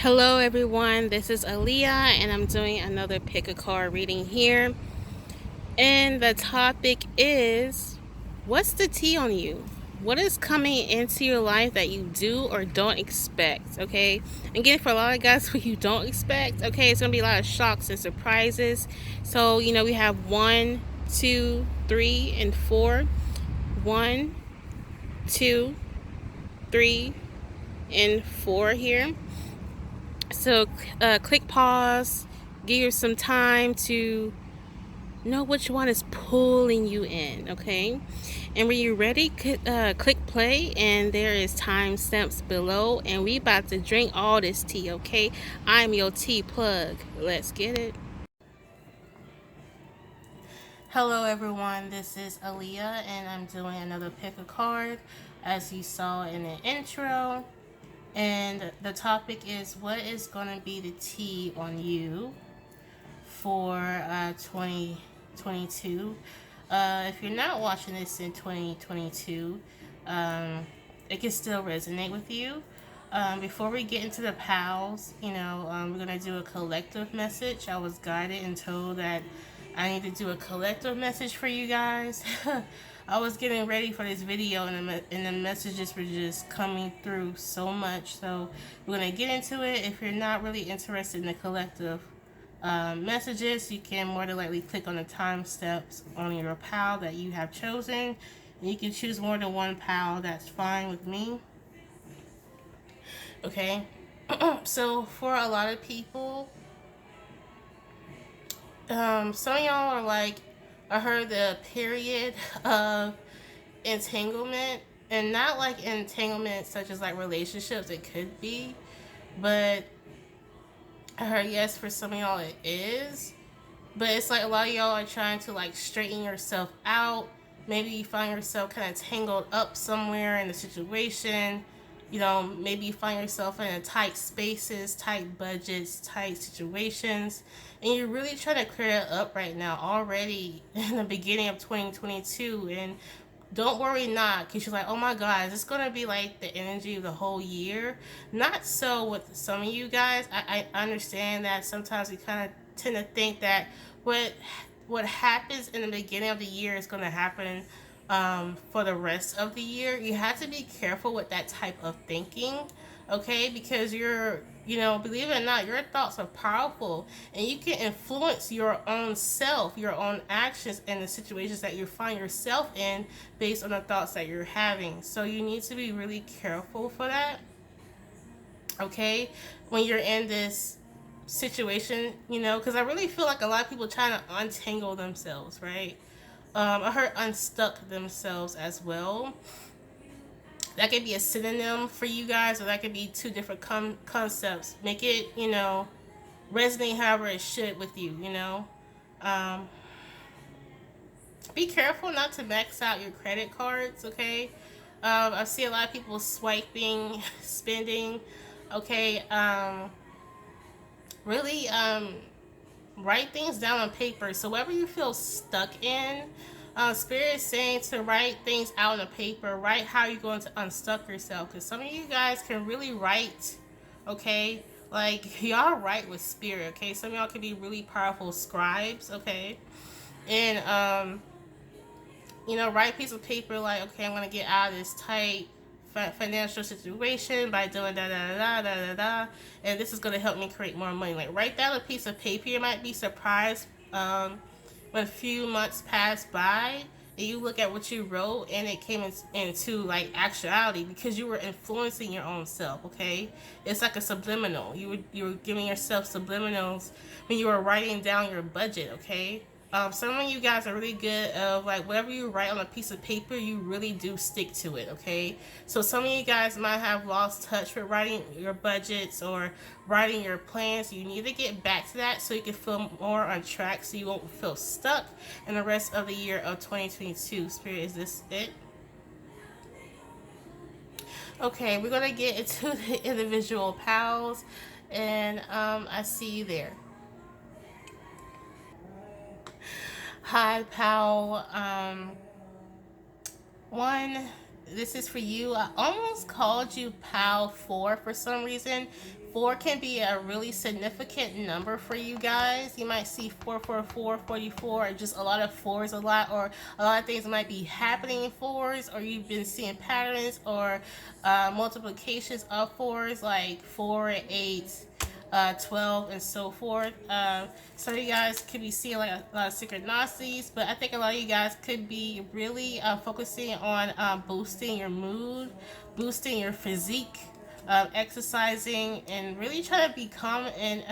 Hello everyone, this is Aaliyah and I'm doing another pick a card reading here. And the topic is, what's the tea on you? What is coming into your life that you do or don't expect, okay? Again, for a lot of guys who you don't expect, okay, it's going to be a lot of shocks and surprises. So, we have 1, 2, 3, and 4. 1, 2, 3, and 4 here. So click pause, give you some time to know which one is pulling you in, okay? And when you're ready, click play, and there is time stamps below, and we about to drink all this tea, okay? I'm your tea plug. Let's get it. Hello everyone, this is Aaliyah, and I'm doing another pick a card, as you saw in the intro. And the topic is, what is going to be the tea on you for 2022. If you're not watching this in 2022, it can still resonate with you. Before we get into the pals, we're going to do a collective message. I was guided and told that I need to do a collective message for you guys. I was getting ready for this video, and the messages were just coming through so much. So we're going to get into it. If you're not really interested in the collective messages, you can more than likely click on the time steps on your pal that you have chosen. And you can choose more than one pal. That's fine with me. Okay. So for a lot of people, some of y'all are like, I heard the period of entanglement, and not like entanglement such as like relationships. It could be, but I heard yes, for some of y'all it is. But it's like a lot of y'all are trying to like straighten yourself out. Maybe you find yourself kind of tangled up somewhere in a situation. Maybe you find yourself in a tight spaces, tight budgets, tight situations. And you're really trying to clear it up right now, already in the beginning of 2022. And don't worry not, because you're like, oh my God, is this going to be like the energy of the whole year? Not so with some of you guys. I understand that sometimes we kind of tend to think that what happens in the beginning of the year is going to happen for the rest of the year. You have to be careful with that type of thinking, okay? Because believe it or not, your thoughts are powerful, and you can influence your own self, your own actions, and the situations that you find yourself in based on the thoughts that you're having. So you need to be really careful for that, okay? When you're in this situation, because I really feel like a lot of people trying to untangle themselves, right? I heard unstuck themselves as well. That could be a synonym for you guys, or that could be two different concepts. Make it, resonate however it should with you, Be careful not to max out your credit cards, okay? I see a lot of people swiping, spending, okay? Really, write things down on paper. So whatever you feel stuck in, Spirit is saying to write things out on a paper. Write how you're going to unstuck yourself. Because some of you guys can really write, okay? Like, y'all write with Spirit, okay? Some of y'all can be really powerful scribes, okay? And, write a piece of paper like, okay, I'm going to get out of this tight financial situation by doing da da da da da da, and this is going to help me create more money. Like, write down a piece of paper. You might be surprised when a few months pass by and you look at what you wrote and it came into like actuality, because you were influencing your own self. Okay, it's like a subliminal. You were giving yourself subliminals when you were writing down your budget. Okay. Some of you guys are really good of like, whatever you write on a piece of paper, you really do stick to it, okay? So some of you guys might have lost touch with writing your budgets or writing your plans. You need to get back to that so you can feel more on track, so you won't feel stuck in the rest of the year of 2022. Spirit, is this it? Okay, we're going to get into the individual pals, and I see you there. Hi, pal. 1, this is for you. I almost called you Pal 4 for some reason. 4 can be a really significant number for you guys. You might see 444, 44, or just a lot of 4s a lot, or a lot of things might be happening in 4s, or you've been seeing patterns or multiplications of 4s, like 4 and 8. 12 and so forth. Some of you guys could be seeing like a lot of synchronicities, but I think a lot of you guys could be really focusing on boosting your mood, boosting your physique, exercising, and really trying to become an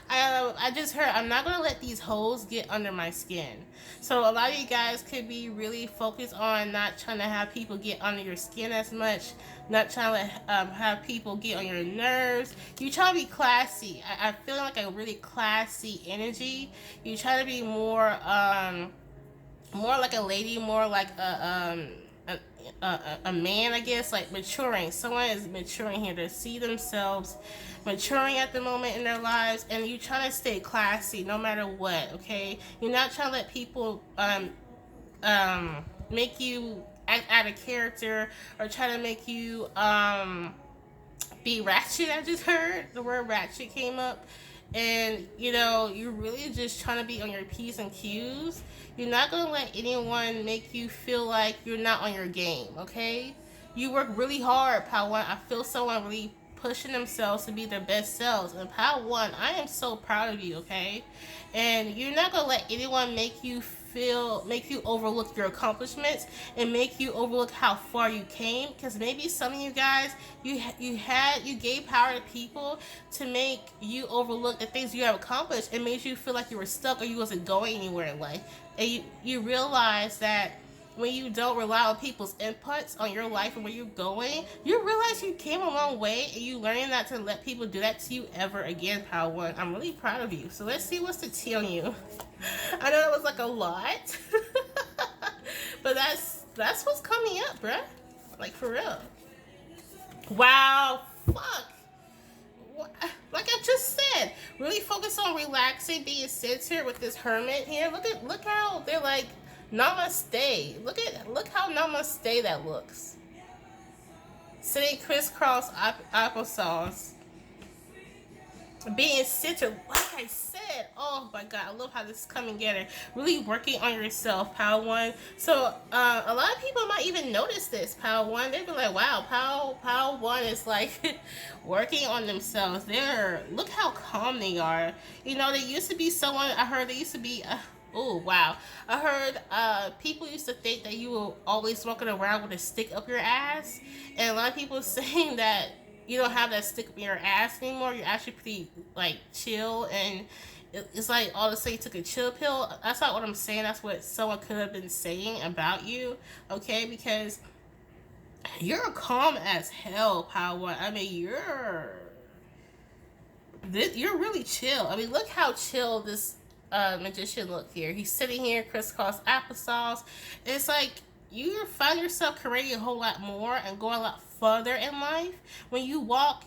I just heard I'm not gonna let these hoes get under my skin. So a lot of you guys could be really focused on not trying to have people get under your skin as much, not trying to have people get on your nerves. You try to be classy. I feel like a really classy energy. You try to be more like a lady, more like a man, I guess, like maturing. Someone is maturing here to see themselves maturing at the moment in their lives, and you trying to stay classy no matter what, okay? You're not trying to let people make you act out of character or try to make you be ratchet. I just heard the word ratchet came up. And you're really just trying to be on your P's and Q's. You're not going to let anyone make you feel like you're not on your game, okay? You work really hard, Pal 1. I feel someone really pushing themselves to be their best selves. And Pal 1, I am so proud of you, okay? And you're not going to let anyone make you overlook your accomplishments and make you overlook how far you came, because maybe some of you guys you gave power to people to make you overlook the things you have accomplished and made you feel like you were stuck or you wasn't going anywhere in life. And you realize that when you don't rely on people's inputs on your life and where you're going, you realize you came a long way, and you learning not to let people do that to you ever again, Power 1. I'm really proud of you. So let's see what's the tea on you. I know that was like a lot, but that's what's coming up, bruh. Like, for real. Wow, fuck. Like I just said, really focus on relaxing, being centered with this hermit here. Look how they're like namaste. Look how namaste that looks. Sitting crisscross applesauce. Being centered, like I said. Oh my god, I love how this is coming together. Really working on yourself, Power 1. So a lot of people might even notice this, Power 1. They'd be like, wow, Power 1 is like working on themselves. Look how calm they are. They used to be someone, I heard they used to be oh wow, I heard people used to think that you were always walking around with a stick up your ass, and a lot of people saying that you don't have that stick up in your ass anymore. You're actually pretty like chill, and it's like all of a sudden you took a chill pill. That's not what I'm saying. That's what someone could have been saying about you, okay? Because you're calm as hell, Power 1. I mean, you're really chill. I mean, look how chill this magician look here. He's sitting here crisscross applesauce. It's like you find yourself creating a whole lot more and going a lot further in life when you walk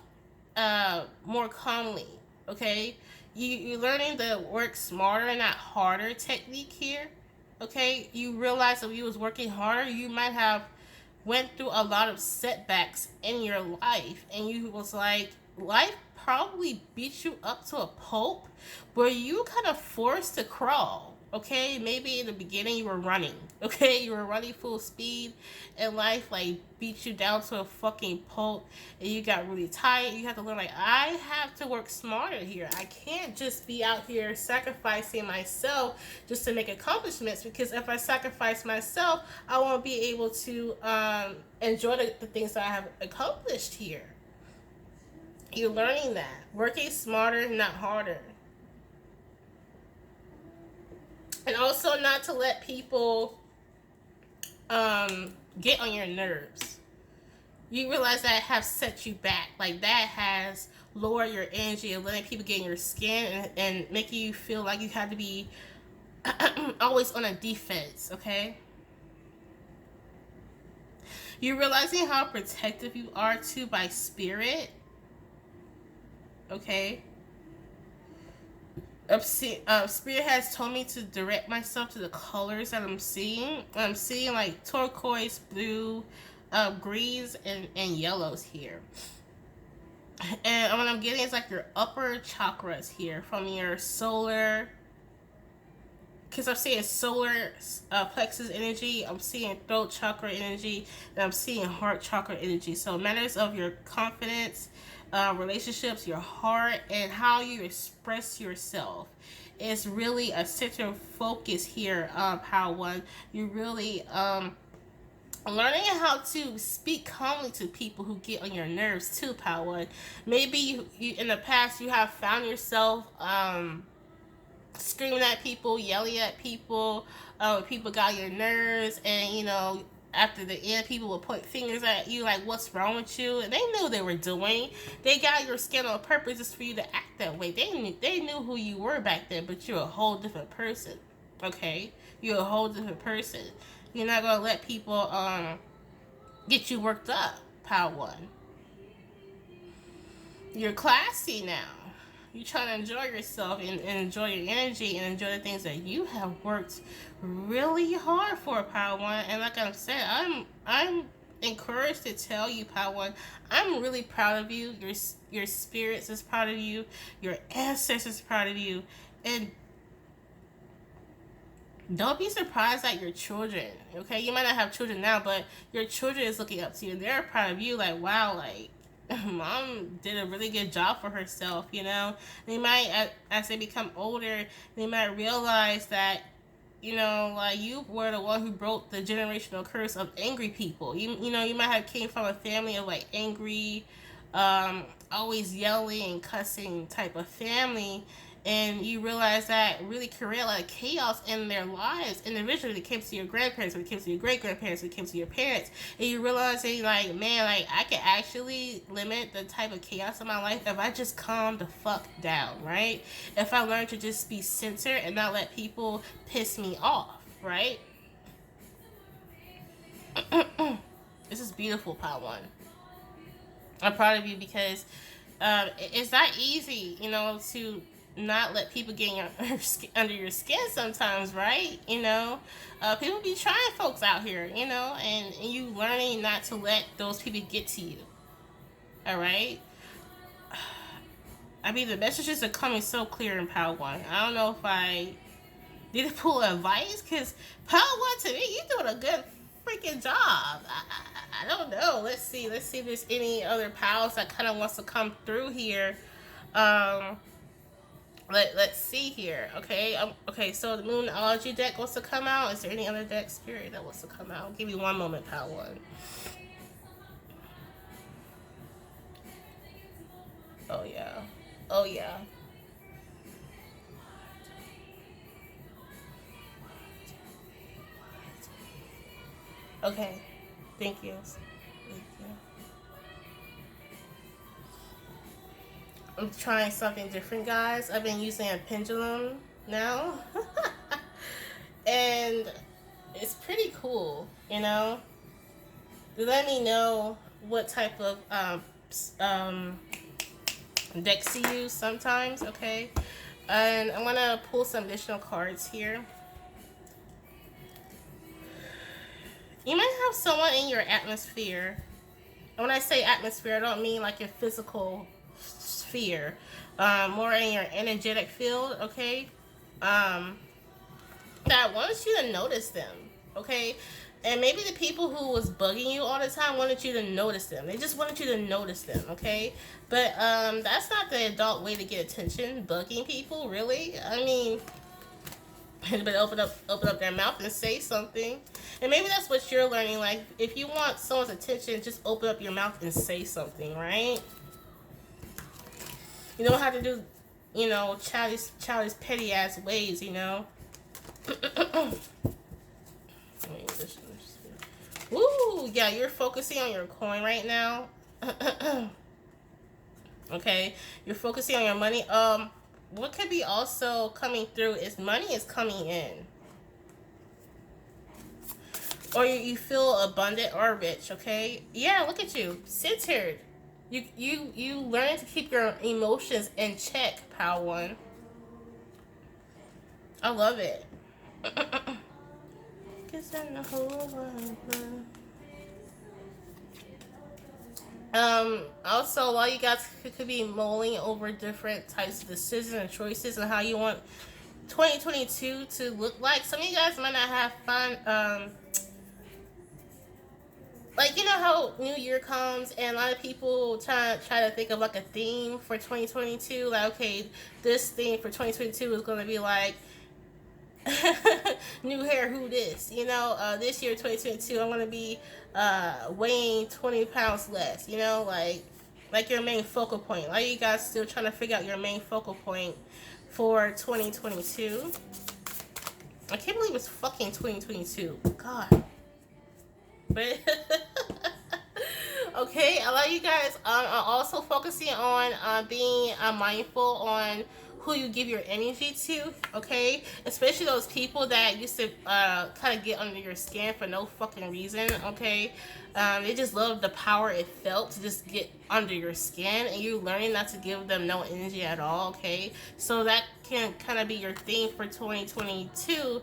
more calmly, okay? You're learning the work smarter and not harder technique here, okay? You realize that if you was working harder, you might have went through a lot of setbacks in your life, and you was like, life probably beat you up to a pulp where you kind of forced to crawl, okay? Maybe in the beginning you were running, okay? You were running full speed, and life like beat you down to a fucking pulp, and you got really tired. You have to learn, like, I have to work smarter here. I can't just be out here sacrificing myself just to make accomplishments, because if I sacrifice myself, I won't be able to enjoy the things that I have accomplished here. You're learning that. Working smarter, not harder. And also not to let people get on your nerves. You realize that have set you back. Like, that has lowered your energy and letting people get in your skin and making you feel like you have to be always on a defense, okay? You're realizing how protective you are too by spirit, okay? Spirit has told me to direct myself to the colors that I'm seeing. I'm seeing like turquoise, blue, greens, and yellows here. And what I'm getting is like your upper chakras here from your solar, because I'm seeing solar plexus energy, I'm seeing throat chakra energy, and I'm seeing heart chakra energy. So matters of your confidence, relationships, your heart, and how you express yourself is really a center of focus here, Power One. You really learning how to speak calmly to people who get on your nerves too, Power One. Maybe you in the past you have found yourself screaming at people, yelling at people, people got your nerves, and after the end, people will point fingers at you like, "What's wrong with you?" And they knew they were doing. They got your skin on purpose just for you to act that way. They knew who you were back then, but you're a whole different person. Okay, you're a whole different person. You're not gonna let people get you worked up, Power One. You're classy now. You're trying to enjoy yourself and enjoy your energy and enjoy the things that you have worked really hard for, Power One. And like I said, I'm encouraged to tell you, Power One, I'm really proud of you. Your spirits is proud of you. Your ancestors proud of you. And don't be surprised at your children, okay? You might not have children now, but your children is looking up to you. They're proud of you, like, wow, like, Mom did a really good job for herself, They might, as they become older, they might realize that, like, you were the one who broke the generational curse of angry people. You might have came from a family of, like, angry, always yelling and cussing type of family, and you realize that really create a lot of chaos in their lives individually. It came to your grandparents, when it came to your great-grandparents, when it came to your parents, and you realize that, like, man, like, I can actually limit the type of chaos in my life if I just calm the fuck down, right? If I learn to just be centered and not let people piss me off, right? This is beautiful, Power One. I'm proud of you because it's not easy, to not let people get under your skin sometimes, right? People be trying folks out here, and you learning not to let those people get to you. All right? I mean, the messages are coming so clear in Power One. I don't know if I need to pull advice, because Power One, to me, you're doing a good freaking job. I don't know. Let's see if there's any other powers that kind of wants to come through here. Let's see here. Okay, so the Moonology deck wants to come out. Is there any other deck, Spirit, that wants to come out? I'll give you one moment, Power One. Oh yeah. Oh yeah. Okay. Thank you. Thank you. I'm trying something different, guys. I've been using a pendulum now. And it's pretty cool, Let me know what type of decks to use sometimes, okay? And I'm gonna pull some additional cards here. You might have someone in your atmosphere. And when I say atmosphere, I don't mean like your physical sphere. More in your energetic field, okay? That wants you to notice them, okay? And maybe the people who was bugging you all the time wanted you to notice them. They just wanted you to notice them, okay? But that's not the adult way to get attention, bugging people, really. I mean, but open up their mouth and say something. And maybe that's what you're learning. Like, if you want someone's attention, just open up your mouth and say something, right? You don't have to do, childish petty ass ways, Woo! Yeah, you're focusing on your coin right now. Okay, you're focusing on your money. What could be also coming through is money is coming in, or you feel abundant or rich. Okay, yeah, look at you, centered. You learn to keep your emotions in check, Power One. I love it. Guess I know who also, a lot of you guys could be mulling over different types of decisions and choices and how you want 2022 to look like. Some of you guys might not have fun. Like, you know how New Year comes and a lot of people try to think of like a theme for 2022. Like, okay, this theme for 2022 is going to be like new hair, who this? You know, this year 2022, I'm going to be weighing 20 pounds less. You know, like your main focal point. Like, you guys still trying to figure out your main focal point for 2022. I can't believe it's fucking 2022. God. But okay, a lot of you guys are also focusing on being mindful on who you give your energy to, okay? Especially those people that used to kind of get under your skin for no fucking reason, okay? They just love the power it felt to just get under your skin, and you're learning not to give them no energy at all, okay? So that can kind of be your theme for 2022,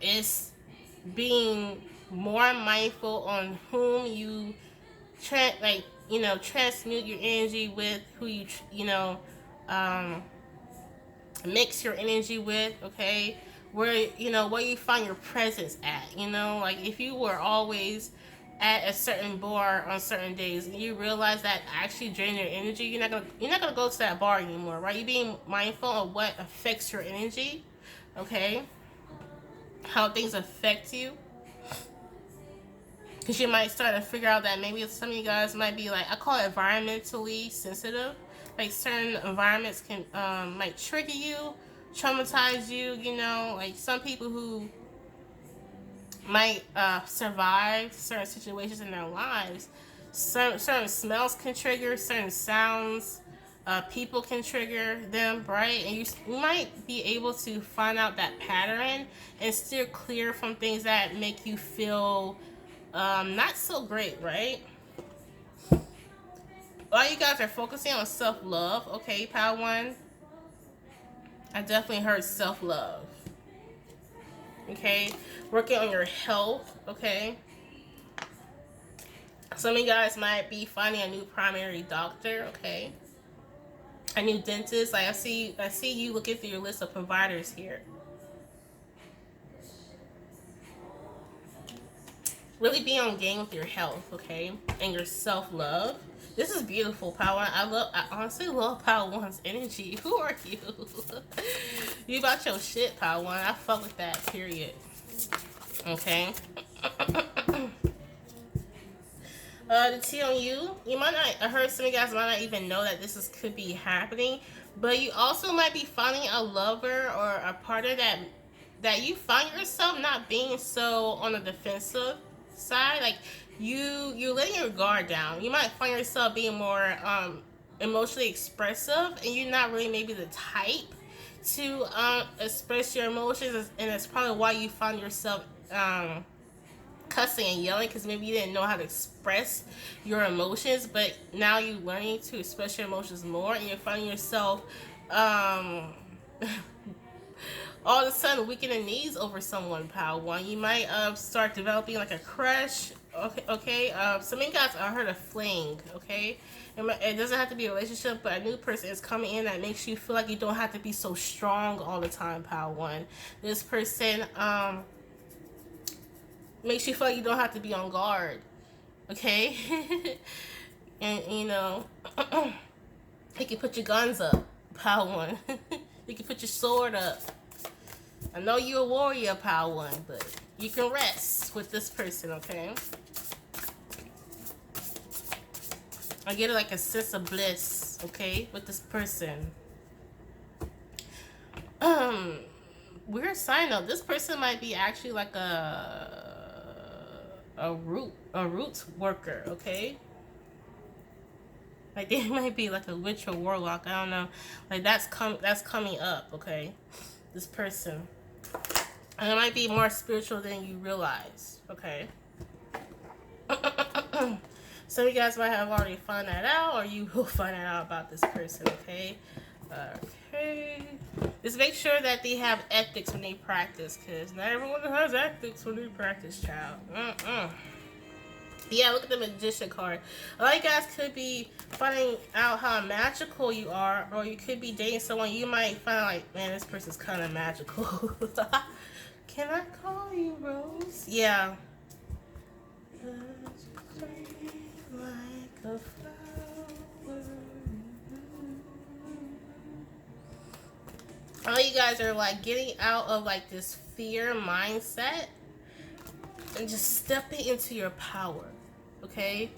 is being more mindful on whom you transmute your energy with, who you mix your energy with, okay? Where you find your presence at, like if you were always at a certain bar on certain days and you realize that actually drain your energy, you're not gonna go to that bar anymore, right? You're being mindful of what affects your energy, okay? How things affect you, because you might start to figure out that maybe some of you guys might be like, I call it environmentally sensitive. Like certain environments can might trigger you, traumatize you, like some people who might survive certain situations in their lives, certain smells can trigger, certain sounds, people can trigger them, right? And you might be able to find out that pattern and steer clear from things that make you feel not so great, right? While you guys are focusing on self-love, okay, Power One, I definitely heard self-love. Okay, working on your health, okay? Some of you guys might be finding a new primary doctor, okay? A new dentist. Like I see you looking through your list of providers here. Really be on game with your health, okay? And your self-love. This is beautiful, Power. I honestly love Power One's energy. Who are you? You about your shit, Power One. I fuck with that, period. Okay. The tea on you. You might not, I heard some of you guys might not even know that could be happening, but you also might be finding a lover or a partner that you find yourself not being so on the defensive side. Like you're letting your guard down. You might find yourself being more emotionally expressive, and you're not really maybe the type to express your emotions, and that's probably why you find yourself cussing and yelling, because maybe you didn't know how to express your emotions, but now you're learning to express your emotions more, and you're finding yourself all of a sudden weak in the knees over someone, Power One. You might start developing like a crush, okay? Some of you guys, I heard a fling, okay? It doesn't have to be a relationship, but a new person is coming in that makes you feel like you don't have to be so strong all the time, Power One. This person makes you feel like you don't have to be on guard, okay? And you can put your guns up, Power One. You can put your sword up. I know you're a warrior, Power One, but you can rest with this person, okay? I get like a sense of bliss, okay, with this person. Weird side note, this person might be actually like a root worker, okay? Like they might be like a witch or warlock, I don't know. Like that's coming up, okay? This person. And it might be more spiritual than you realize, okay? Some of you guys might have already found that out, or you will find out about this person, okay? Okay. Just make sure that they have ethics when they practice, because not everyone has ethics when they practice, child. Yeah, look at the magician card. A lot of you guys could be finding out how magical you are, or you could be dating someone you might find like, man, this person's kind of magical. Can I call you Rose? Yeah. Like a flower. All you guys are like getting out of like this fear mindset and just stepping into your power. Okay,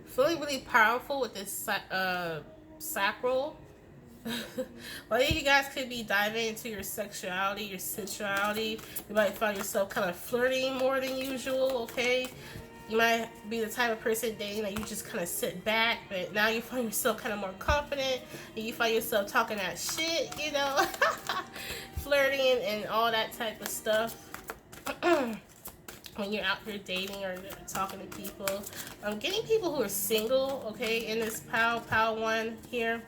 feeling really powerful with this sacral. Well, you guys could be diving into your sexuality, your sensuality. You might find yourself kind of flirting more than usual. Okay, you might be the type of person dating that you just kind of sit back, but now you find yourself kind of more confident, and you find yourself talking that shit, you know, flirting and all that type of stuff. When you're out here dating or talking to people. I'm getting people who are single, okay, in this POW 1 here.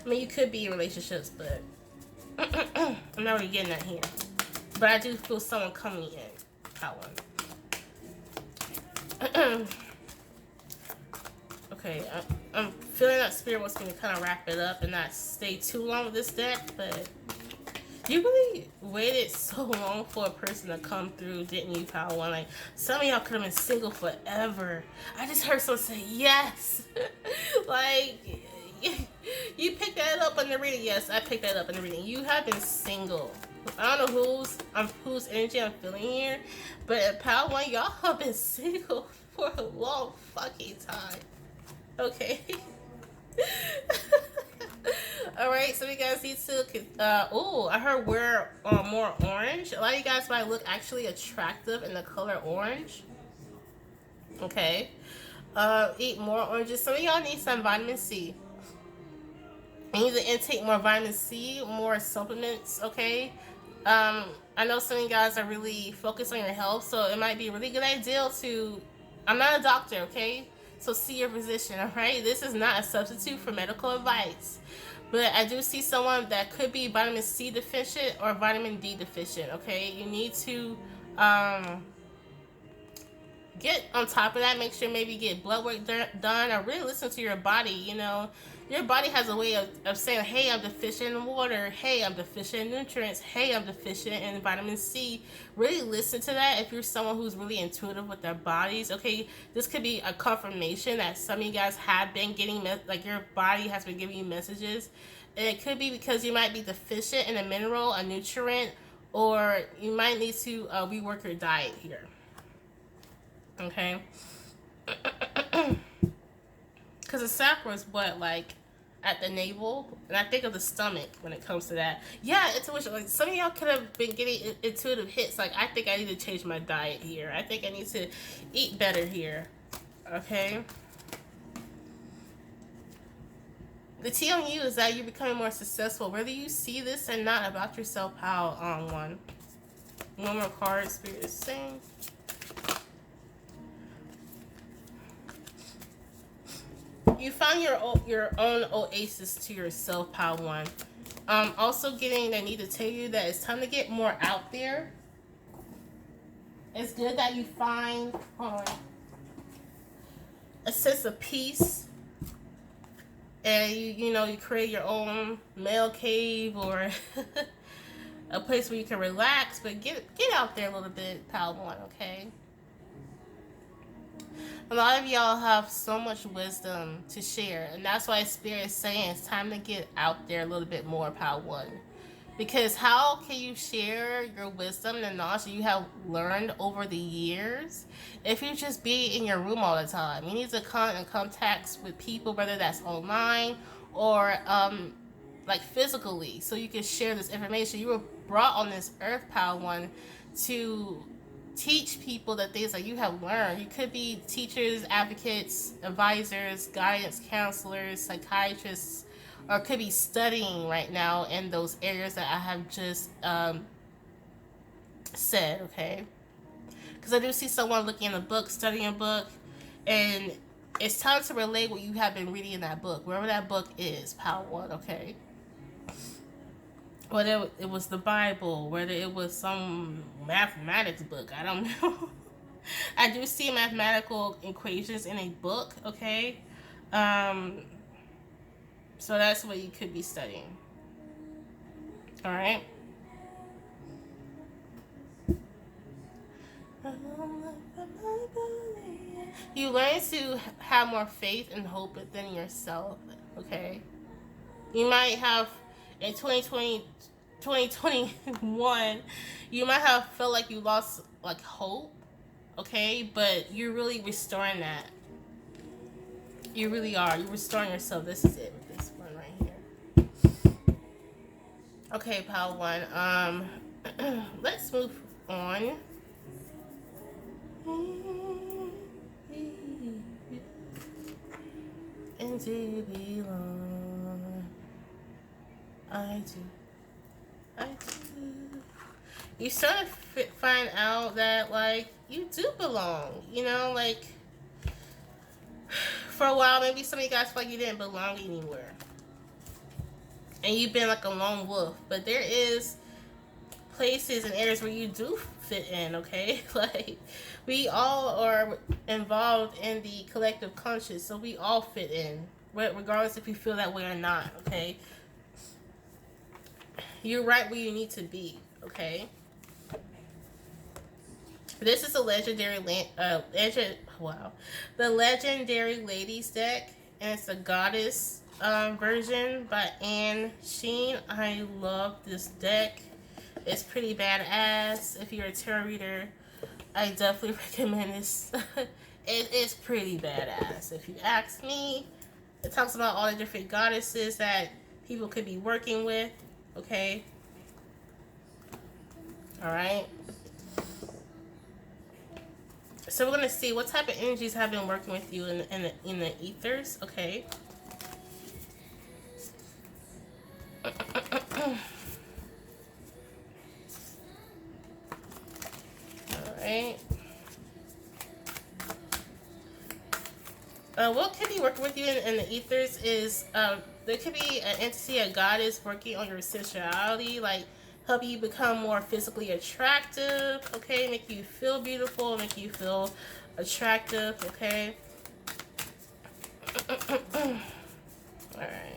I mean, you could be in relationships, but I'm not really getting that here. But I do feel someone coming in, POW 1. Okay, I'm feeling that Spirit wants me to kind of wrap it up and not stay too long with this deck, but you really waited so long for a person to come through, didn't you, POW 1? Like, some of y'all could have been single forever. I just heard someone say yes. Like, you picked that up in the reading. Yes, I picked that up in the reading. You have been single. I don't know whose energy I'm feeling here, but at POW 1, y'all have been single for a long fucking time. Okay? Alright, so you guys need to, oh, I heard wear more orange. A lot of you guys might look actually attractive in the color orange. Okay. Eat more oranges. Some of y'all need some vitamin C. You need to intake more vitamin C, more supplements, okay? I know some of you guys are really focused on your health, so it might be a really good idea to, I'm not a doctor, okay? So see your physician, alright? This is not a substitute for medical advice. But I do see someone that could be vitamin C deficient or vitamin D deficient, okay? You need to get on top of that. Make sure maybe get blood work done or really listen to your body, you know. Your body has a way of saying, hey, I'm deficient in water. Hey, I'm deficient in nutrients. Hey, I'm deficient in vitamin C. Really listen to that if you're someone who's really intuitive with their bodies. Okay, this could be a confirmation that some of you guys have been getting, like your body has been giving you messages. And it could be because you might be deficient in a mineral, a nutrient, or you might need to rework your diet here. Okay? Because the sacral is what, like, at the navel? And I think of the stomach when it comes to that. Yeah, intuition. Like, some of y'all could have been getting intuitive hits. Like, I think I need to change my diet here. I think I need to eat better here. Okay? The tea on you is that you're becoming more successful. Whether you see this or not about yourself, POW on 1. One more card, Spirit is saying. You found your own oasis to yourself, POW 1. Also getting, I need to tell you that it's time to get more out there. It's good that you find a sense of peace. And you know, you create your own male cave or a place where you can relax. But get out there a little bit, POW 1, okay? A lot of y'all have so much wisdom to share, and that's why Spirit is saying it's time to get out there a little bit more, POW 1. Because how can you share your wisdom and knowledge that you have learned over the years if you just be in your room all the time? You need to come in contact with people, whether that's online or like physically, so you can share this information. You were brought on this earth, POW 1, to teach people the things that you have learned. You could be teachers, advocates, advisors, guidance counselors, psychiatrists, or could be studying right now in those areas that I have just said, okay? Because I do see someone looking in a book, studying a book, and it's time to relay what you have been reading in that book, wherever that book is, POW 1, okay? whether it was the Bible, whether it was some mathematics book, I don't know. I do see mathematical equations in a book, okay? Um, so that's what you could be studying. All right? You learn to have more faith and hope within yourself, okay? You might have, in 2021, you might have felt like you lost, like, hope, okay? But you're really restoring that. You really are. You're restoring yourself. This is it with this one right here. Okay, pile one. Let's move on. And to belong. I do. I do. You start to find out that, like, you do belong. You know, like, for a while, maybe some of you guys felt like you didn't belong anywhere. And you've been like a lone wolf. But there is places and areas where you do fit in, okay? Like, we all are involved in the collective conscious, so we all fit in, regardless if you feel that way or not, okay? You're right where you need to be, okay? This is a legendary the legendary ladies deck, and it's a goddess version by Anne Sheen. I love this deck. It's pretty badass. If you're a tarot reader, I definitely recommend this. It is pretty badass. If you ask me, it talks about all the different goddesses that people could be working with. Okay. All right. So we're gonna see what type of energies have been working with you in the ethers. Okay. Alright. What could be working with you in the ethers is there could be an entity, a goddess working on your sensuality, like help you become more physically attractive, okay? Make you feel beautiful, make you feel attractive, okay? Alright.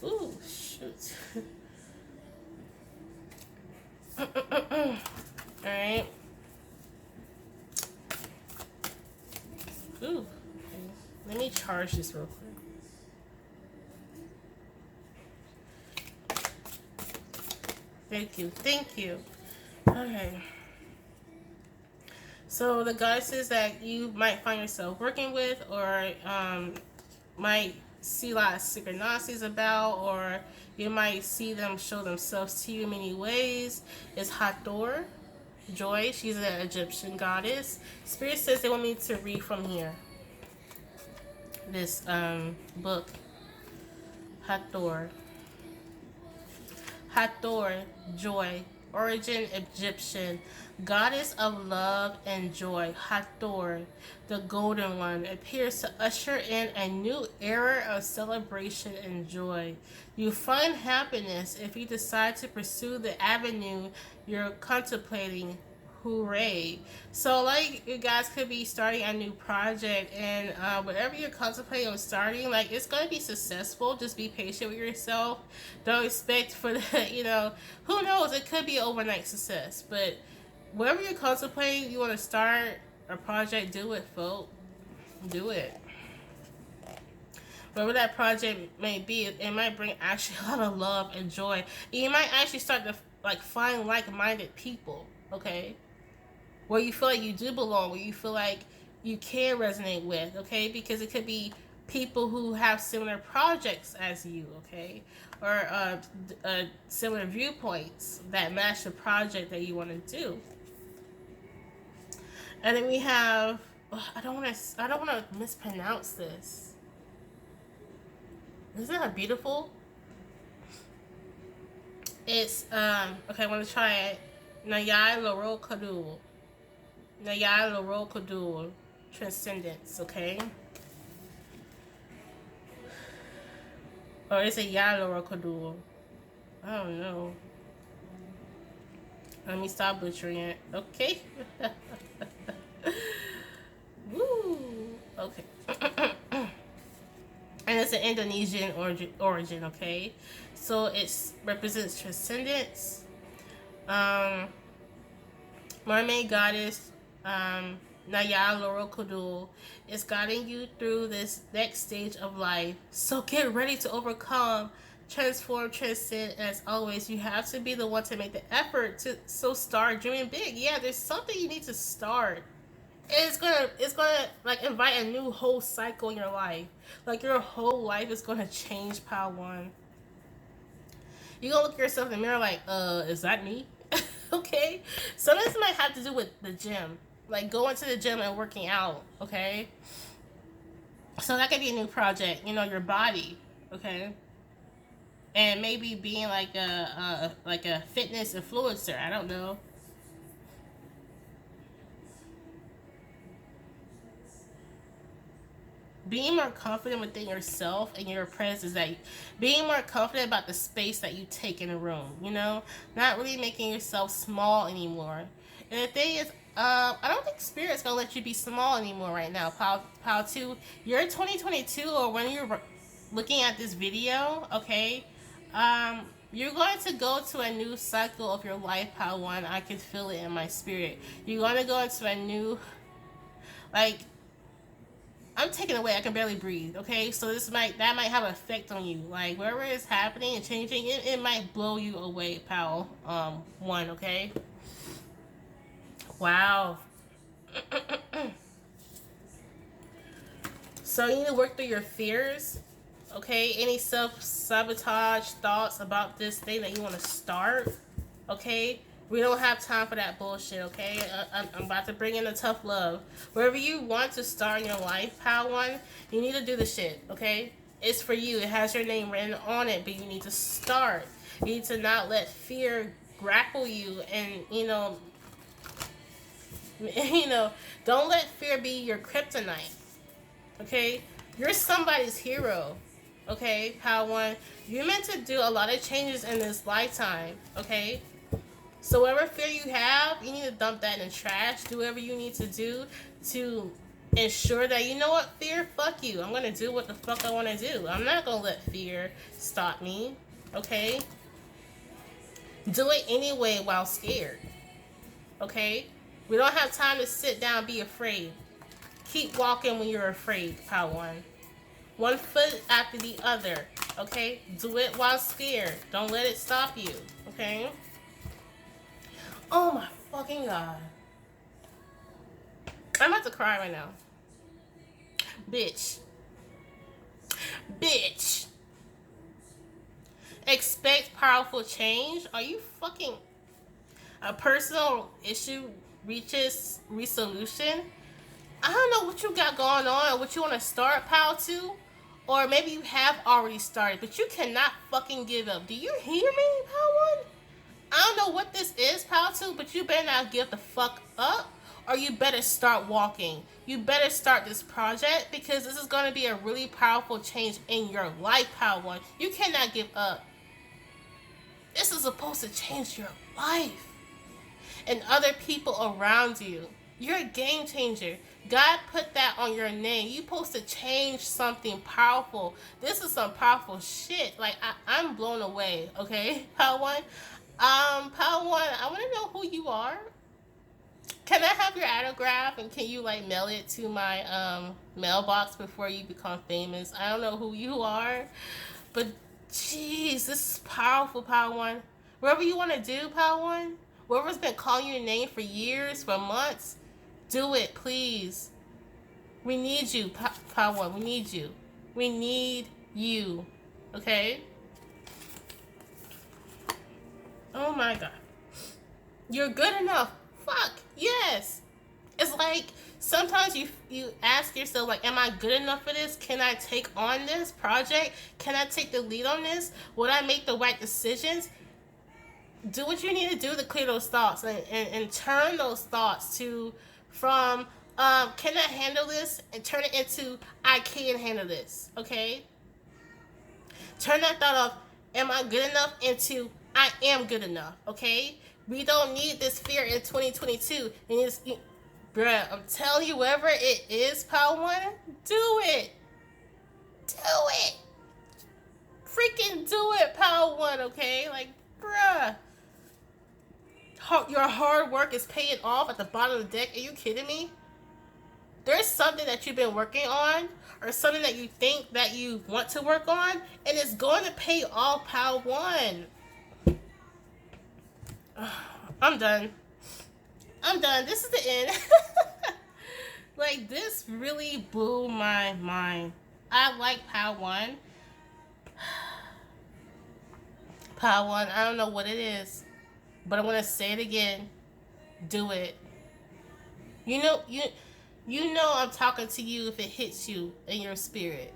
Ooh, shoot. Alright. Ooh. Let me charge this real quick. Thank you. Thank you. Okay. So the goddesses that you might find yourself working with, or might see a lot of synchronicities about, or you might see them show themselves to you in many ways, is Hathor, Joy. She's an Egyptian goddess. Spirit says they want me to read from here. This book. Hathor. Hathor, Joy. Origin Egyptian. Goddess of love and joy. Hathor, the golden one, appears to usher in a new era of celebration and joy. You find happiness if you decide to pursue the avenue you're contemplating. Hooray. So, like, you guys could be starting a new project, and whatever you're contemplating on starting, like, it's going to be successful. Just be patient with yourself. Don't expect for the, you know, who knows, it could be overnight success. But whatever you're contemplating, you want to start a project, do it, folks. Do it. Whatever that project may be, it might bring actually a lot of love and joy. And you might actually start to, like, find like-minded people, okay? Where you feel like you do belong, where you feel like you can resonate with, okay? Because it could be people who have similar projects as you, okay? Or similar viewpoints that match the project that you want to do. And then we have, I don't want to mispronounce this. Isn't that beautiful? It's okay, I want to try it. Nayai Loro Kadul. Nayai Loro Kadul. Transcendence, okay? Or is it Yalorokodul? I don't know. Let me stop butchering it. Okay. Woo. Okay. And it's an Indonesian origin, okay? So it represents transcendence. Um, Mermaid goddess Naya Laurel Kudul is guiding you through this next stage of life. So get ready to overcome, transform, transcend. As always, you have to be the one to make the effort to start dreaming big. Yeah, there's something you need to start. It's gonna like invite a new whole cycle in your life. Like your whole life is gonna change, pile one. You're gonna look at yourself in the mirror like, is that me? Okay? Some of this might have to do with the gym. Like going to the gym and working out, okay? So that could be a new project, your body, okay? And maybe being like a fitness influencer, I don't know. Being more confident within yourself and your presence, that being more confident about the space that you take in a room, not really making yourself small anymore. And the thing is, I don't think Spirit's gonna let you be small anymore right now. Pal 2, you're 2022, or when you're looking at this video, okay, you're going to go to a new cycle of your life, Pal 1. I can feel it in my spirit. You're going to go into a new, like, I'm taking away. I can barely breathe. Okay, so that might have an effect on you. Like whatever is happening and changing, it might blow you away, pal. 1. Okay. Wow. So you need to work through your fears. Okay. Any self-sabotage thoughts about this thing that you want to start. Okay. We don't have time for that bullshit, okay? I'm about to bring in the tough love. Wherever you want to start in your life, pal 1, you need to do the shit, okay? It's for you. It has your name written on it, but you need to start. You need to not let fear grapple you and, don't let fear be your kryptonite, okay? You're somebody's hero, okay, pal 1? You're meant to do a lot of changes in this lifetime, okay? So whatever fear you have, you need to dump that in the trash. Do whatever you need to do to ensure that, what, fear, fuck you. I'm going to do what the fuck I want to do. I'm not going to let fear stop me, okay? Do it anyway while scared, okay? We don't have time to sit down and be afraid. Keep walking when you're afraid, pal 1. One foot after the other, okay? Do it while scared. Don't let it stop you, okay? Oh my fucking god. I'm about to cry right now. Bitch. Bitch. Expect powerful change? Are you fucking... A personal issue reaches resolution? I don't know what you got going on or what you want to start, pal 2. Or maybe you have already started, but you cannot fucking give up. Do you hear me, pal 1? I don't know what this is, pal 2, but you better not give the fuck up, or you better start walking. You better start this project, because this is going to be a really powerful change in your life, pal 1. You cannot give up. This is supposed to change your life and other people around you. You're a game changer. God put that on your name. You're supposed to change something powerful. This is some powerful shit. Like, I'm blown away, okay, pal 1? Pal 1, I want to know who you are. Can I have your autograph, and can you like mail it to my mailbox before you become famous? I don't know who you are, but jeez, this is powerful, pal 1. Whatever you want to do, pal 1, whoever's been calling your name for years, for months, do it, please. We need you, pal 1. We need you. We need you. Okay? Oh my god. You're good enough. Fuck. Yes. It's like sometimes you ask yourself, like, am I good enough for this? Can I take on this project? Can I take the lead on this? Would I make the right decisions? Do what you need to do to clear those thoughts and turn those thoughts from can I handle this, and turn it into I can handle this, okay? Turn that thought of, am I good enough, into, I am good enough, okay? We don't need this fear in 2022. And bruh, I'm telling you, whatever it is, Power One, do it. Do it. Freaking do it, Power One, okay? Like, bruh. Your hard work is paying off at the bottom of the deck. Are you kidding me? There's something that you've been working on, or something that you think that you want to work on, and it's going to pay off, Power One. I'm done. I'm done. This is the end. Like, this really blew my mind. I like Power One. Power One, I don't know what it is, but I'm going to say it again. Do it. You know I'm talking to you if it hits you in your spirit.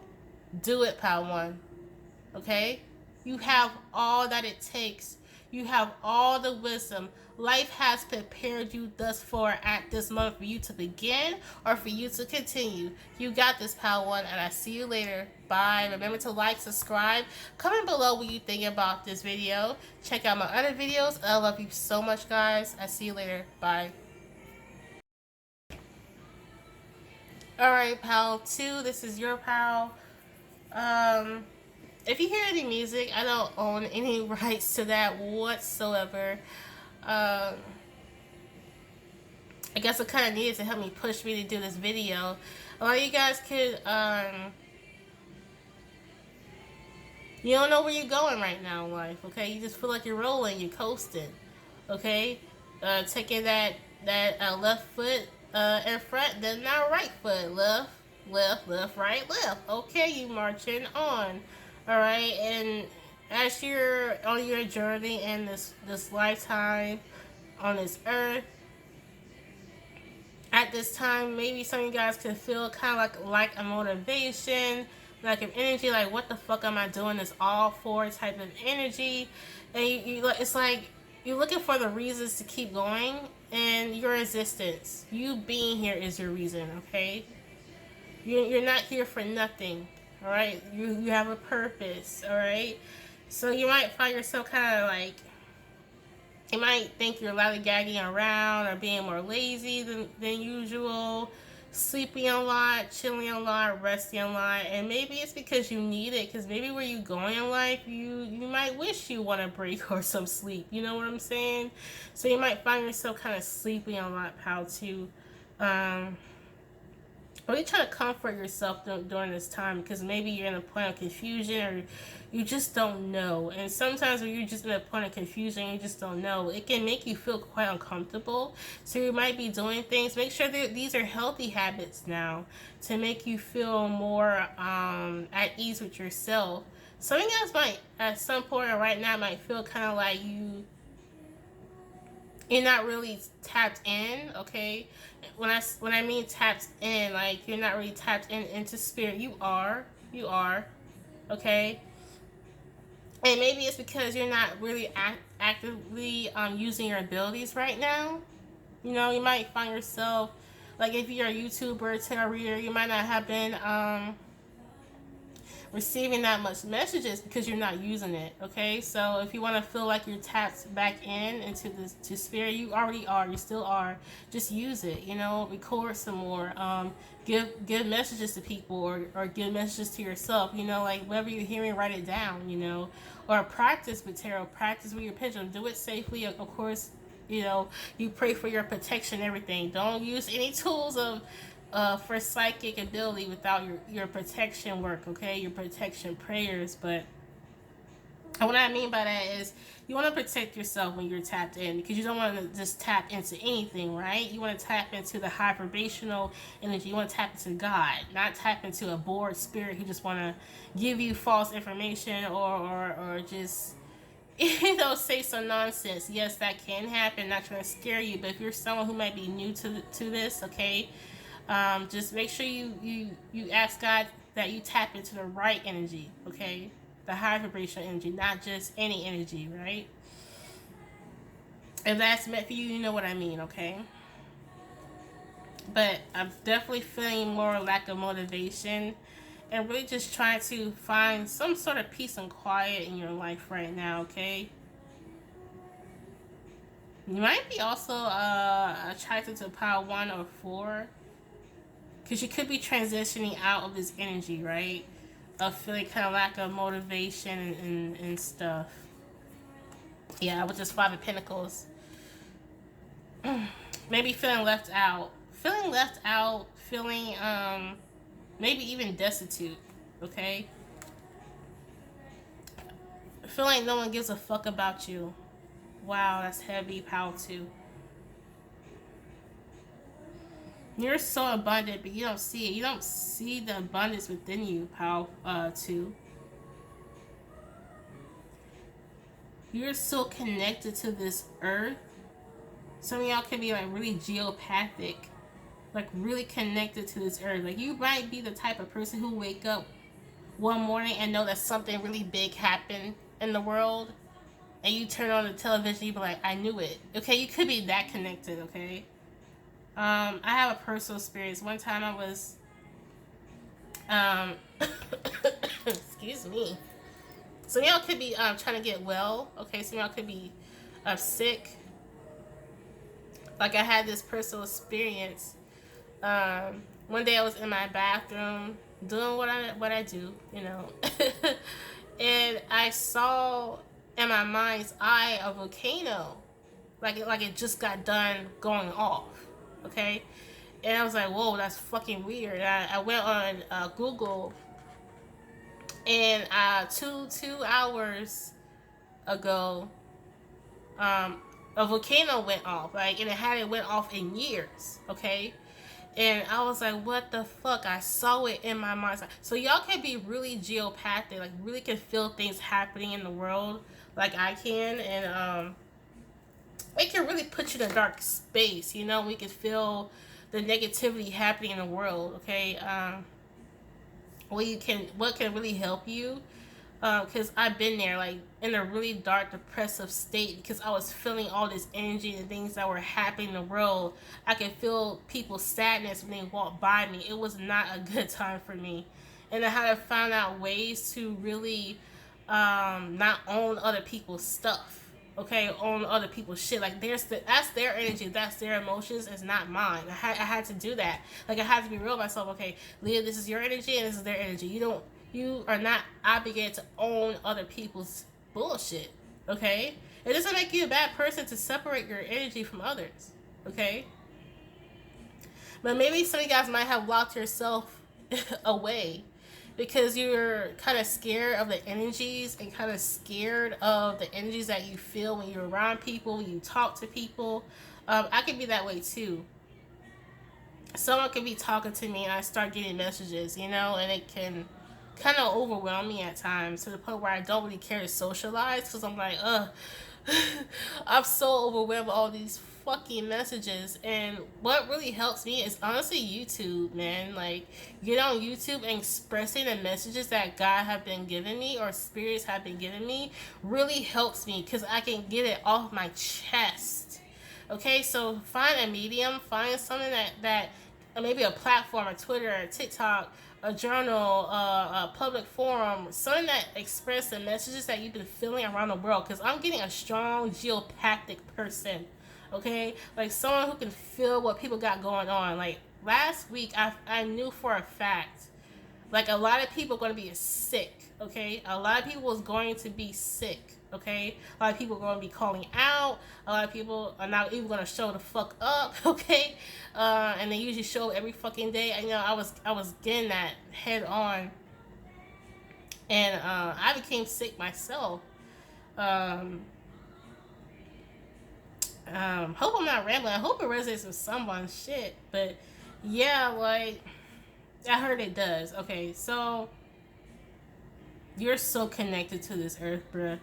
Do it, Power One. Okay? You have all that it takes. You have all the wisdom. Life has prepared you thus far at this moment for you to begin or for you to continue. You got this, Power One, and I see you later. Bye. Remember to like, subscribe. Comment below what you think about this video. Check out my other videos. I love you so much, guys. I see you later. Bye. Alright, Pal 2, this is your pal. If you hear any music, I don't own any rights to that whatsoever. I guess it kind of needed to help me push me to do this video. A lot of you guys could, you don't know where you're going right now in life, okay? You just feel like you're rolling, you're coasting, okay? Taking that left foot in front, then that right foot, left, right, left. Okay, you marching on, all right? And as you're on your journey in this lifetime on this earth, at this time, maybe some of you guys could feel kind of like a motivation, like an energy, like what the fuck am I doing this all for type of energy, and it's like you're looking for the reasons to keep going, and your existence, you being here, is your reason. Okay, you're not here for nothing. All right, you have a purpose. All right, so you might find yourself kind of like, you might think you're lollygagging around or being more lazy than usual, sleeping a lot, chilling a lot, resting a lot, and maybe it's because you need it, because maybe where you going in life, you might wish you want a break or some sleep, you know what I'm saying? So you might find yourself kind of sleeping a lot, Pal 2. Or you're trying to comfort yourself during this time, because maybe you're in a point of confusion, or you just don't know. And sometimes when you're just in a point of confusion, you just don't know, it can make you feel quite uncomfortable. So you might be doing things. Make sure that these are healthy habits now to make you feel more at ease with yourself. Some of you guys might, at some point right now, might feel kind of like you're not really tapped in, okay? When I mean tapped in, like you're not really tapped into spirit. You are, okay? And maybe it's because you're not really actively using your abilities right now. You know, you might find yourself, like if you're a YouTuber, tarot reader, you might not have been receiving that much messages because you're not using it. Okay, so if you want to feel like you're tapped back into this to spirit, you already are, you still are. Just use it, you know, record some more, give messages to people, or give messages to yourself, you know, like whatever you're hearing, write it down, you know, or practice with tarot, practice with your pendulum, do it safely, of course. You know, you pray for your protection, everything. Don't use any tools for psychic ability without your protection work, okay? Your protection prayers. But what I mean by that is you want to protect yourself when you're tapped in, because you don't want to just tap into anything, right? You want to tap into the high vibrational energy. You want to tap into God, not tap into a bored spirit who just want to give you false information or just, you know, say some nonsense. Yes, that can happen. Not trying to scare you, but if you're someone who might be new to this, okay, just make sure you ask God that you tap into the right energy, okay, the high vibrational energy, not just any energy, right? If that's meant for you, you know what I mean, okay? But I'm definitely feeling more lack of motivation and really just trying to find some sort of peace and quiet in your life right now, okay? You might be also attracted to pile 1 or 4, because you could be transitioning out of this energy, right? Of feeling kind of lack of motivation and stuff. Yeah, with this 5 of Pentacles. Maybe feeling left out. Feeling maybe even destitute, okay? Feeling like no one gives a fuck about you. Wow, that's heavy. Power 2. You're so abundant, but you don't see it. You don't see the abundance within you, Power 2. You're so connected to this earth. Some of y'all can be like really geopathic, like really connected to this earth. Like you might be the type of person who wake up one morning and know that something really big happened in the world, and you turn on the television, you be like, I knew it. Okay, you could be that connected, okay? I have a personal experience. One time I was, excuse me. Some of y'all could be trying to get well, okay? Some of y'all could be sick. Like I had this personal experience. One day I was in my bathroom doing what I do, you know, and I saw in my mind's eye a volcano, like it just got done going off, okay, and I was like, whoa, that's fucking weird. I went on Google, and 2 hours ago, a volcano went off, like, and it went off in years, okay? And I was like, what the fuck? I saw it in my mind. So y'all can be really geopathic, like really can feel things happening in the world like I can. And it can really put you in a dark space, you know? We can feel the negativity happening in the world, okay? What can really help you? Because I've been there, like, in a really dark, depressive state, because I was feeling all this energy and things that were happening in the world. I could feel people's sadness when they walked by me. It was not a good time for me. And I had to find out ways to really not own other people's stuff, okay? Own other people's shit. Like, that's their energy, that's their emotions, it's not mine. I had to do that. Like, I had to be real with myself. Okay, Leah, this is your energy and this is their energy. You are not obligated to own other people's bullshit, okay? It doesn't make you a bad person to separate your energy from others, okay? But maybe some of you guys might have locked yourself away because you're kind of scared of the energies and kind of scared of the energies that you feel when you're around people, when you talk to people. I can be that way too. Someone can be talking to me and I start getting messages, you know, and it can kind of overwhelm me at times to the point where I don't really care to socialize because I'm like, I'm so overwhelmed with all these fucking messages. And what really helps me is honestly YouTube, man. Like, get on YouTube and expressing the messages that God have been giving me or spirits have been giving me really helps me because I can get it off my chest. Okay, so find a medium, find something that maybe a platform, a Twitter, a TikTok, a journal, a public forum, something that expresses the messages that you've been feeling around the world. Because I'm getting a strong geopathic person, okay? Like someone who can feel what people got going on. Like last week, I knew for a fact, like a lot of people are going to be sick, okay? A lot of people was going to be sick, okay? A lot of people are going to be calling out. A lot of people are not even going to show the fuck up, okay? And they usually show every fucking day. And, you know, I was getting that head on. And I became sick myself. Hope I'm not rambling. I hope it resonates with someone's shit. But, yeah, like, I heard it does. Okay, so you're so connected to this earth, bruh.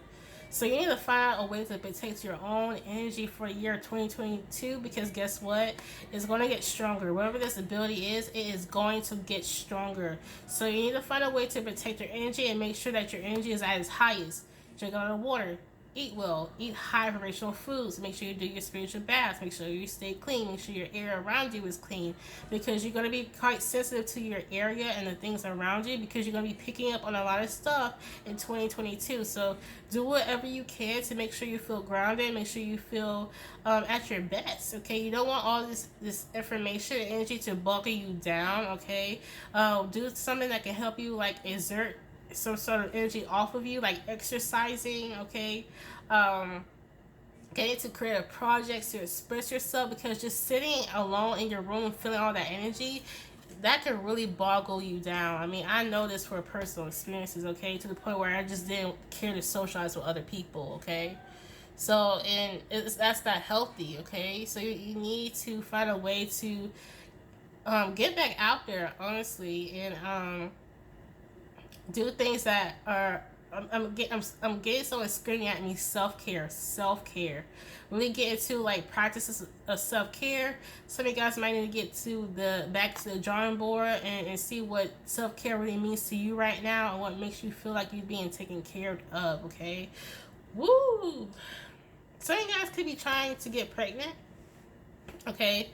So you need to find out a way to protect your own energy for the year 2022 because guess what? It's going to get stronger. Whatever this ability is, it is going to get stronger. So you need to find a way to protect your energy and make sure that your energy is at its highest. Drink a lot of water. eat well, eat high vibrational foods, make sure you do your spiritual baths, make sure you stay clean, make sure your air around you is clean, because you're going to be quite sensitive to your area and the things around you, because you're going to be picking up on a lot of stuff in 2022. So do whatever you can to make sure you feel grounded, make sure you feel at your best. Okay, you don't want all this information and energy to boggle you down. Okay, do something that can help you, like exert some sort of energy off of you, like exercising. Okay, get into creative projects to express yourself, because just sitting alone in your room feeling all that energy, that can really boggle you down. I mean, I know this for personal experiences. Okay, to the point where I just didn't care to socialize with other people. Okay, so and that's not healthy. Okay, so you need to find a way to get back out there, honestly, and do things that are. I'm getting someone screaming at me. Self care. Really get into like practices of self care. Some of you guys might need to get to back to the drawing board and see what self care really means to you right now, and what makes you feel like you're being taken care of. Okay, woo. Some of you guys could be trying to get pregnant. Okay,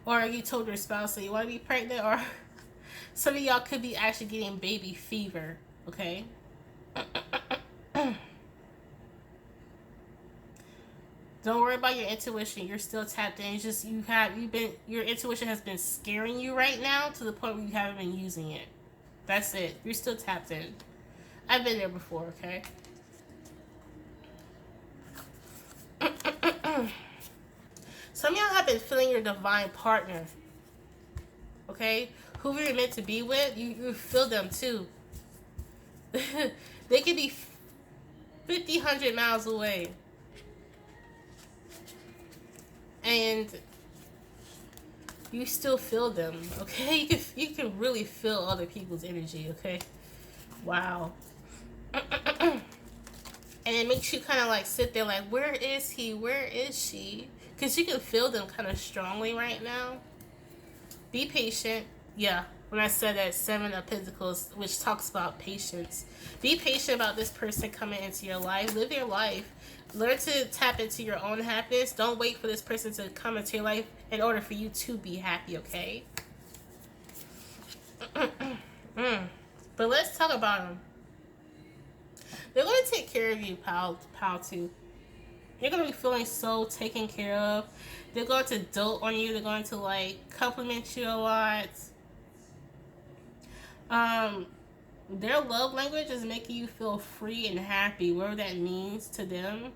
or you told your spouse that you want to be pregnant, or some of y'all could be actually getting baby fever. Okay. Don't worry about your intuition. You're still tapped in. It's just your intuition has been scaring you right now to the point where you haven't been using it. That's it. You're still tapped in. I've been there before, okay? Some of y'all have been feeling your divine partner. Okay? Whoever you're meant to be with, you feel them too. They could be 50, 100 miles away. And you still feel them, okay? You can really feel other people's energy, okay? Wow. And it makes you kind of like sit there like, where is he? Where is she? Because you can feel them kind of strongly right now. Be patient. Yeah, when I said that 7 of Pentacles, which talks about patience. Be patient about this person coming into your life. Live your life. Learn to tap into your own happiness. Don't wait for this person to come into your life in order for you to be happy, okay? But let's talk about them. They're going to take care of you, pal 2. You're going to be feeling so taken care of. They're going to dote on you. They're going to, like, compliment you a lot. Their love language is making you feel free and happy, whatever that means to them.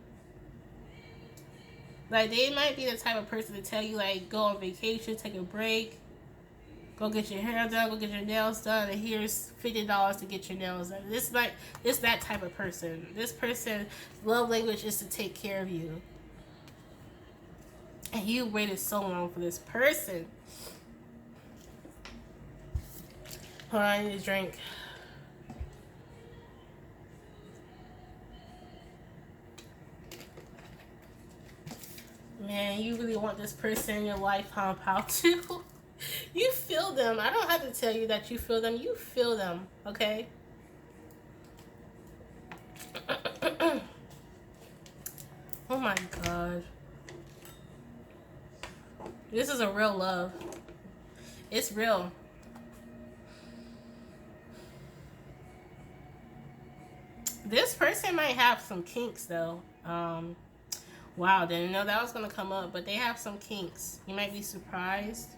Like, they might be the type of person to tell you, like, go on vacation, take a break, go get your hair done, go get your nails done, and here's $50 to get your nails done. It's that type of person. This person, love language is to take care of you. And you waited so long for this person. Hold on, I need a drink. Man, you really want this person in your life, huh, pal, too? You feel them. I don't have to tell you that you feel them. You feel them, okay? Oh my God. This is a real love. It's real. This person might have some kinks, though. Wow, didn't know that was going to come up, but they have some kinks. You might be surprised.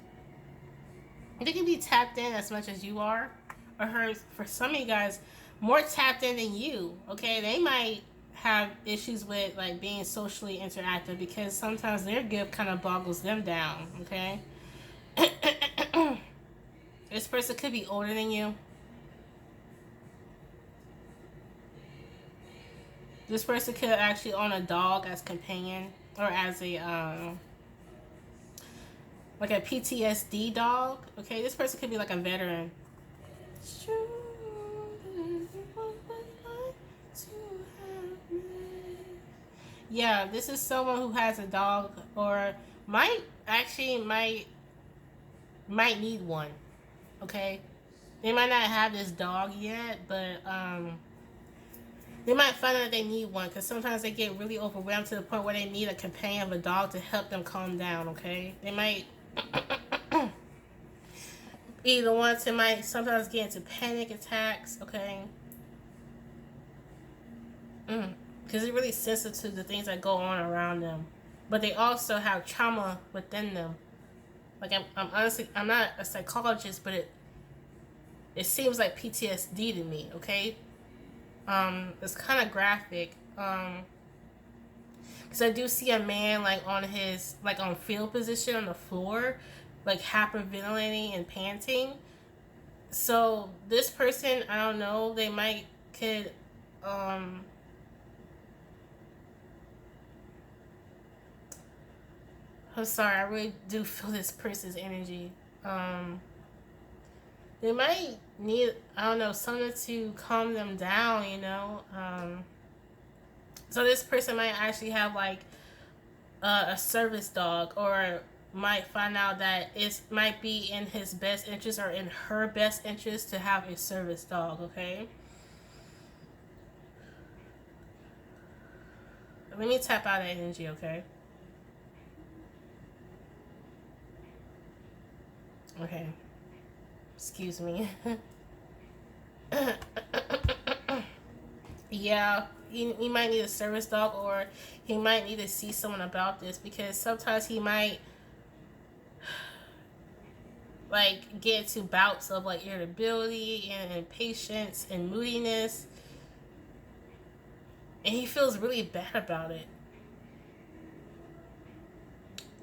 They can be tapped in as much as you are, or her, for some of you guys, more tapped in than you, okay? They might have issues with, like, being socially interactive, because sometimes their gift kind of boggles them down, okay? This person could be older than you. This person could actually own a dog as companion, or as a like a PTSD dog. Okay, this person could be like a veteran. Yeah, this is someone who has a dog, or might need one. Okay, they might not have this dog yet, but They might find out that they need one, because sometimes they get really overwhelmed to the point where they need a companion of a dog to help them calm down, okay? They might be the ones that might sometimes get into panic attacks, okay? Because they're really sensitive to the things that go on around them. But they also have trauma within them. Like, I'm honestly, I'm not a psychologist, but it seems like PTSD to me, okay? It's kind of graphic. Because I do see a man, like, on his, like, on field position on the floor, like, hyperventilating and panting. So, this person, I don't know, they could, I'm sorry, I really do feel this person's energy. They might need, I don't know, someone to calm them down, you know? So this person might actually have, like, a service dog, or might find out that it might be in his best interest or in her best interest to have a service dog, okay? Let me tap out of energy, okay? Okay. Excuse me. Yeah, he might need a service dog, or he might need to see someone about this, because sometimes he might, like, get into bouts of, like, irritability and impatience and moodiness, and he feels really bad about it.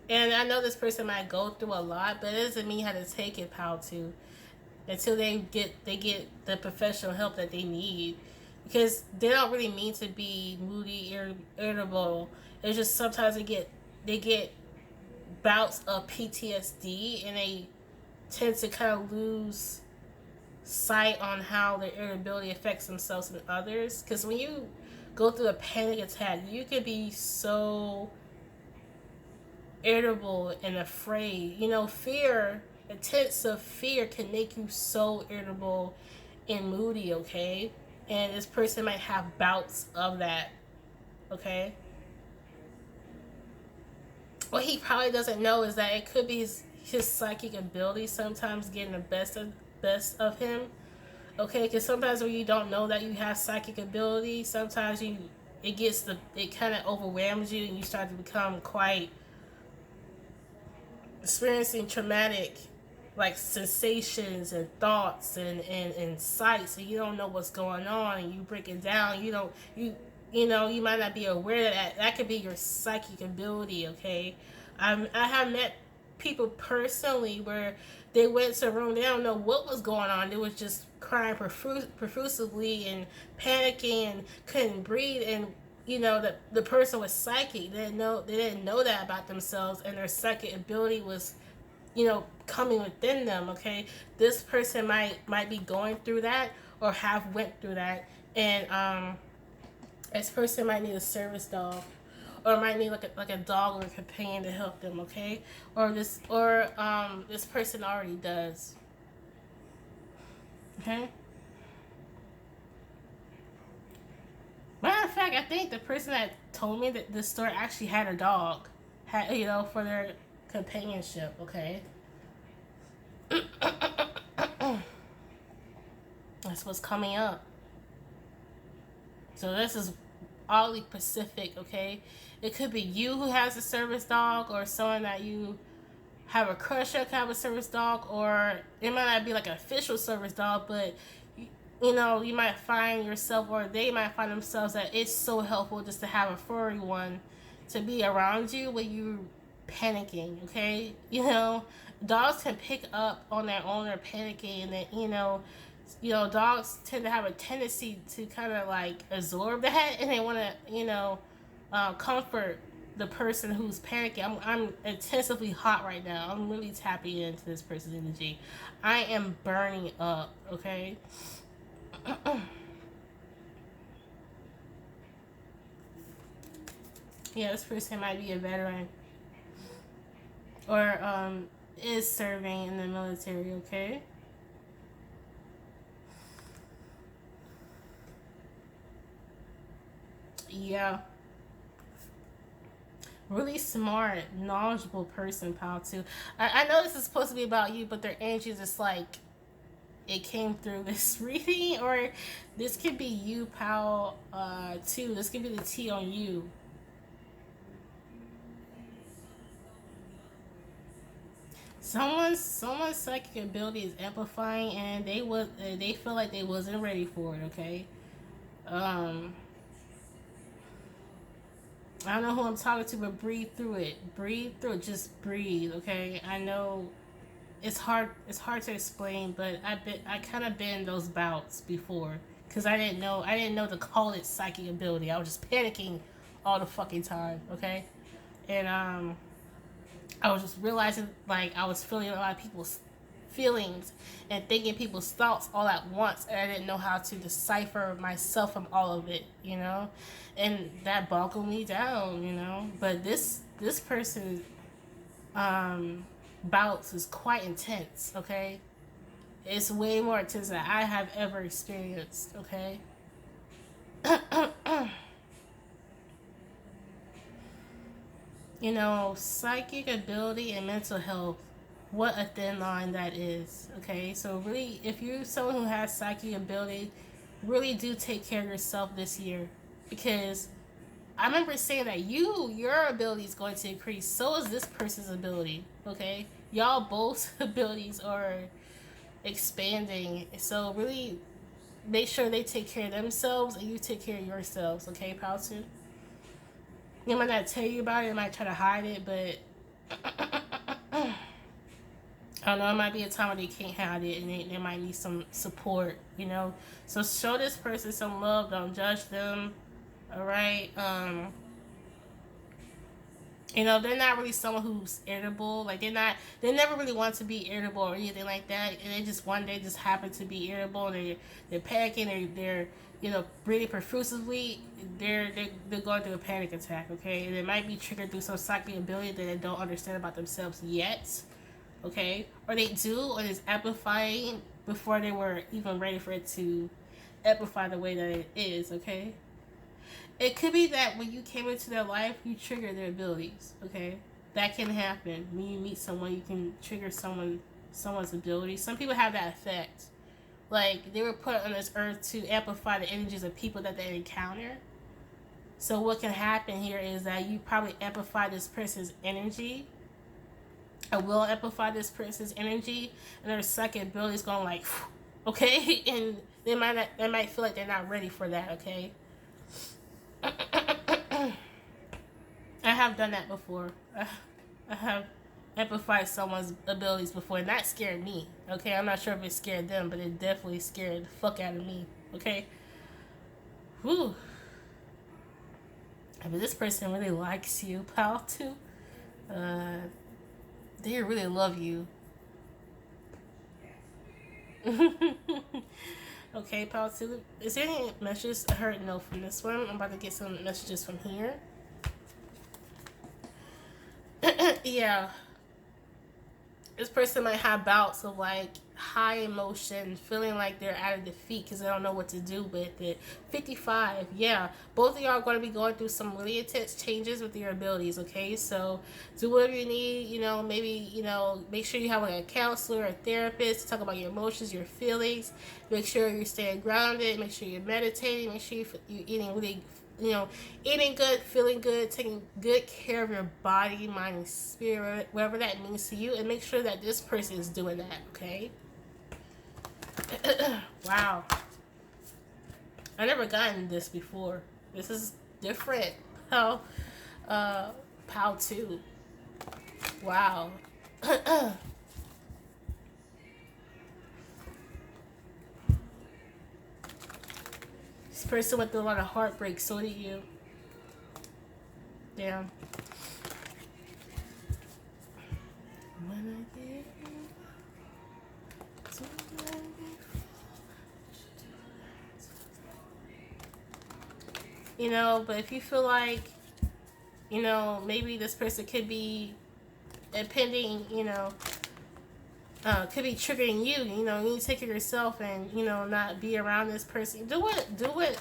And I know this person might go through a lot, but it doesn't mean you have to take it, pal, too, until they get the professional help that they need, because they don't really mean to be moody, irritable. It's just sometimes they get bouts of PTSD, and they tend to kind of lose sight on how their irritability affects themselves and others. Because when you go through a panic attack, you could be so irritable and afraid. You know, fear, intensive fear can make you so irritable and moody, okay? And this person might have bouts of that, okay? What he probably doesn't know is that it could be his psychic ability sometimes getting the best of him, okay? Because sometimes when you don't know that you have psychic ability, sometimes it kind of overwhelms you, and you start to become quite experiencing traumatic, like, sensations and thoughts and sights, and you don't know what's going on, and you break it down. You know, you might not be aware that could be your psychic ability, okay? I have met people personally where they went to a room, they don't know what was going on. They was just crying profusely and panicking and couldn't breathe, and you know that the person was psychic. They didn't know that about themselves, and their psychic ability was, you know, coming within them, okay? This person might be going through that, or have went through that, and this person might need a service dog, or might need like a dog or a companion to help them, okay? Or this person already does. Okay? Matter of fact, I think the person that told me that this story actually had a dog, you know, for their companionship, okay? That's what's coming up. So this is oddly specific, okay? It could be you who has a service dog, or someone that you have a crush on have a service dog, or it might not be like an official service dog, but you know, you might find yourself, or they might find themselves, that it's so helpful just to have a furry one to be around you when you're panicking, okay? You know, dogs can pick up on their own or panicking, and then, you know, dogs tend to have a tendency to kind of like absorb that, and they want to, you know, comfort the person who's panicking. I'm intensively hot right now. I'm really tapping into this person's energy. I am burning up, okay? Yeah, this person might be a veteran, or is serving in the military, okay? Yeah. Really smart, knowledgeable person, pal, too. I know this is supposed to be about you, but their energy is just like it came through this reading, or this could be you, pal, too. This could be the T on you. Someone's psychic ability is amplifying, and they feel like they wasn't ready for it. Okay, um, I don't know who I'm talking to, but breathe through it. Breathe through it. Just breathe. Okay, I know it's hard. It's hard to explain, but I kind of been in those bouts before because I didn't know to call it psychic ability. I was just panicking all the fucking time. Okay, and I was just realizing like I was feeling a lot of people's feelings and thinking people's thoughts all at once, and I didn't know how to decipher myself from all of it, you know, and that boggled me down, you know. But this person bouts is quite intense. Okay, it's way more intense than I have ever experienced. Okay. You know, psychic ability and mental health, what a thin line that is. Okay, so really, if you're someone who has psychic ability, really do take care of yourself this year, because I remember saying that your ability is going to increase. So is this person's ability. Okay, y'all both abilities are expanding. So really, make sure they take care of themselves and you take care of yourselves. Okay, Palsu? They might not tell you about it, they might try to hide it, but I don't know, it might be a time where they can't hide it and they might need some support, you know? So show this person some love, don't judge them, alright? You know, they're not really someone who's irritable. Like, they never really want to be irritable or anything like that. And they just one day just happen to be irritable. They're panicking. They're you know, breathing profusely. They're going through a panic attack. Okay, and it might be triggered through some psychic ability that they don't understand about themselves yet. Okay, or they do, or it's amplifying before they were even ready for it to amplify the way that it is. Okay. It could be that when you came into their life, you triggered their abilities. Okay, that can happen. When you meet someone, you can trigger someone's ability. Some people have that effect. Like, they were put on this earth to amplify the energies of people that they encounter. So what can happen here is that you probably amplify this person's energy, or will amplify this person's energy, and their second ability is going like, okay, and they might feel like they're not ready for that. Okay. I have done that before. I have amplified someone's abilities before, and that scared me. Okay, I'm not sure if it scared them, but it definitely scared the fuck out of me. Okay. Whew. I mean, this person really likes you, pal, too. They really love you. Okay, pal, too. Is there any messages? I heard no from this one. I'm about to get some messages from here. Yeah. This person might have bouts of like high emotion, feeling like they're at a defeat because they don't know what to do with it. 55, yeah. Both of y'all are going to be going through some really intense changes with your abilities, okay? So do whatever you need, you know, maybe, you know, make sure you have like a counselor or a therapist to talk about your emotions, your feelings. Make sure you're staying grounded. Make sure you're meditating. Make sure you're eating really, you know, eating good, feeling good, taking good care of your body, mind, and spirit, whatever that means to you, and make sure that this person is doing that, okay? Wow. I never gotten this before. This is different. How, Pal 2. Wow. This person went through a lot of heartbreak, so did you. Damn. You know, but if you feel like, you know, maybe this person could be impending, you know, could be triggering you, you know, you need to take care of yourself and, you know, not be around this person. Do what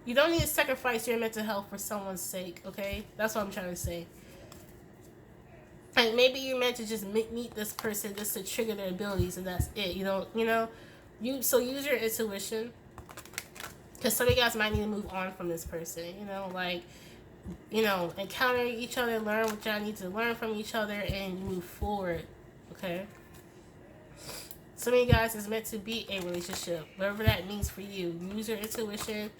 You don't need to sacrifice your mental health for someone's sake, okay? That's what I'm trying to say. And maybe you're meant to just meet this person just to trigger their abilities, and that's it. So use your intuition, because some of you guys might need to move on from this person. Encounter each other, learn what y'all need to learn from each other, and move forward. Okay. Some of you guys is meant to be a relationship, whatever that means for you. Use your intuition.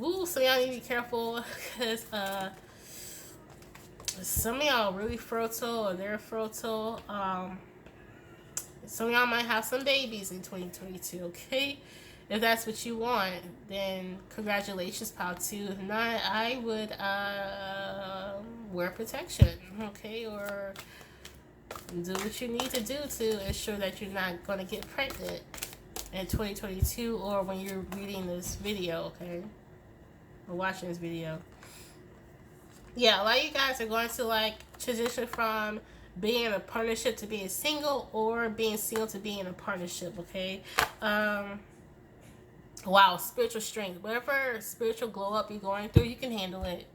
Ooh, so y'all need to be careful, because some of y'all really fertile, or they're fertile. Some of y'all might have some babies in 2022, okay? If that's what you want, then congratulations, pal, too. If not, I would wear protection, okay? Or do what you need to do to ensure that you're not going to get pregnant in 2022, or when you're reading this video, okay? Or watching this video. Yeah, a lot of you guys are going to transition from being in a partnership to being single, or being single to being in a partnership, okay? Wow, spiritual strength. Whatever spiritual glow up you're going through, you can handle it.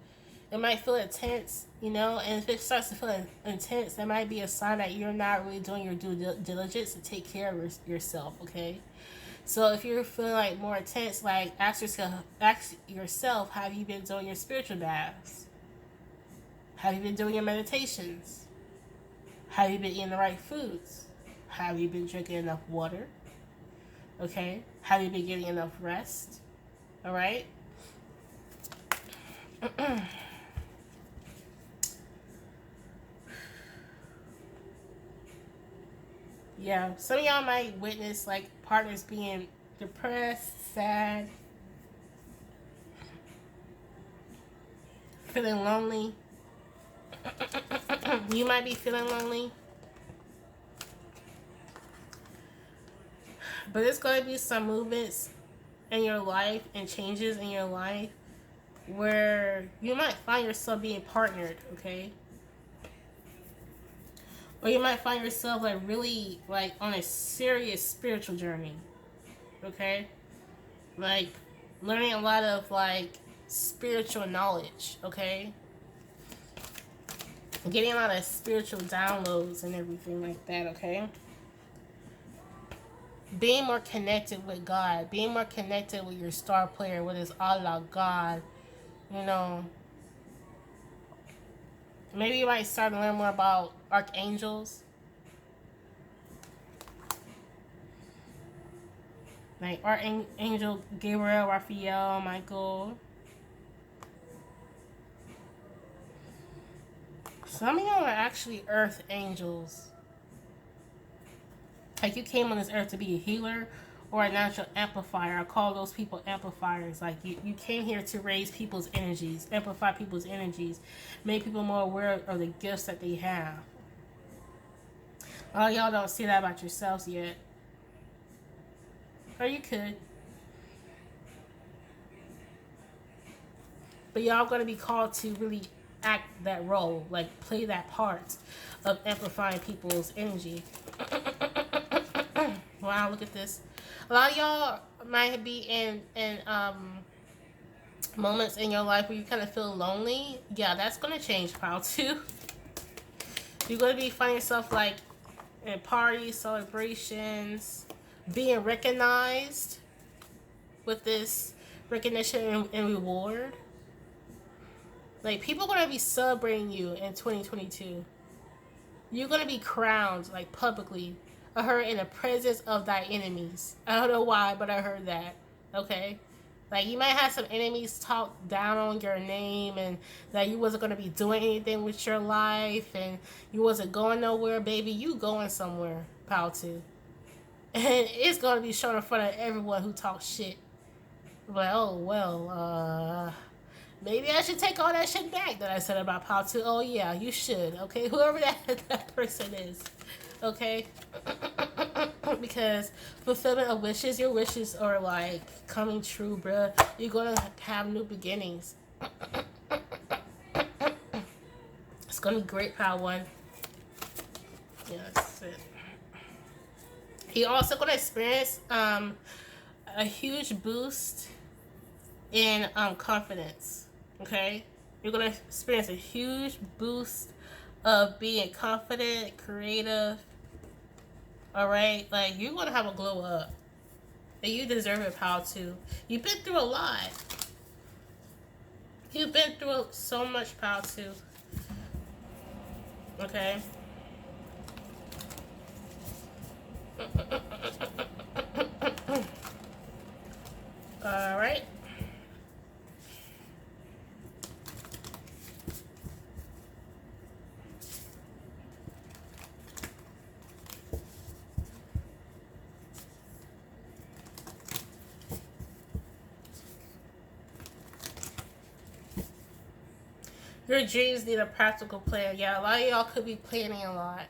It might feel intense, and if it starts to feel intense, that might be a sign that you're not really doing your due diligence to take care of yourself, okay? So if you're feeling more intense, ask yourself, have you been doing your spiritual baths? Have you been doing your meditations? Have you been eating the right foods? Have you been drinking enough water? Okay? Have you been getting enough rest? All right? Yeah, some of y'all might witness partners being depressed, sad, feeling lonely. You might be feeling lonely. But there's going to be some movements in your life and changes in your life where you might find yourself being partnered, okay? Or you might find yourself really on a serious spiritual journey, okay? Learning a lot of spiritual knowledge, okay? Getting a lot of spiritual downloads and everything like that, okay? Being more connected with God. Being more connected with your star player, with his Allah, God. Maybe you might start to learn more about archangels. Archangel Gabriel, Raphael, Michael. Some of y'all are actually earth angels. You came on this earth to be a healer or a natural amplifier. I call those people amplifiers. You came here to raise people's energies, amplify people's energies, make people more aware of the gifts that they have. Oh, y'all don't see that about yourselves yet. Or you could. But y'all going to be called to really act that role, play that part of amplifying people's energy. Wow, look at this. A lot of y'all might be in moments in your life where you kind of feel lonely. Yeah, that's going to change, pal, too. You're going to be finding yourself in parties, celebrations, being recognized with this recognition and reward. People are going to be celebrating you in 2022. You're going to be crowned, publicly. I heard in the presence of thy enemies. I don't know why, but I heard that. Okay? You might have some enemies talk down on your name, and that you wasn't going to be doing anything with your life, and you wasn't going nowhere, baby. You going somewhere, pal, too. And it's going to be shown in front of everyone who talks shit. Maybe I should take all that shit back that I said about pal, too. Oh, yeah, you should, okay? Whoever that person is. Okay? Because fulfillment of wishes, your wishes are coming true, bruh. You're gonna have new beginnings. It's gonna be great, pal one. Yeah, that's it. You're also gonna experience a huge boost in confidence. Okay, you're gonna experience a huge boost of being confident, creative. All right, like you're gonna have a glow up, and you deserve it, pal. Too. You've been through a lot. You've been through so much, pal. Too. Okay. All right. Your dreams need a practical plan. Yeah, a lot of y'all could be planning a lot,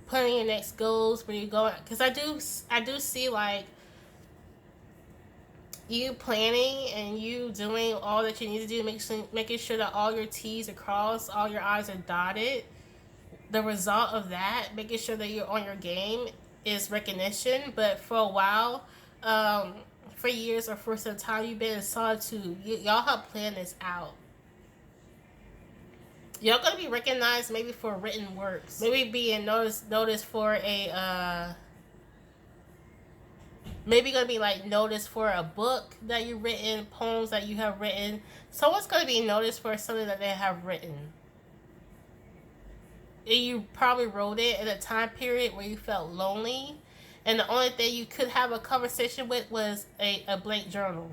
planning your next goals, where you're going. Because I do see like you planning and you doing all that you need to do, making sure that all your T's are crossed, all your I's are dotted. The result of that, making sure that you're on your game, is recognition. But for a while, for years or for some time, you've been in solitude. Y'all have planned this out. Y'all gonna be recognized maybe for written works, maybe being noticed for a maybe gonna be like noticed for a book that you've written, poems that you have written. Someone's gonna be noticed for something that they have written. And you probably wrote it in a time period where you felt lonely, and the only thing you could have a conversation with was a blank journal.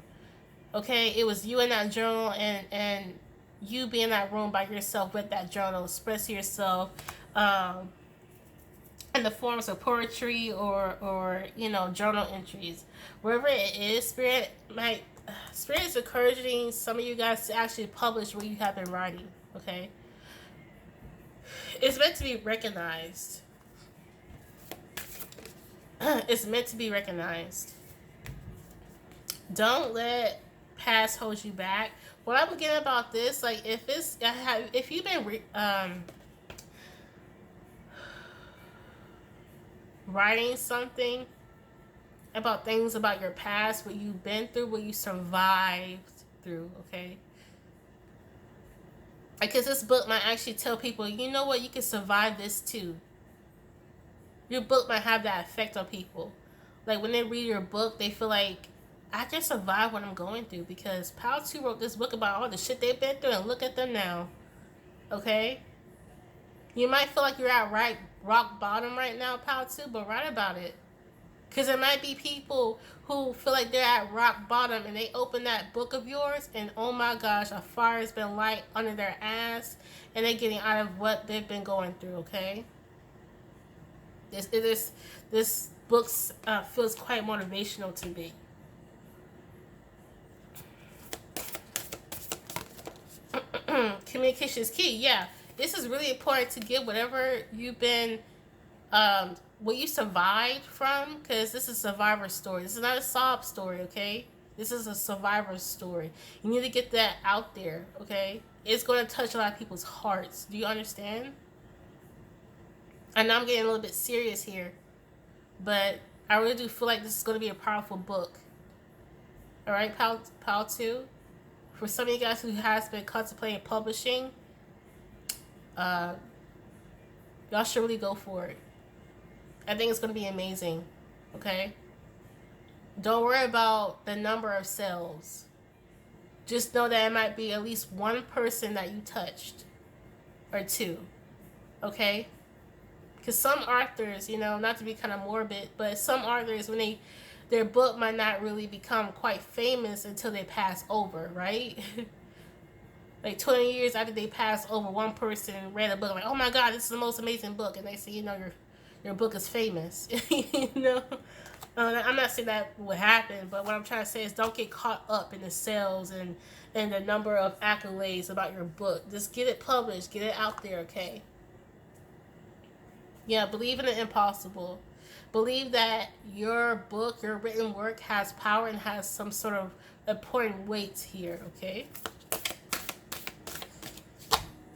Okay, it was you in that journal, and you be in that room by yourself with that journal, express yourself in the forms of poetry or journal entries. Wherever it is, spirit is encouraging some of you guys to actually publish what you have been writing. Okay, it's meant to be recognized. It's meant to be recognized. Don't let past hold you back. What I'm getting about this, like if you've been writing something about things about your past, what you've been through, what you survived through, okay? Because this book might actually tell people, you know what, you can survive this too. Your book might have that effect on people. Like when they read your book, they feel like, I can survive what I'm going through because Pal 2 wrote this book about all the shit they've been through, and look at them now. Okay? You might feel like you're at rock bottom right now, Pal 2, but write about it. Because there might be people who feel like they're at rock bottom and they open that book of yours and oh my gosh, a fire has been light under their ass and they're getting out of what they've been going through, okay? This book feels quite motivational to me. Communication is key. Yeah, this is really important to get whatever you've been, what you survived from, because this is a survivor story. This is not a sob story, okay? This is a survivor story. You need to get that out there, okay? It's going to touch a lot of people's hearts. Do you understand? I know I'm getting a little bit serious here, but I really do feel like this is going to be a powerful book. All right, Pal 2? For some of you guys who has been contemplating publishing, y'all should really go for it. I think it's going to be amazing, okay? Don't worry about the number of sales. Just know that it might be at least one person that you touched, or two, okay? Because some authors, not to be kind of morbid, but some authors, when their book might not really become quite famous until they pass over, right? Like 20 years after they pass over, one person read a book like, oh my God, this is the most amazing book. And they say, your book is famous. I'm not saying that would happen, but what I'm trying to say is don't get caught up in the sales and the number of accolades about your book. Just get it published, get it out there, okay? Yeah, believe in the impossible. Believe that your book, your written work has power and has some sort of important weight here, okay?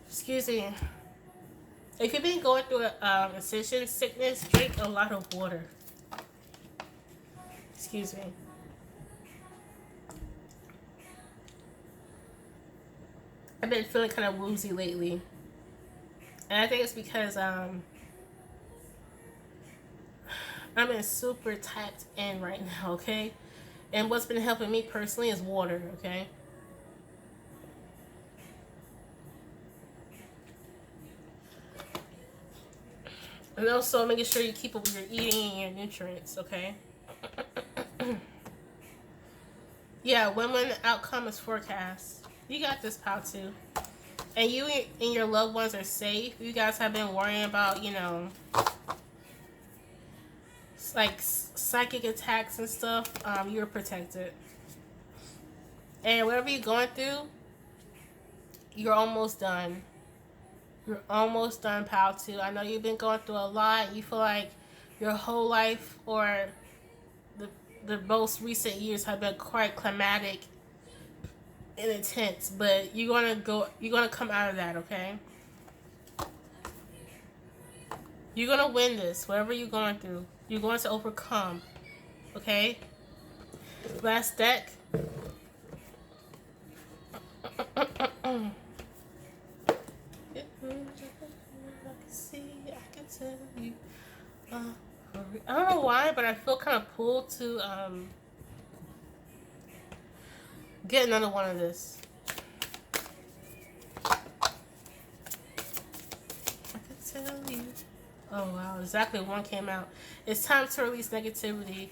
Excuse me. If you've been going through a incision sickness, drink a lot of water. Excuse me. I've been feeling kind of woozy lately. And I think it's because I'm in super tapped in right now, okay? And what's been helping me personally is water, okay? And also making sure you keep up with your eating and your nutrients, okay? Yeah, women outcome is forecast. You got this, pal, too. And you and your loved ones are safe. You guys have been worrying about, like psychic attacks and stuff. You're protected. And whatever you're going through, you're almost done. You're almost done, pal, too. I know you've been going through a lot. You feel like your whole life or the most recent years have been quite climatic and intense, but you're gonna come out of that, okay? You're gonna win this, whatever you're going through. You're going to overcome, okay? Last deck. I don't know why, but I feel kind of pulled to get another one of this. I can tell you. Oh wow, exactly one came out. It's time to release negativity.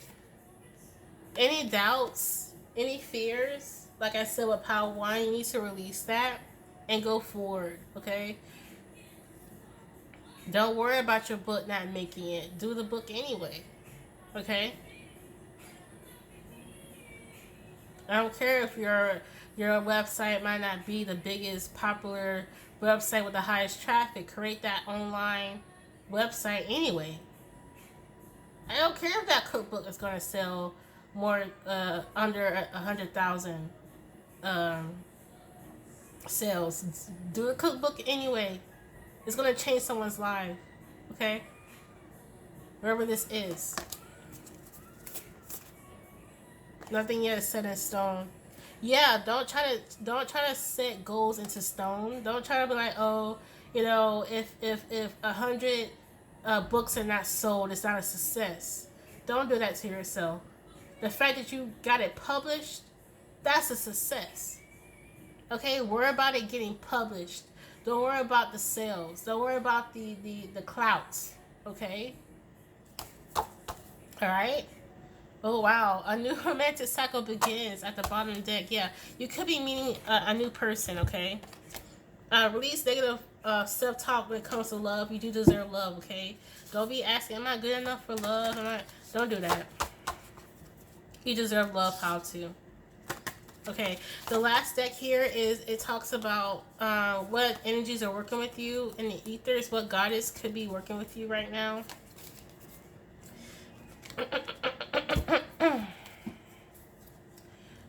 Any doubts, any fears, like I said with Power 1, you need to release that and go forward, okay? Don't worry about your book not making it. Do the book anyway, okay? I don't care if your website might not be the biggest popular website with the highest traffic. Create that online website anyway. I don't care if that cookbook is going to sell more under 100,000 sales. Do a cookbook anyway. It's going to change someone's life. Okay? Wherever this is. Nothing yet is set in stone. Yeah, don't try to set goals into stone. Don't try to be like, oh, if 100 books are not sold, it's not a success. Don't do that to yourself. The fact that you got it published, that's a success. Okay, worry about it getting published. Don't worry about the sales. Don't worry about the clouts. Okay? Alright? Oh wow, a new romantic cycle begins at the bottom of the deck. Yeah, you could be meeting a new person, okay? Release negative self-talk when it comes to love. You do deserve love, okay? Don't be asking, am I good enough for love? Don't do that. You deserve love, how to. Okay, the last deck here it talks about what energies are working with you in the ethers, what goddess could be working with you right now.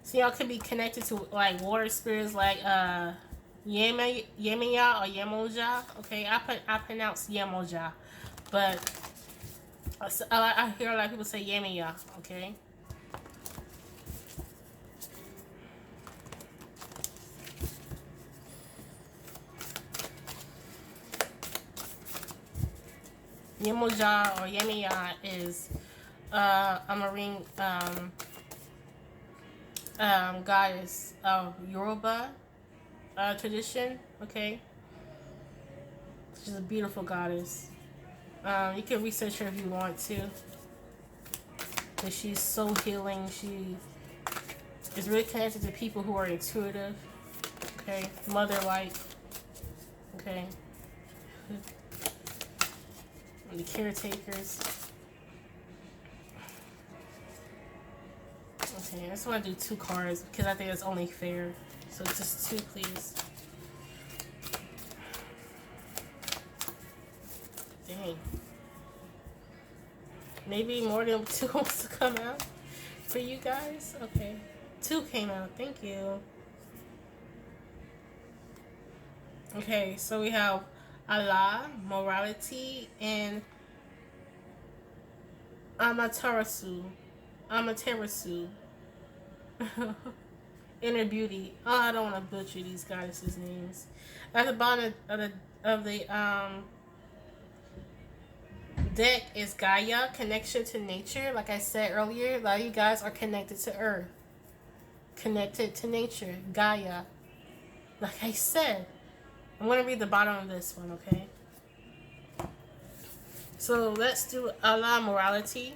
So y'all could be connected to like water spirits like Yemaya or Yemoja. Okay, I pronounce Yemoja, but I hear a lot of people say Yemaya. Okay. Yemoja or Yemaya is a marine goddess of Yoruba tradition. Okay, she's a beautiful goddess. You can research her if you want to, but she's so healing. She is really connected to people who are intuitive. Okay, mother-like. Okay, and the caretakers. Okay, I just want to do 2 cards because I think it's only fair. So just 2, please. Dang. Maybe more than 2 wants to come out for you guys? Okay. 2 came out. Thank you. Okay, so we have Allah, morality, and Amaterasu. Inner beauty. Oh, I don't want to butcher these goddesses' names. At the bottom of the deck is Gaia, connection to nature. Like I said earlier, a lot of you guys are connected to Earth, connected to nature, Gaia. Like I said, I'm going to read the bottom of this one, okay? So let's do Allah morality.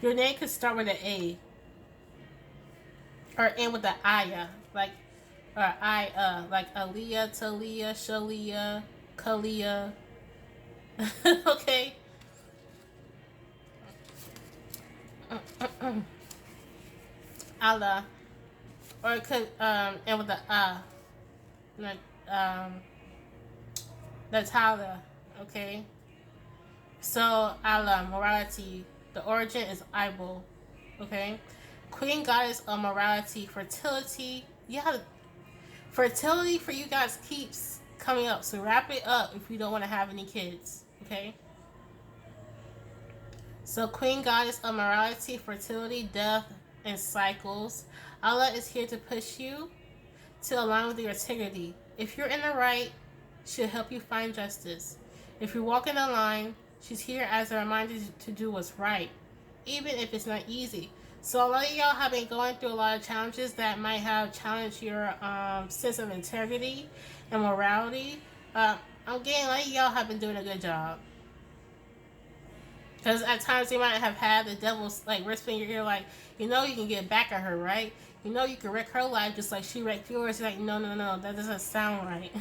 Your name could start with an A or end with an Aya, like or like Aliyah, Talia, Shalia, Kalia. Okay. Allah, or it could end with the Natalia. Okay. So Allah morality. The origin is Ible. Okay. Queen goddess of morality, fertility. Yeah, fertility for you guys keeps coming up. So wrap it up if you don't want to have any kids. Okay. So Queen goddess of morality, fertility, death, and cycles. Allah is here to push you to align with your integrity. If you're in the right, she'll help you find justice. If you're walking the line, she's here as a reminder to do what's right, even if it's not easy. So a lot of y'all have been going through a lot of challenges that might have challenged your sense of integrity and morality. I'm getting a lot of y'all have been doing a good job. Because at times you might have had the devil's like whisper in your ear, like, you know, you can get back at her, right? You know, you can wreck her life just like she wrecked yours. You're like, no, that doesn't sound right.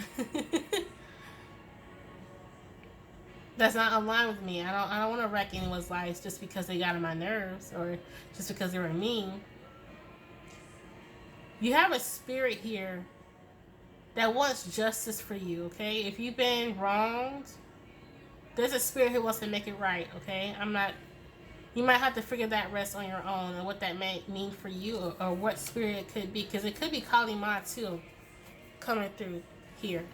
That's not aligned with me. I don't want to wreck anyone's lives just because they got on my nerves or just because they were mean. You have a spirit here that wants justice for you, okay? If you've been wronged, there's a spirit who wants to make it right, okay? You might have to figure that rest on your own and what that may mean for you or what spirit it could be. Because it could be Kali Ma too coming through here.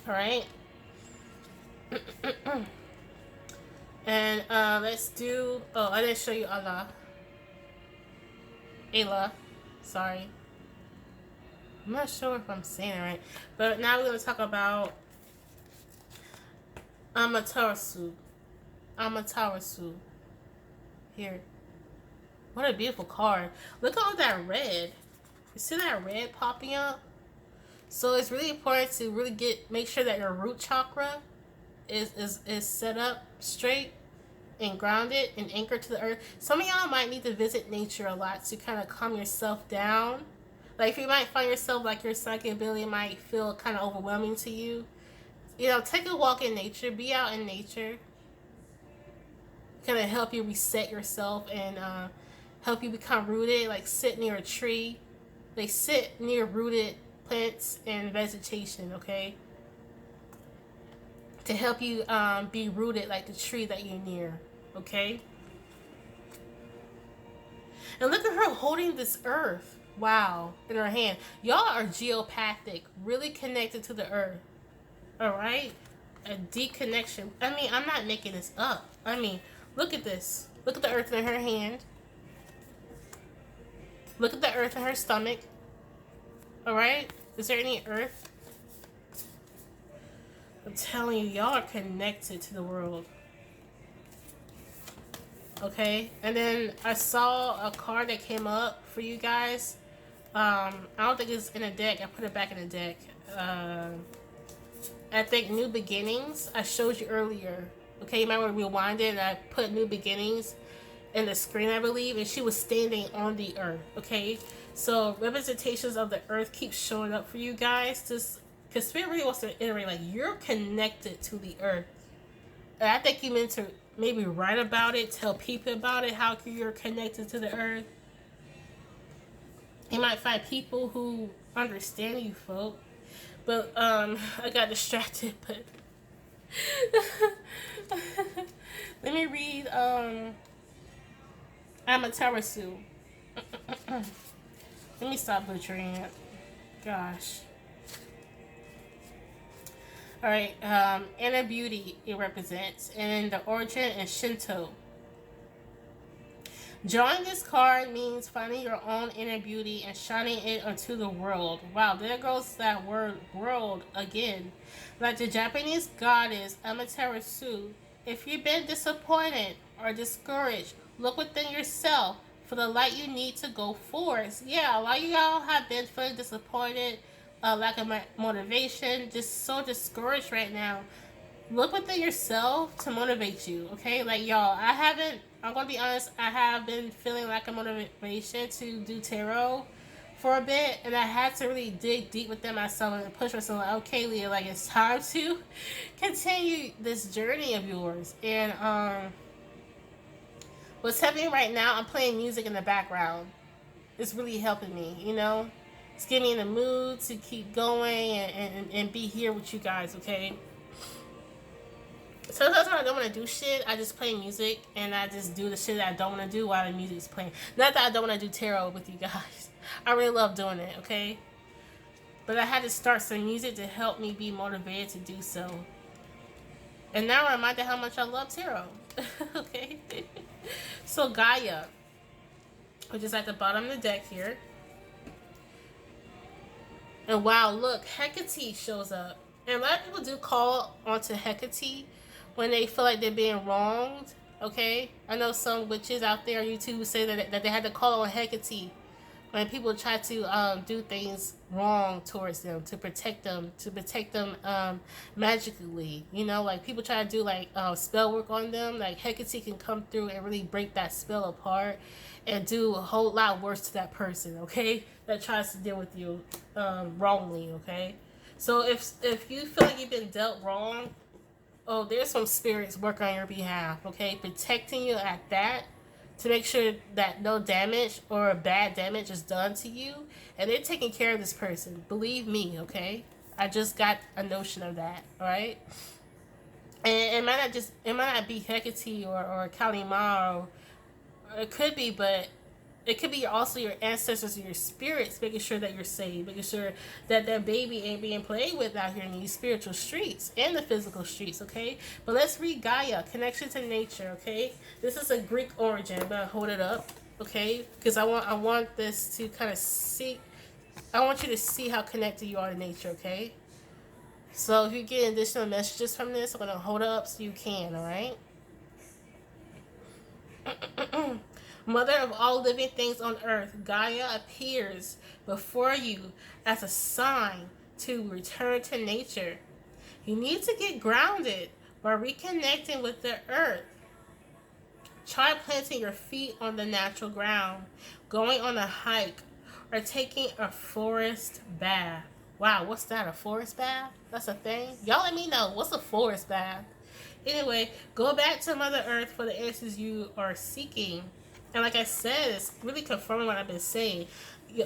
Alright? And let's do... Oh, I didn't show you Allah. Ayla. Sorry. I'm not sure if I'm saying it right. But now we're going to talk about Amaterasu. Here. What a beautiful card. Look at all that red. You see that red popping up? So it's really important to really make sure that your root chakra is set up straight and grounded and anchored to the earth. Some of y'all might need to visit nature a lot to kind of calm yourself down. Like if you might find yourself like your psychic ability might feel kind of overwhelming to you. You know, take a walk in nature. Be out in nature. Kind of help you reset yourself and help you become rooted. Like sit near a tree. Like sit near rooted plants and vegetation, okay? To help you be rooted like the tree that you're near, okay? And look at her holding this earth. Wow, in her hand. Y'all are geopathic, really connected to the earth. Alright? A deep connection. I mean, I'm not making this up. I mean, look at this. Look at the earth in her hand. Look at the earth in her stomach. Alright? Is there any earth? I'm telling you, y'all are connected to the world. Okay? And then I saw a card that came up for you guys. I don't think it's in a deck. I put it back in the deck. I think New Beginnings. I showed you earlier. Okay, you might want to rewind it. And I put New Beginnings in the screen, I believe. And she was standing on the earth. Okay? So representations of the earth keep showing up for you guys. Just because Spirit really wants to iterate, like, you're connected to the earth. And I think you meant to maybe write about it, tell people about it, how you're connected to the earth. You might find people who understand you, folk. But I got distracted, but let me read Amaterasu. Let me stop butchering it. Gosh. Alright, inner beauty it represents, and the origin is Shinto. Drawing this card means finding your own inner beauty and shining it onto the world. Wow, there goes that word world again. Like the Japanese goddess Amaterasu, if you've been disappointed or discouraged, look within yourself for the light you need to go forward. Yeah, a lot of y'all have been feeling disappointed, lack of motivation, just so discouraged right now. Look within yourself to motivate you, okay? Like, y'all, I'm gonna be honest, I have been feeling like a motivation to do tarot for a bit, and I had to really dig deep within myself and push myself, like, okay, Leah, like, it's time to continue this journey of yours. And, what's happening right now, I'm playing music in the background. It's really helping me, you know? It's getting me in the mood to keep going and be here with you guys, okay? Sometimes when I don't want to do shit, I just play music and I just do the shit that I don't want to do while the music is playing. Not that I don't want to do tarot with you guys. I really love doing it, okay? But I had to start some music to help me be motivated to do so. And now I'm reminded how much I love tarot. Okay? So Gaia, which is at the bottom of the deck here. And wow, look, Hecate shows up. And a lot of people do call onto Hecate when they feel like they're being wronged. Okay, I know some witches out there on YouTube who say that they had to call on Hecate when people try to do things wrong towards them to protect them magically. You know, like people try to do like spell work on them. Like Hecate can come through and really break that spell apart and do a whole lot worse to that person. Okay, that tries to deal with you wrongly. Okay, so if you feel like you've been dealt wrong, oh, there's some spirits working on your behalf, okay? Protecting you at that to make sure that no damage or bad damage is done to you. And they're taking care of this person. Believe me, okay? I just got a notion of that, all right? And it might not be Hecate or Kali Ma, or it could be, but it could be also your ancestors or your spirits making sure that you're safe, making sure that that baby ain't being played with out here in these spiritual streets and the physical streets, okay? But let's read Gaia, connection to nature, okay? This is a Greek origin. I'm gonna hold it up, okay? Because I want this to kind of see. I want you to see how connected you are to nature, okay? So if you get additional messages from this, I'm gonna hold it up so you can, all right? Mother of all living things on earth, Gaia appears before you as a sign to return to nature. You need to get grounded by reconnecting with the earth. Try planting your feet on the natural ground, going on a hike, or taking a forest bath. Wow, what's that? A forest bath? That's a thing? Y'all let me know. What's a forest bath? Anyway, go back to Mother Earth for the answers you are seeking. And like I said, it's really confirming what I've been saying.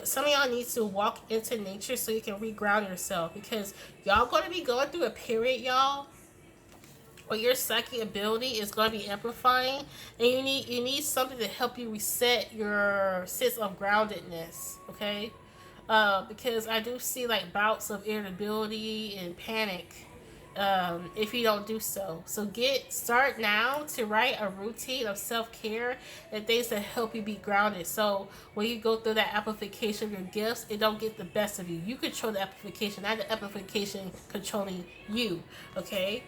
Some of y'all need to walk into nature so you can reground yourself, because y'all going to be going through a period, y'all, where your psychic ability is going to be amplifying, and you need something to help you reset your sense of groundedness, okay? Because I do see like bouts of irritability and panic if you don't do so. So start now to write a routine of self-care and things that help you be grounded. So when you go through that amplification of your gifts, it don't get the best of you. You control the amplification, not the amplification controlling you. Okay?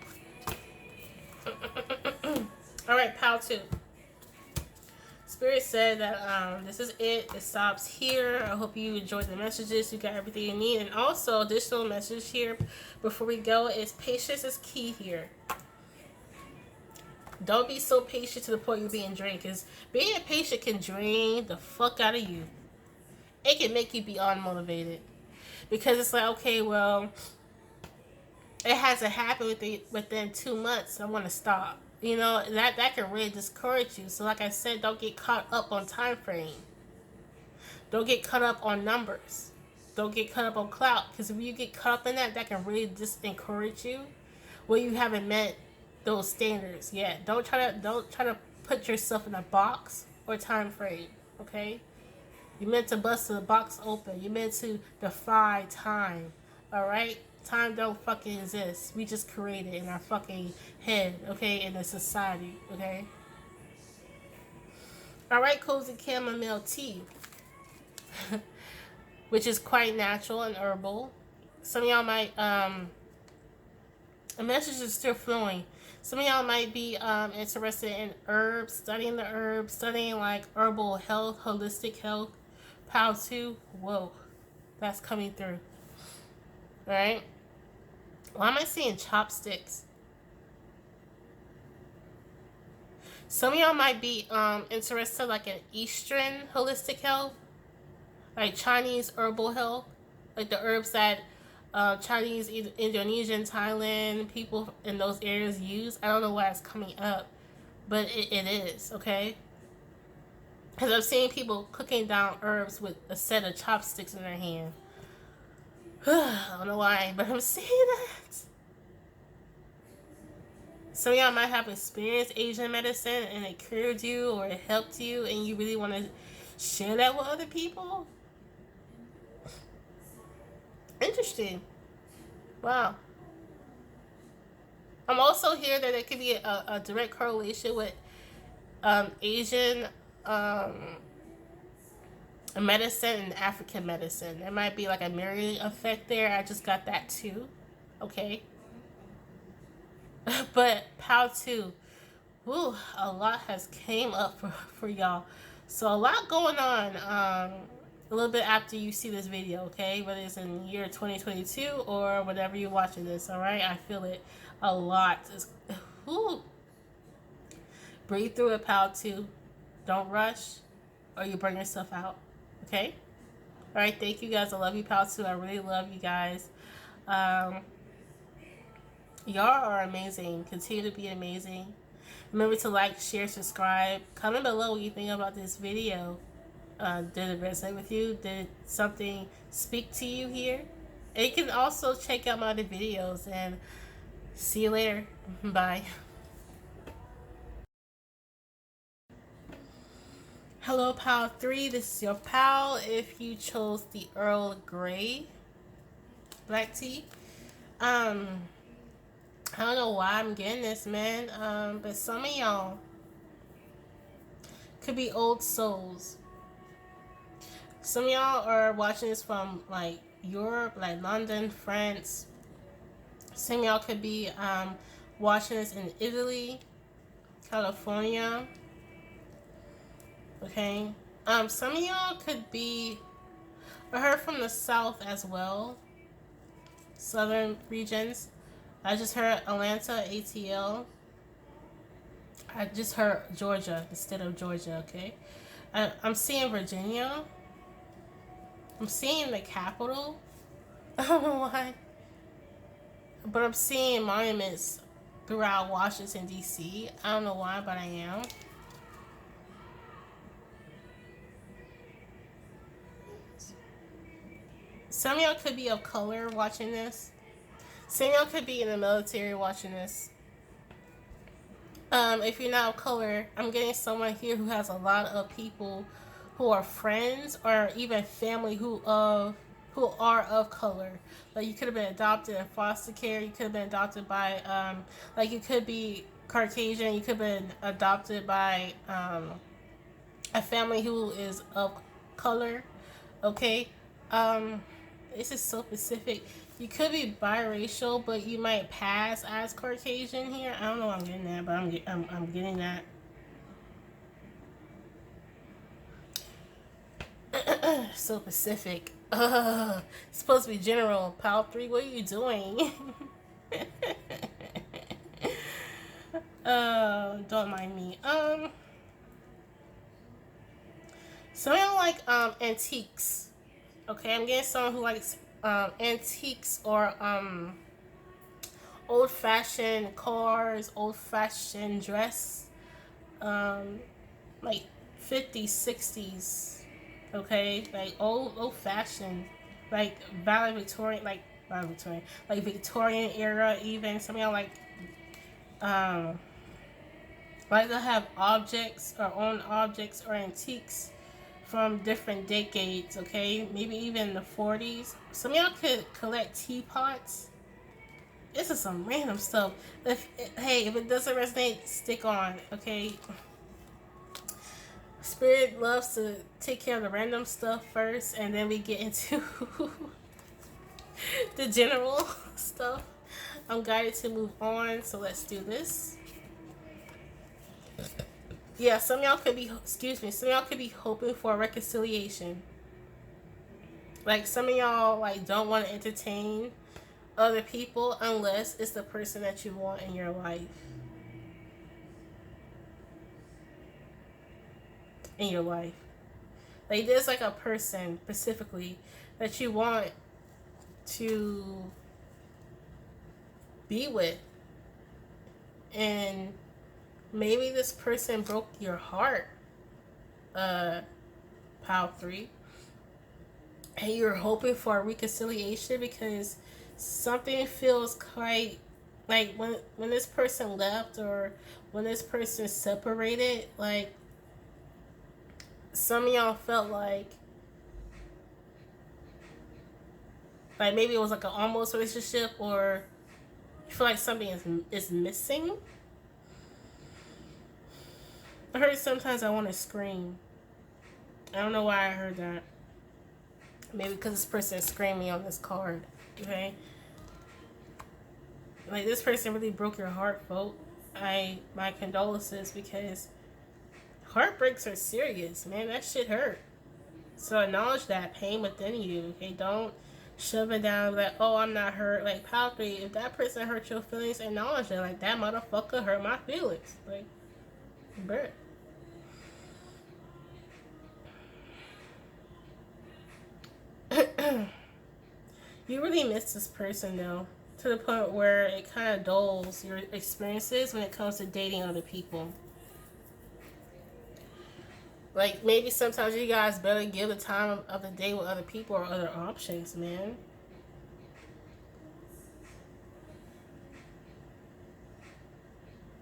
Alright, pile 2. Spirit said that this is it. It stops here. I hope you enjoyed the messages. You got everything you need. And also, additional message here before we go is patience is key here. Don't be so patient to the point you're being drained, because being impatient can drain the fuck out of you. It can make you be unmotivated. Because it's like, okay, well, it hasn't happened within 2 months. I want to stop. You know, that can really discourage you. So like I said, don't get caught up on time frame. Don't get caught up on numbers. Don't get caught up on clout. Because if you get caught up in that can really just encourage you when you haven't met those standards yet. Don't try to put yourself in a box or time frame. Okay? You're meant to bust the box open. You're meant to defy time. Alright? Time don't fucking exist. We just create it in our fucking head, okay, in the society, okay? Alright, cozy chamomile tea, which is quite natural and herbal. Some of y'all might, the message is still flowing. Some of y'all might be interested in herbs, studying the herbs, studying like herbal health, holistic health, POW 2. Whoa, that's coming through. Alright? Why am I seeing chopsticks? Some of y'all might be interested like in Eastern holistic health, like Chinese herbal health, like the herbs that Chinese, Indonesian, Thailand people in those areas use. I don't know why it's coming up, but it is, okay? Because I've seen people cooking down herbs with a set of chopsticks in their hand. I don't know why, but I'm seeing that. Some of y'all might have experienced Asian medicine and it cured you or it helped you and you really want to share that with other people. Interesting. Wow. I'm also here that there could be a direct correlation with Asian medicine and African medicine. There might be like a mirroring effect there. I just got that too. Okay. But POW 2, whew, a lot has came up for y'all. So a lot going on a little bit after you see this video, okay? Whether it's in the year 2022 or whenever you're watching this, all right? I feel it a lot. Whew. Breathe through it, POW 2. Don't rush or you burn yourself out, okay? All right, thank you guys. I love you, POW 2. I really love you guys. Y'all are amazing. Continue to be amazing. Remember to like, share, subscribe. Comment below what you think about this video. Did it resonate with you? Did something speak to you here? And you can also check out my other videos. And see you later. Bye. Hello, POW 3. This is your POW. If you chose the Earl Grey black tea. I don't know why I'm getting this, man. But some of y'all could be old souls. Some of y'all are watching this from like Europe, like London, France. Some of y'all could be watching this in Italy, California. Okay. Some of y'all could be, I heard from the South as well. Southern regions. I just heard Atlanta, ATL. I just heard Georgia instead of Georgia, okay? I'm seeing Virginia. I'm seeing the capital. I don't know why. But I'm seeing monuments throughout Washington, D.C. I don't know why, but I am. Some of y'all could be of color watching this. Some of y'all could be in the military watching this. If you're not of color, I'm getting someone here who has a lot of people who are friends or even family who are of color. Like you could have been adopted in foster care. You could have been adopted by like you could be Caucasian. You could have been adopted by a family who is of color. Okay. This is so specific. You could be biracial, but you might pass as Caucasian here. I don't know what I'm getting at, but I'm getting that. So specific. It's supposed to be general. POW 3, what are you doing? Don't mind me. Some of y'all like antiques. Okay, I'm getting someone who likes antiques or old-fashioned cars, old-fashioned dress, like 50s, 60s, okay, like old-fashioned, like Victorian era even. Some of y'all like to have objects or own objects or antiques from different decades, okay? Maybe even the 40s. Some of y'all could collect teapots. This is some random stuff. If it doesn't resonate, stick on, okay? Spirit loves to take care of the random stuff first, and then we get into the general stuff. I'm guided to move on, so let's do this. Yeah, some of y'all could be, some of y'all could be hoping for a reconciliation. Like, some of y'all, like, don't want to entertain other people unless it's the person that you want in your life. Like, there's, like, a person, specifically, that you want to be with. And maybe this person broke your heart, Pile 3. And you're hoping for a reconciliation because something feels quite like when this person left or when this person separated, like some of y'all felt like maybe it was like an almost relationship, or you feel like something is missing. I heard sometimes I want to scream. I don't know why I heard that. Maybe because this person is screaming on this card. Okay? Like, this person really broke your heart, folks. My condolences, because heartbreaks are serious, man. That shit hurt. So acknowledge that pain within you, okay? Don't shove it down like, oh, I'm not hurt. Like, Pile 3, if that person hurt your feelings, acknowledge it. Like, that motherfucker hurt my feelings. Like, bruh. You really miss this person, though, to the point where it kind of dulls your experiences when it comes to dating other people. Like, maybe sometimes you guys better give the time of the day with other people or other options, man.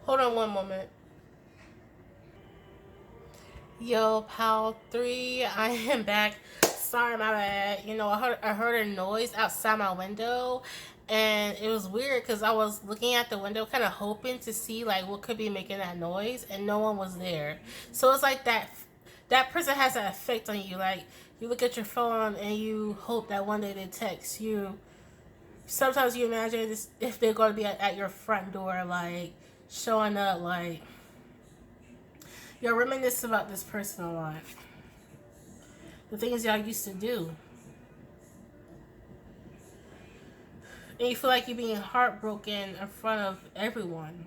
Hold on one moment. Yo, Pal 3, I am back. Sorry, my bad. You know, I heard a noise outside my window, and it was weird because I was looking at the window, kind of hoping to see like what could be making that noise, and no one was there. So it's like that person has an effect on you. Like, you look at your phone and you hope that one day they text you. Sometimes you imagine this, if they're going to be at your front door, like showing up, like you're reminiscing about this person a lot. The things y'all used to do. And you feel like you're being heartbroken in front of everyone.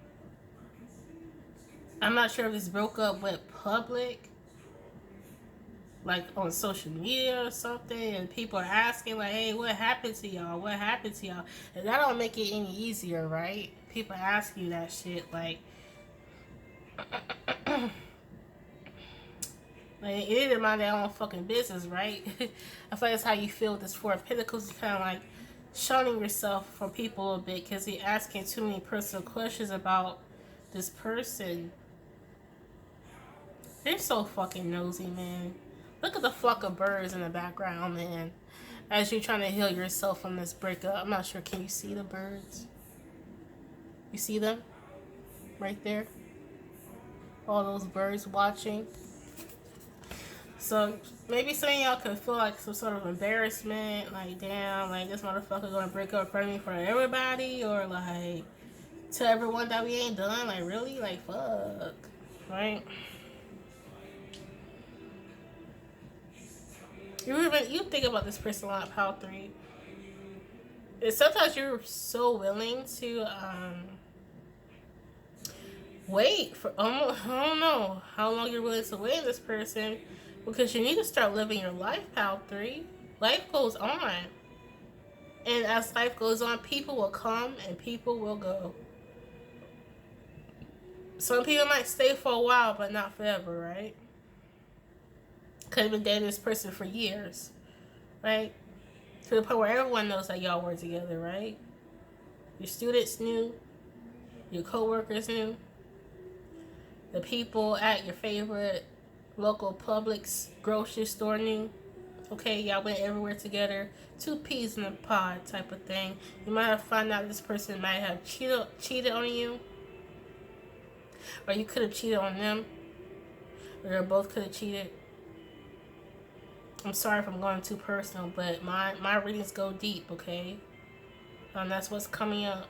I'm not sure if this broke up with public, like on social media or something, and people are asking like, hey, what happened to y'all? What happened to y'all? And that don't make it any easier, right? People ask you that shit, like like, it didn't mind their own fucking business, right? I feel like that's how you feel with this Four of Pentacles. Kind of like shunning yourself from people a bit because you're asking too many personal questions about this person. They're so fucking nosy, man. Look at the flock of birds in the background, man. As you're trying to heal yourself from this breakup. I'm not sure. Can you see the birds? You see them? Right there? All those birds watching. So maybe some of y'all could feel like some sort of embarrassment, like, damn, like this motherfucker gonna break up for me for everybody, or like to everyone that we ain't done, like really, like fuck, right? You think about this person a lot, Pal 3. And sometimes you're so willing to wait for I don't know how long you're willing to wait on this person. Because you need to start living your life, Pal 3. Life goes on. And as life goes on, people will come and people will go. Some people might stay for a while, but not forever, right? Could have been dating this person for years, right? To the point where everyone knows that y'all were together, right? Your students knew. Your co-workers knew. The people at your favorite local Publix grocery store knew. Okay, y'all went everywhere together. 2 peas in a pod type of thing. You might have found out this person might have cheated on you. Or you could have cheated on them. or they both could have cheated. I'm sorry if I'm going too personal, but my readings go deep, okay? That's what's coming up.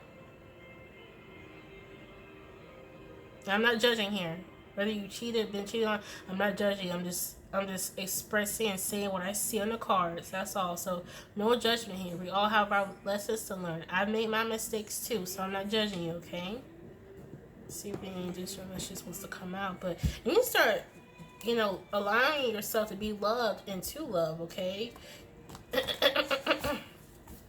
I'm not judging here. Whether you cheated, been cheated on, I'm not judging. I'm just expressing and saying what I see on the cards. That's all. So no judgment here. We all have our lessons to learn. I've made my mistakes too, so I'm not judging you, okay? See if any just relationship supposed to come out. But you can start, allowing yourself to be loved and to love, okay?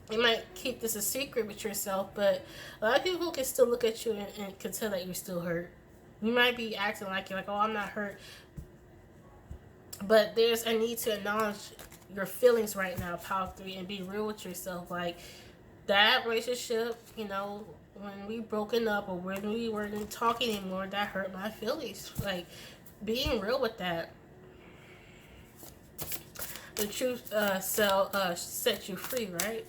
You might keep this a secret with yourself, but a lot of people can still look at you and can tell that you're still hurt. You might be acting like you're like, oh, I'm not hurt. But there's a need to acknowledge your feelings right now, Power 3, and be real with yourself. Like, that relationship, when we broken up or when we weren't talking anymore, that hurt my feelings. Like, being real with that. The truth set you free, right?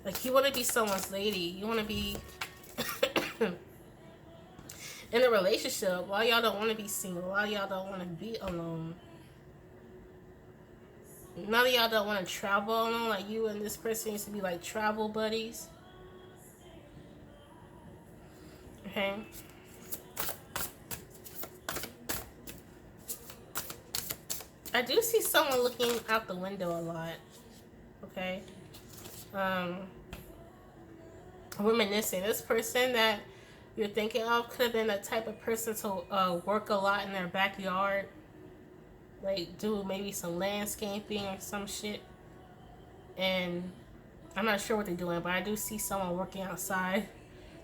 Like, you want to be someone's lady. You want to be in a relationship. Why y'all don't want to be single? Why y'all don't want to be alone? None of y'all don't want to travel alone. Like, you and this person used to be like travel buddies. Okay. I do see someone looking out the window a lot. Okay. Reminiscing. This person that you're thinking of could have been the type of person to work a lot in their backyard. Like, do maybe some landscaping or some shit. And I'm not sure what they're doing, but I do see someone working outside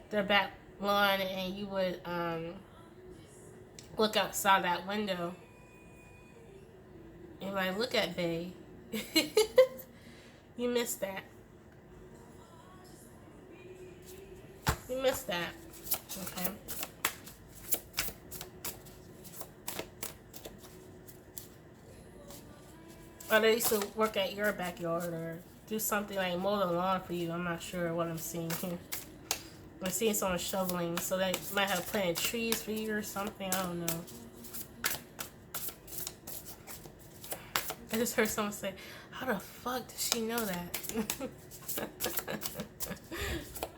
their back lawn, and you would look outside that window. And like, look at Bae. You missed that. You missed that. Okay. Or they used to work at your backyard or do something like mow the lawn for you. I'm not sure what I'm seeing here. I'm seeing someone shoveling, so they might have planted trees for you or something. I don't know. I just heard someone say, how the fuck does she know that?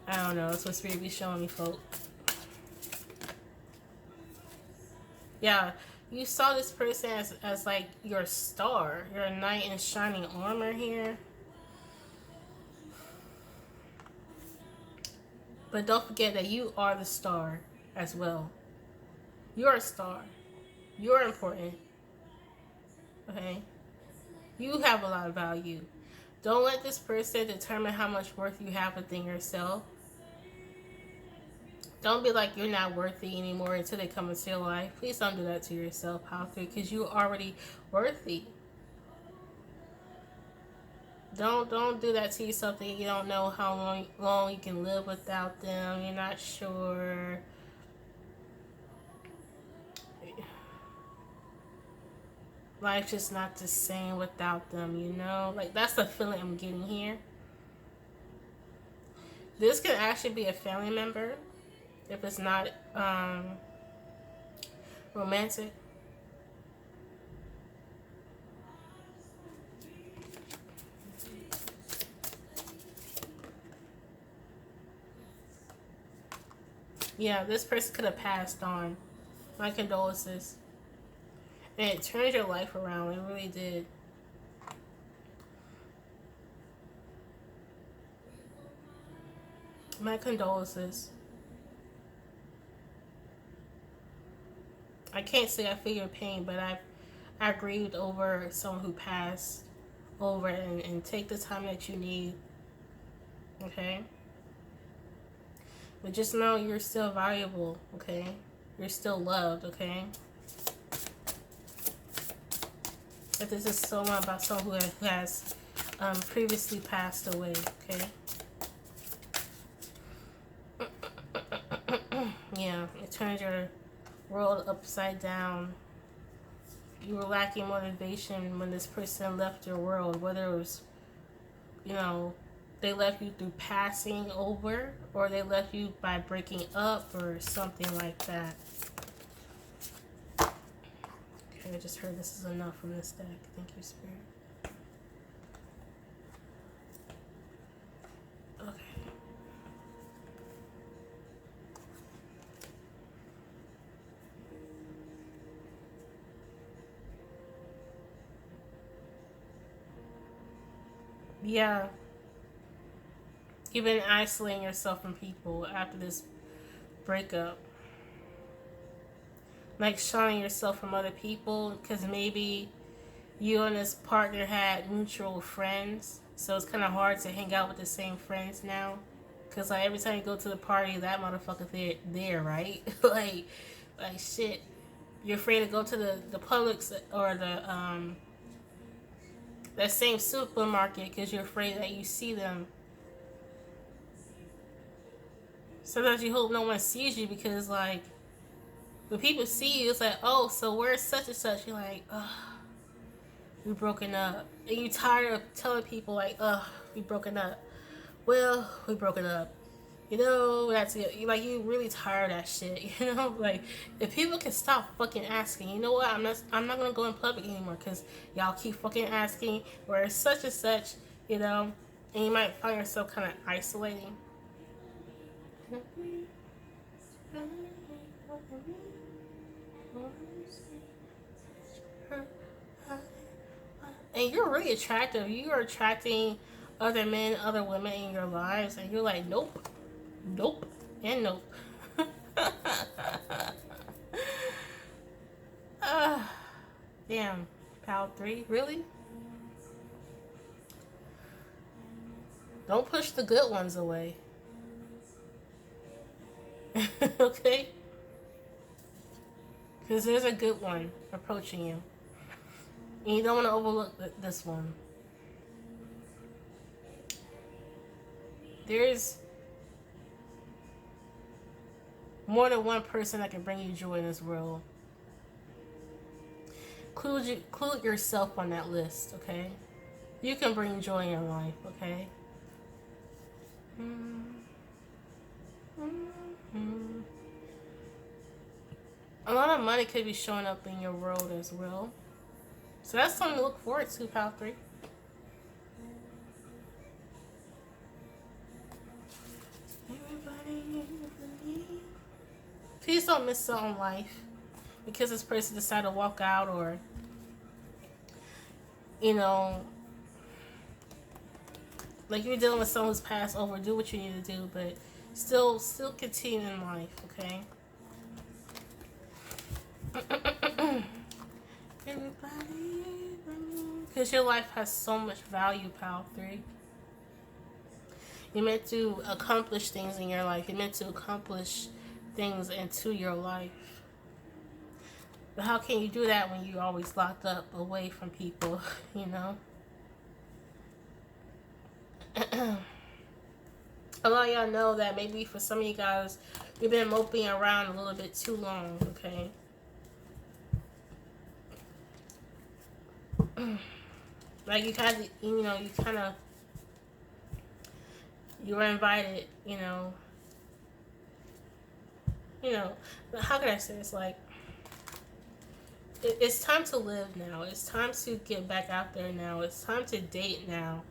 I don't know. That's what Spirit be showing me, folk. Yeah, you saw this person as like your star, your knight in shining armor here. But don't forget that you are the star as well. You're a star. You're important. Okay? You have a lot of value. Don't let this person determine how much worth you have within yourself. Don't be like you're not worthy anymore until they come into your life. Please don't do that to yourself, Powerful, because you're already worthy. Don't do that to yourself that you don't know how long you can live without them. You're not sure. Life's just not the same without them, Like, that's the feeling I'm getting here. This can actually be a family member if it's not romantic. Yeah, this person could have passed on. My condolences. And it turned your life around. It really did. My condolences. I can't say I feel your pain, but I grieved over someone who passed over, and take the time that you need. Okay? But just know you're still valuable, okay? You're still loved, okay? If this is someone about someone who has previously passed away, okay? Yeah, it turned your world upside down. You were lacking motivation when this person left your world, whether it was, they left you through passing over, or they left you by breaking up, or something like that. Okay, I just heard this is enough from this deck. Thank you, Spirit. Okay. Yeah. You've been isolating yourself from people after this breakup. Like shunning yourself from other people because maybe you and this partner had mutual friends. So it's kind of hard to hang out with the same friends now. Because like every time you go to the party, that motherfucker there, right? like shit. You're afraid to go to the Publix or the that same supermarket because you're afraid that you see them. Sometimes you hope no one sees you because like when people see you, it's like, oh, so where's such and such? You're like, ugh, we broken up. And you tired of telling people like, ugh, we broken up. Well, we broken up. You know, that's it. Like, you really tired of that shit. You know, like if people can stop fucking asking, you know what? I'm not gonna go in public anymore because y'all keep fucking asking where such and such. You know, and you might find yourself kind of isolating. And you're really attractive. You are attracting other men, other women in your lives, and you're like, nope, nope, and nope. Damn, pal 3, really? Don't push the good ones away. Okay? Because there's a good one approaching you. And you don't want to overlook this one. There's more than one person that can bring you joy in this world. Include yourself on that list, okay? You can bring joy in your life, okay? A lot of money could be showing up in your world as well. So that's something to look forward to, pal 3. Please don't miss out on life because this person decided to walk out, or you know, like you're dealing with someone who's passed over. Do what you need to do, but still continue in life, okay? Everybody, because your life has so much value, pal 3. You're meant to accomplish things in your life. You're meant to accomplish things into your life. But how can you do that when you're always locked up away from people, you know? A lot of y'all know that maybe for some of you guys, you've been moping around a little bit too long, okay? Like you were invited, you know, how can I say this? Like, it's time to live now. It's time to get back out there now. It's time to date now,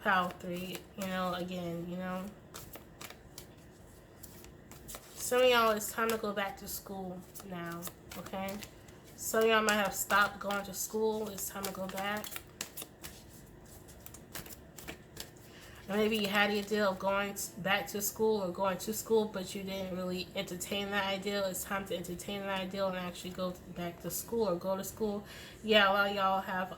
pal 3, you know, again, you know. Some of y'all, it's time to go back to school now, okay? Some of y'all might have stopped going to school. It's time to go back. Or maybe you had the idea of going back to school or going to school, but you didn't really entertain that idea. It's time to entertain that idea and actually go back to school or go to school. Yeah, a lot of y'all have,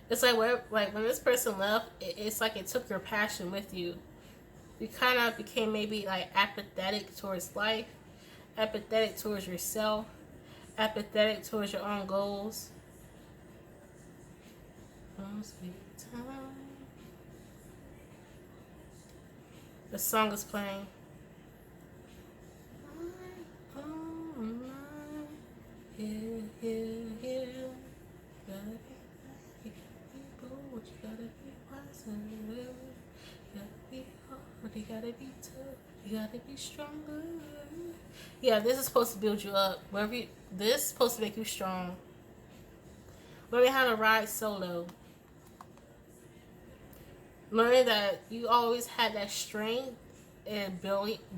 it's like when this person left, it's like it took your passion with you. You kind of became maybe like apathetic towards life, apathetic towards yourself, apathetic towards your own goals. The song is playing. gotta be tough. You gotta be stronger. Yeah, this is supposed to build you up. This is supposed to make you strong. Learning how to ride solo. Learning that you always had that strength and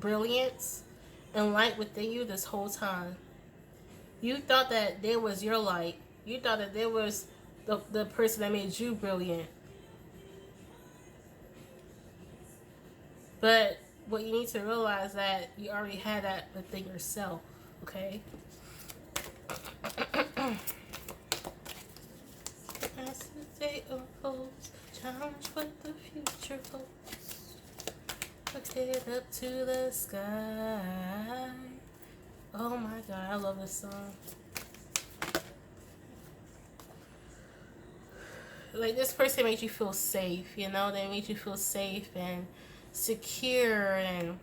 brilliance and light within you this whole time. You thought that there was your light. You thought that there was the person that made you brilliant. But what you need to realize that you already had that within yourself, okay? As the day unfolds, challenge what the future holds. Look it up to the sky. Oh my God, I love this song. Like, this person made you feel safe, you know? They made you feel safe and secure, and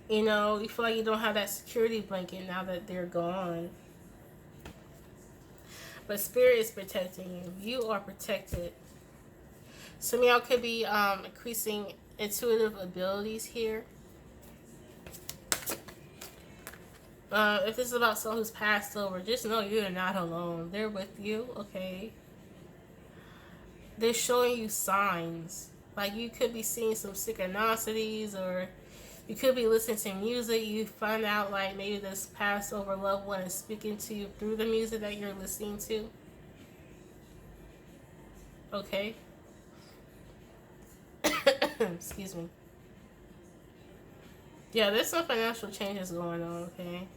you know, you feel like you don't have that security blanket now that they're gone. But Spirit is protecting you. You are protected. Some of y'all could be increasing intuitive abilities here. If this is about someone who's passed over, just know you're not alone. They're with you, okay? They're showing you signs. Like, you could be seeing some synchronicities, or you could be listening to music. You find out, like, maybe this passed over loved one is speaking to you through the music that you're listening to. Okay? Excuse me. Yeah, there's some financial changes going on, okay?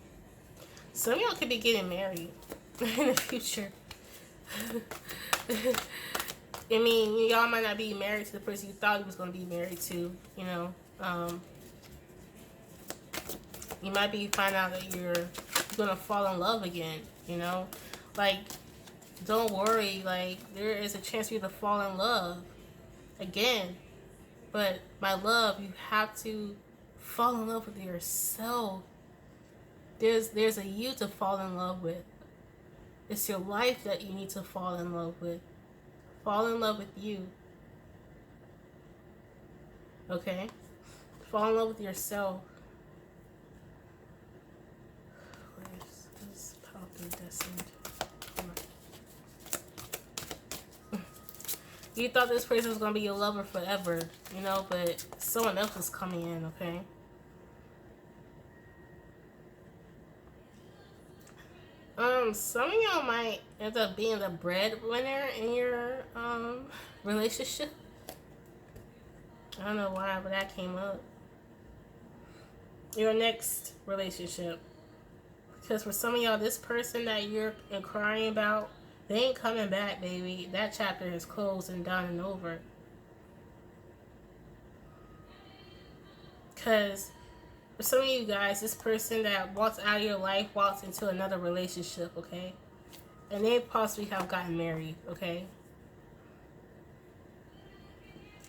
Some of y'all could be getting married in the future. I mean, y'all might not be married to the person you thought you was going to be married to, you know. You might be finding out that you're going to fall in love again, you know. Like, don't worry. Like, there is a chance for you to fall in love again. But, my love, you have to fall in love with yourself. There's a you to fall in love with. It's your life that you need to fall in love with. Fall in love with you. Okay? Fall in love with yourself. Where's this poppy descent? You thought this person was going to be your lover forever, you know, but someone else is coming in, okay? Some of y'all might end up being the breadwinner in your relationship. I don't know why, but that came up. Your next relationship. Because for some of y'all, this person that you're inquiring about, they ain't coming back, baby. That chapter is closed and done and over. Because for some of you guys, this person that walks out of your life walks into another relationship, okay? And they possibly have gotten married, okay?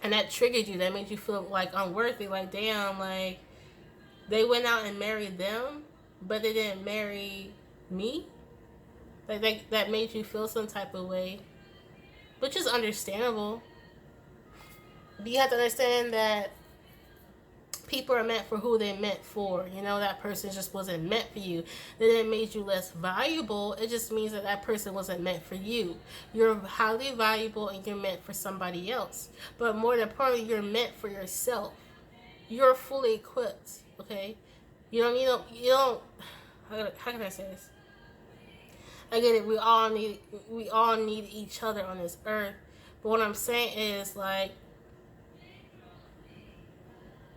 And that triggered you. That made you feel like unworthy. Like, damn, like, they went out and married them, but they didn't marry me. Like, that made you feel some type of way. Which is understandable. But you have to understand that people are meant for who they're meant for. You know, that person just wasn't meant for you. That didn't make you less valuable. It just means that that person wasn't meant for you. You're highly valuable and you're meant for somebody else. But more importantly, you're meant for yourself. You're fully equipped, okay? You don't, how can I say this? I get it, we all need each other on this earth. But what I'm saying is, like,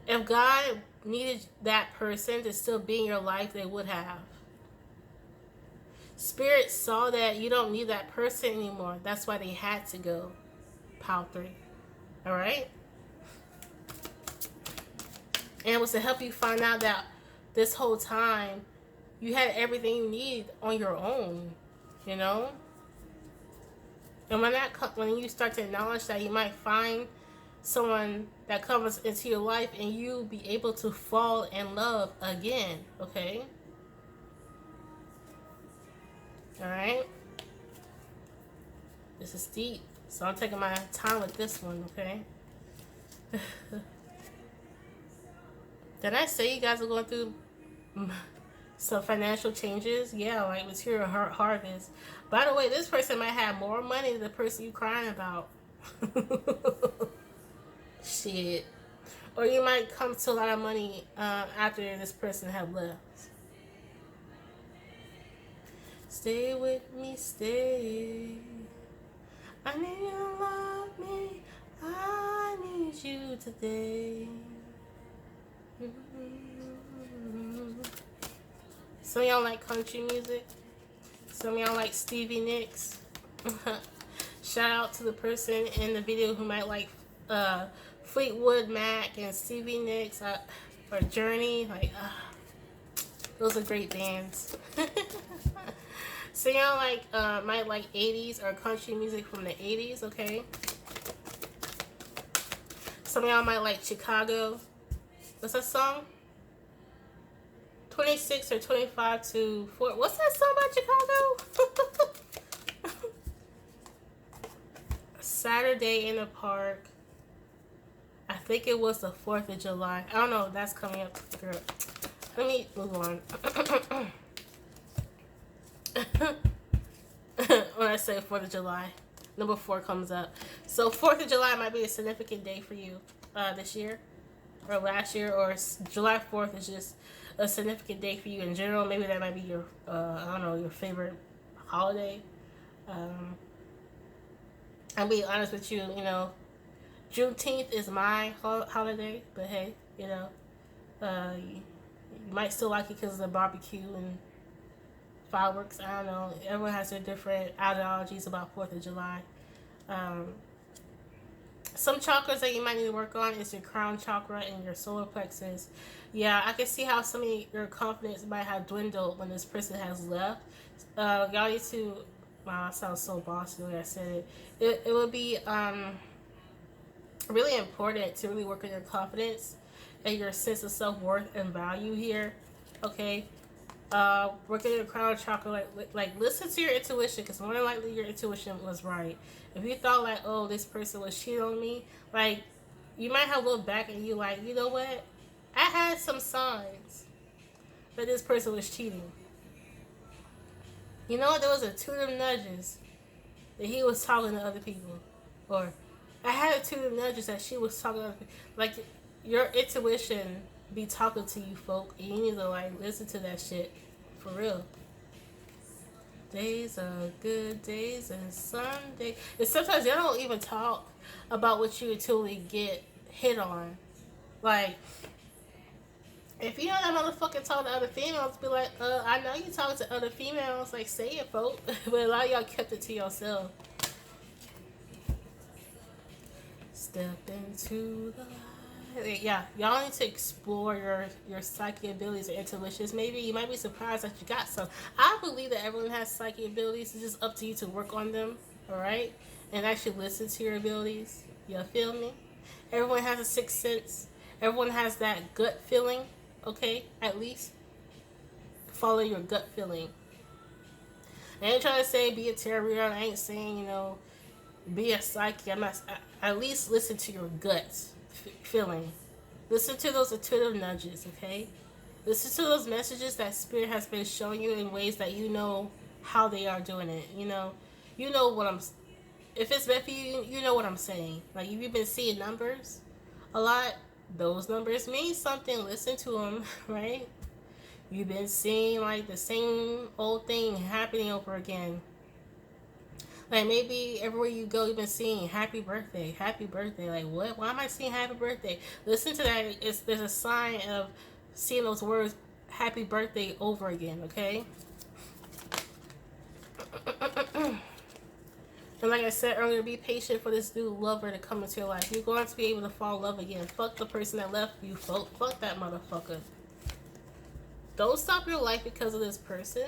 if God needed that person to still be in your life, they would have. Spirit saw that you don't need that person anymore. That's why they had to go. Pile 3. Alright? And it was to help you find out that this whole time you had everything you need on your own. You know? And when you start to acknowledge that, you might find someone that comes into your life and you be able to fall in love again, okay? Alright? This is deep, so I'm taking my time with this one, okay? Did I say you guys are going through some financial changes? Yeah, like material harvest. By the way, this person might have more money than the person you crying about. Shit. Or you might come to a lot of money after this person have left. Stay with me, stay. I need you to love me. I need you today. Some of y'all like country music. Some of y'all like Stevie Nicks. Shout out to the person in the video who might like Fleetwood Mac and Stevie Nicks or Journey. Like, those are great bands. So y'all like might like 80s or country music from the 80s, okay? Some of y'all might like Chicago. What's that song? 26 or 25 to 4. What's that song about Chicago? Saturday in the Park. I think it was the 4th of July. I don't know. That's coming up, girl. Let me move on. When I say 4th of July, number 4 comes up. So 4th of July might be a significant day for you this year or last year, or July 4th is just a significant day for you in general. Maybe that might be your, I don't know, your favorite holiday. I'll be honest with you, you know, Juneteenth is my holiday, but hey, you know, you might still like it because of the barbecue and fireworks. I don't know. Everyone has their different ideologies about 4th of July. Some chakras that you might need to work on is your crown chakra and your solar plexus. Yeah, I can see how some of your confidence might have dwindled when this person has left. Y'all need to, wow, that sounds so bossy the way I said it. It would be really important to really work on your confidence and your sense of self-worth and value here, okay? Work on your crown chakra, like listen to your intuition, because more than likely your intuition was right. If you thought like, oh, this person was cheating on me, like, you might have looked back and you like, you know what? I had some signs that this person was cheating. You know what? There was a two of them nudges that he was talking to other people. Or I had a two of them nudges that she was talking to other people. Like, your intuition be talking to you, folk, and you need to like listen to that shit for real. Days are good days and Sunday. And sometimes they don't even talk about what you totally get hit on. Like, if you know that motherfucker talk to other females, be like, I know you talk to other females. Like, say it, folk. But a lot of y'all kept it to yourself. Step into the light. Yeah, y'all need to explore your psychic abilities and intuitions. Maybe you might be surprised that you got some. I believe that everyone has psychic abilities. It's just up to you to work on them, alright? And actually listen to your abilities. You feel me? Everyone has a sixth sense. Everyone has that gut feeling, okay? At least follow your gut feeling. I ain't trying to say be a terrier. I ain't saying, you know, be a psychic. I'm not. At least listen to your guts feeling. Listen to those intuitive nudges, okay? Listen to those messages that Spirit has been showing you in ways that you know how they are doing it. You know what I'm. If it's meant for you, you know what I'm saying. Like, if you've been seeing numbers a lot, those numbers mean something. Listen to them, right? You've been seeing like the same old thing happening over again. Like, maybe everywhere you go, you've been seeing happy birthday, happy birthday. Like, what? Why am I seeing happy birthday? Listen to that. There's a sign of seeing those words, happy birthday, over again, okay? And like I said earlier, be patient for this new lover to come into your life. You're going to be able to fall in love again. Fuck the person that left you, fuck that motherfucker. Don't stop your life because of this person.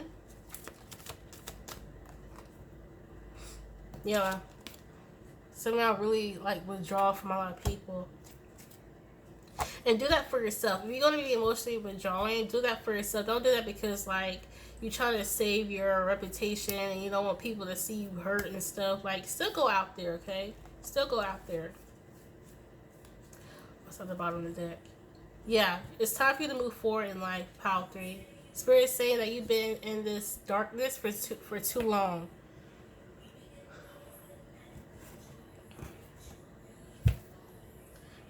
Yeah. Some of y'all really like withdraw from a lot of people. And do that for yourself. If you're going to be emotionally withdrawing, do that for yourself. Don't do that because like you're trying to save your reputation and you don't want people to see you hurt and stuff. Like, still go out there, okay? Still go out there. What's at the bottom of the deck? Yeah, it's time for you to move forward in life, Pile 3. Spirit's saying that you've been in this darkness for too long.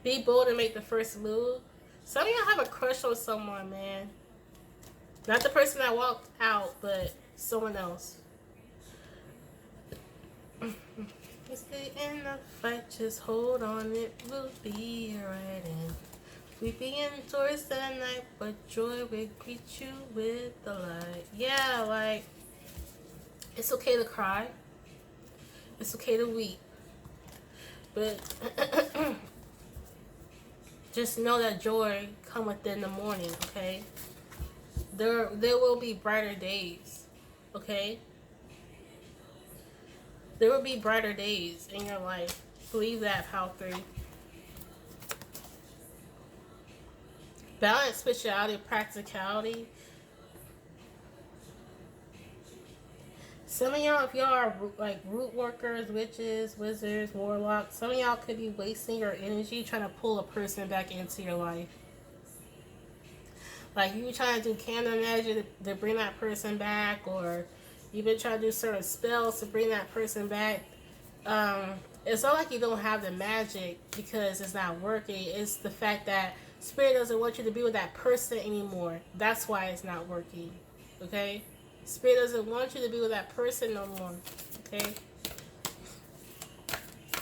Be bold and make the first move. Some of y'all have a crush on someone, man. Not the person that walked out, but someone else. Stay in the fight, just hold on, it will be right. And we begin towards the night, but joy will greet you with the light. Yeah, like, it's okay to cry. It's okay to weep. But just know that joy come within the morning, okay? There will be brighter days, okay? There will be brighter days in your life. Believe that, Pal 3. Balance spirituality and practicality. Some of y'all, if y'all are like root workers, witches, wizards, warlocks, some of y'all could be wasting your energy trying to pull a person back into your life. Like you trying to do candle magic to bring that person back, or you've been trying to do certain spells to bring that person back. It's not like you don't have the magic because it's not working. It's the fact that Spirit doesn't want you to be with that person anymore. That's why it's not working. Okay? Spirit doesn't want you to be with that person no more. Okay?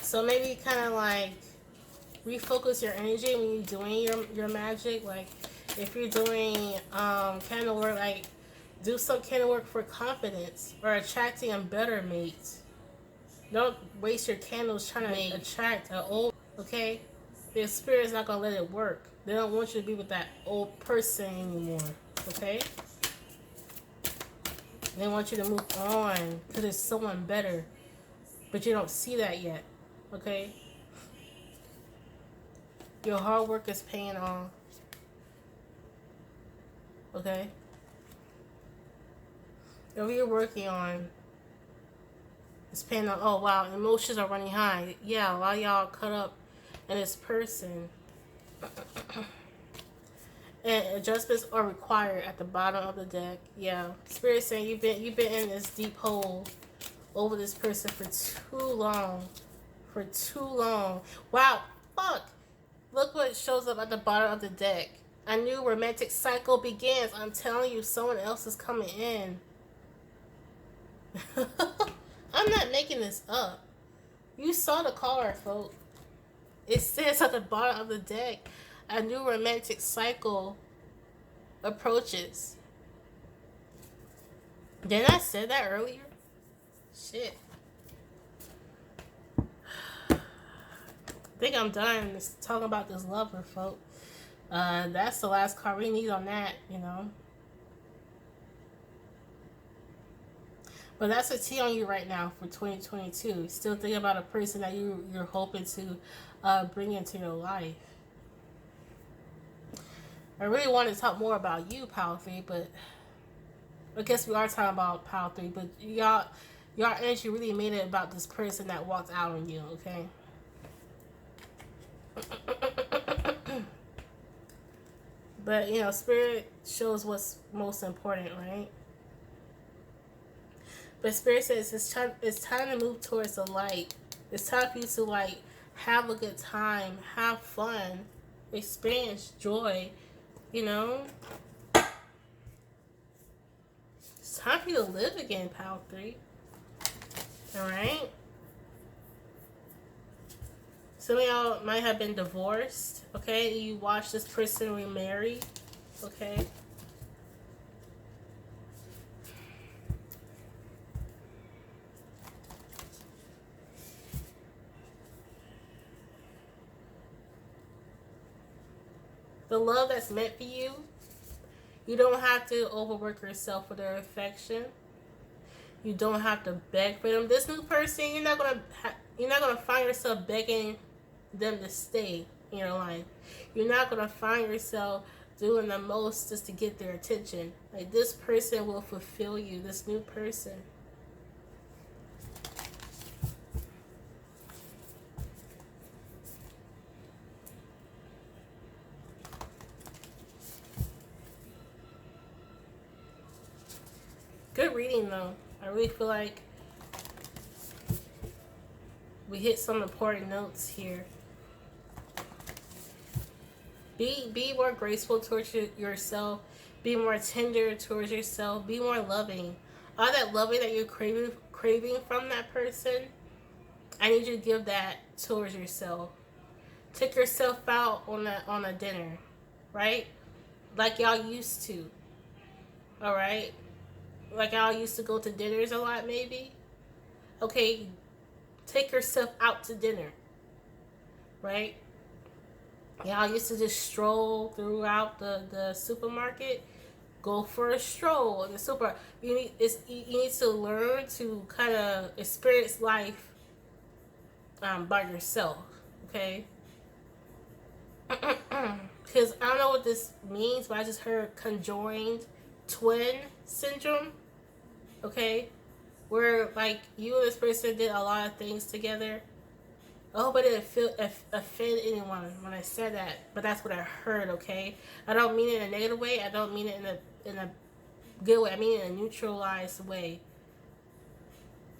So maybe kind of like refocus your energy when you're doing your magic. Like if you're doing candle work, like do some candle work for confidence or attracting a better mate. Don't waste your candles trying to attract an old, okay? The Spirit's not going to let it work. They don't want you to be with that old person anymore, okay? They want you to move on because there's someone better. But you don't see that yet, okay? Your hard work is paying off, okay? Whatever you're working on, it's paying off. Oh, wow, emotions are running high. Yeah, a lot of y'all caught up in this person. And adjustments are required at the bottom of the deck. Yeah, Spirit saying you've been in this deep hole over this person for too long. For too long. Wow, fuck. Look what shows up at the bottom of the deck. A new romantic cycle begins. I'm telling you, someone else is coming in. I'm not making this up. You saw the card, folks. It says at the bottom of the deck, a new romantic cycle approaches. Didn't I say that earlier? Shit. I think I'm done talking about this lover, folks. That's the last card we need on that, you know. But that's a tea on you right now for 2022. Still thinking about a person that you're hoping to bring into your life. I really want to talk more about you, Power 3, but I guess we are talking about Power 3, but y'all energy really made it about this person that walked out on you, okay? But, you know, Spirit shows what's most important, right? But Spirit says it's time to move towards the light. It's time for you to, like, have a good time, have fun, experience joy, you know? It's time for you to live again, Power 3. Alright? Some of y'all might have been divorced, okay? You watched this person remarry, okay? The love that's meant for you, you don't have to overwork yourself for their affection. You don't have to beg for them. This new person, you're not gonna find yourself begging them to stay in your life. You're not gonna find yourself doing the most just to get their attention. Like, this person will fulfill you. This new person. Good reading though. I really feel like we hit some important notes here. Be more graceful towards yourself. Be more tender towards yourself. Be more loving. All that loving that you're craving from that person, I need you to give that towards yourself. Take yourself out on a dinner, right? Like y'all used to. All right? Like y'all used to go to dinners a lot, maybe. Okay, take yourself out to dinner, right? Y'all used to just stroll throughout the supermarket. Go for a stroll in the super. You need to learn to kind of experience life by yourself. Okay. Because I don't know what this means, but I just heard conjoined twin syndrome. Okay, where like you and this person did a lot of things together. I hope I didn't offend anyone when I said that, but that's what I heard. Okay, I don't mean it in a negative way. I don't mean it in a good way. I mean it in a neutralized way.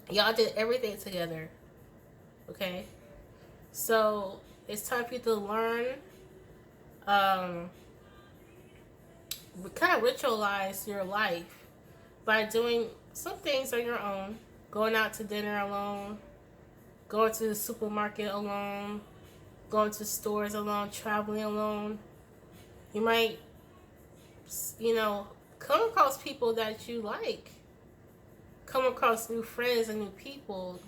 Y'all did everything together. Okay, so it's time for you to learn. Kind of ritualize your life by doing some things on your own, going out to dinner alone, going to the supermarket alone, going to stores alone, traveling alone. You might, come across people that you like, come across new friends and new people,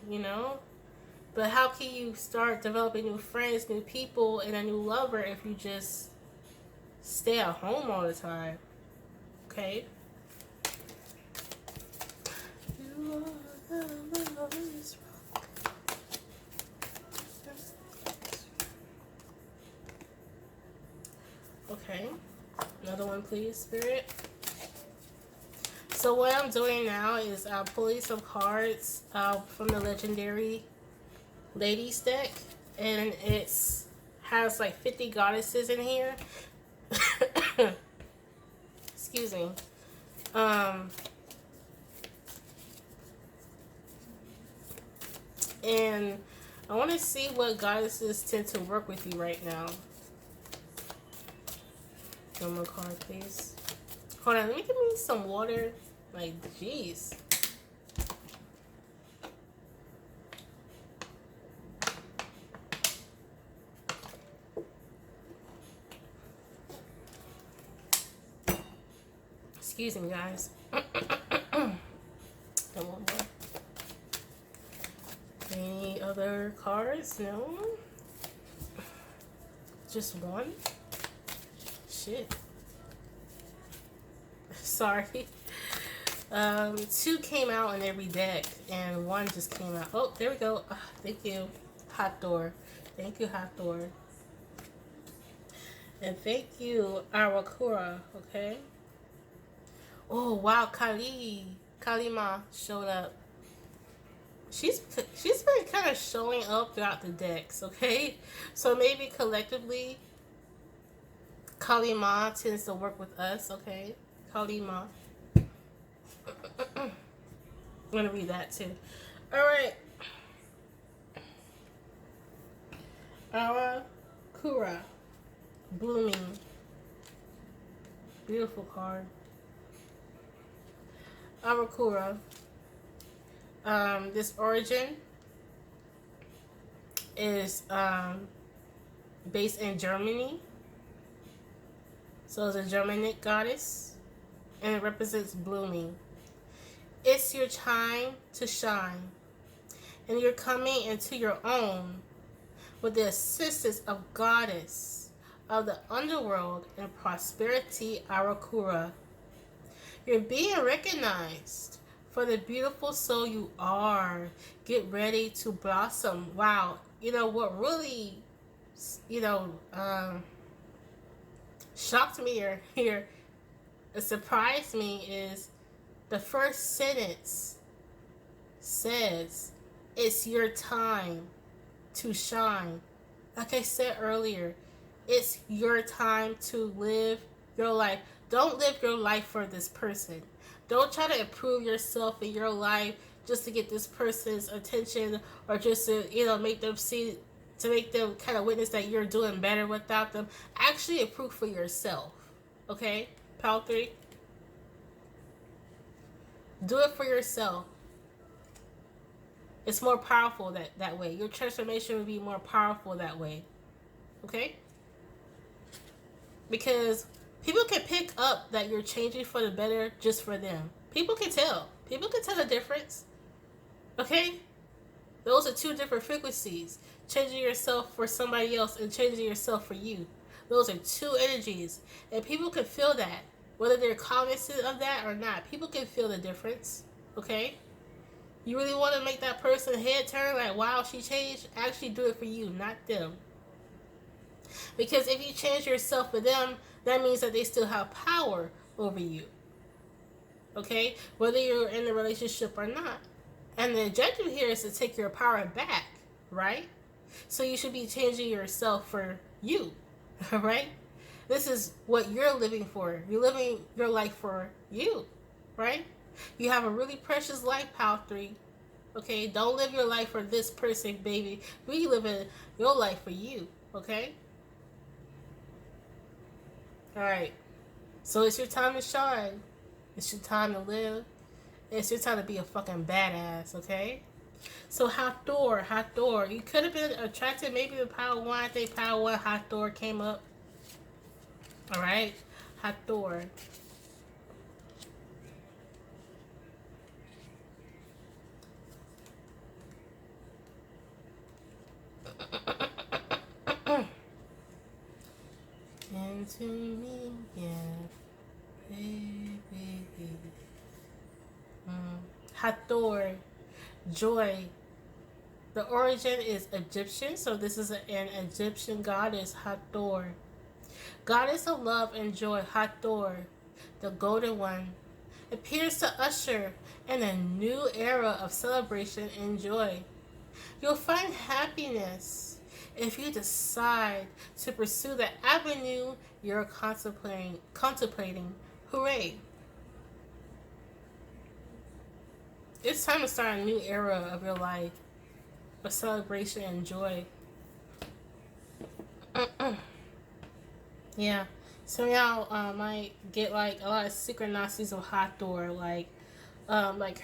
But how can you start developing new friends, new people, and a new lover if you just stay at home all the time? Okay? Okay. Another one, please, Spirit. So what I'm doing now is pulling some cards from the Legendary Ladies deck, and it's has like 50 goddesses in here. Excuse me. And I want to see what goddesses tend to work with you right now. One more card, please. Hold on, let me give me some water. Like, jeez. Excuse me, guys. And one more. Any other cards? No? Just one? Shit. Sorry. Two came out in every deck, and one just came out. Oh, there we go. Thank you, Hot Door. Thank you, Hot Door. And thank you, Arakura, okay? Oh, wow, Kalima showed up. She's been kind of showing up throughout the decks, okay? So maybe collectively, Kalima tends to work with us, okay? Kalima. I'm going to read that too. Alright. Arakura. Blooming. Beautiful card. Arakura. This origin is based in Germany. So it's a Germanic goddess, and it represents blooming. It's your time to shine, and you're coming into your own with the assistance of goddess of the underworld and prosperity, Arakura. You're being recognized for the beautiful soul you are. Get ready to blossom. Wow. What really, shocked me here, it surprised me is the first sentence says, it's your time to shine. Like I said earlier, it's your time to live your life. Don't live your life for this person. Don't try to improve yourself in your life just to get this person's attention, or just to, make them see, to make them kind of witness that you're doing better without them. Actually improve for yourself. Okay? Pile 3. Do it for yourself. It's more powerful that way. Your transformation will be more powerful that way. Okay? Because people can pick up that you're changing for the better just for them. People can tell. People can tell the difference. Okay? Those are two different frequencies. Changing yourself for somebody else and changing yourself for you. Those are two energies. And people can feel that. Whether they're cognizant of that or not. People can feel the difference. Okay? You really want to make that person head turn like, wow, she changed? Actually do it for you, not them. Because if you change yourself for them, that means that they still have power over you. Okay? Whether you're in a relationship or not. And the objective here is to take your power back, right? So you should be changing yourself for you, right? This is what you're living for. You're living your life for you, right? You have a really precious life, Pile 3. Okay? Don't live your life for this person, baby. Be living your life for you, okay? Alright. So it's your time to shine. It's your time to live. It's your time to be a fucking badass, okay? So Hathor. You could have been attracted maybe to Pile 1. I think Pile 1 Hathor came up. Alright? Hathor. Into me, yeah. Baby. Hathor, joy. The origin is Egyptian, so this is an Egyptian goddess, Hathor. Goddess of love and joy, Hathor, the golden one, appears to usher in a new era of celebration and joy. You'll find happiness if you decide to pursue the avenue you're contemplating. Hooray! It's time to start a new era of your life, of celebration and joy. Yeah, so y'all might get like a lot of synchronicities of Hathor, like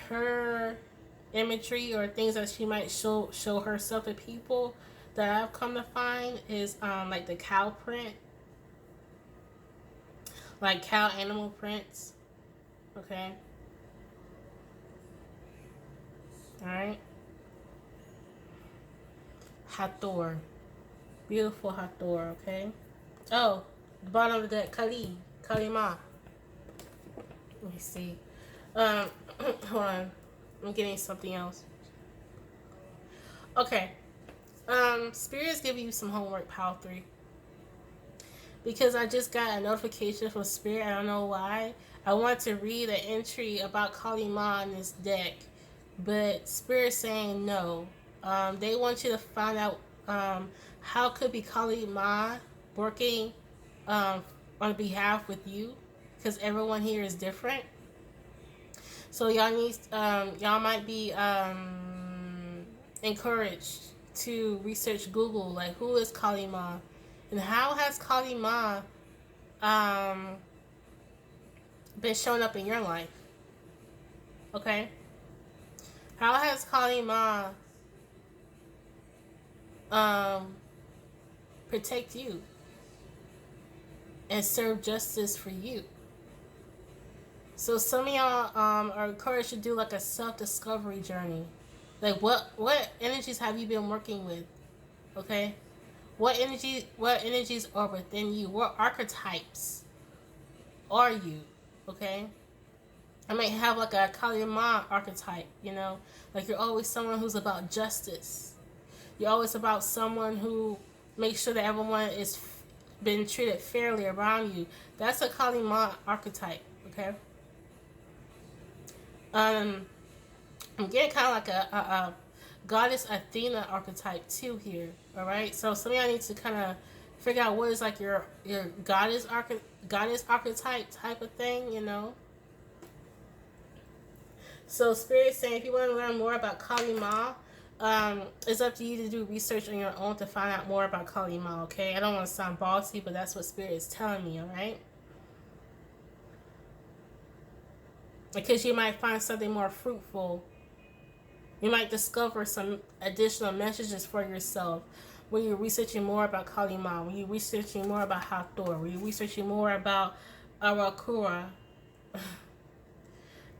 her imagery or things that she might show herself to people that I've come to find is like the cow print, like cow animal prints. Okay. Alright. Hathor. Beautiful Hathor, okay? Oh, the bottom of that Kalima. Let me see. Hold on. I'm getting something else. Okay. Spirit's giving you some homework, Pile 3. Because I just got a notification from Spirit. I don't know why. I want to read an entry about Kalima in this deck. But Spirit's saying no. They want you to find out how could be Kalima working on behalf with you. Because everyone here is different. So y'all need, y'all might be encouraged to research Google, like who is Kalima, and how has Kalima been showing up in your life? Okay, how has Kalima protect you and serve justice for you? So some of y'all are encouraged to do like a self-discovery journey. Like what energies have you been working with? Okay? What energies are within you? What archetypes are you? Okay? I might have like a Kalima archetype, you know? Like you're always someone who's about justice. You're always about someone who makes sure that everyone is been treated fairly around you. That's a Kalima archetype, okay? I'm getting kind of like a goddess Athena archetype too here. All right, so some of y'all need to kind of figure out what is like your goddess archetype type of thing, you know. So Spirit saying, if you want to learn more about Kali Ma, it's up to you to do research on your own to find out more about Kali Ma. Okay, I don't want to sound bossy, but that's what Spirit is telling me. All right, because you might find something more fruitful. You might discover some additional messages for yourself when you're researching more about Kali Ma, when you're researching more about Hathor, when you're researching more about Arakura.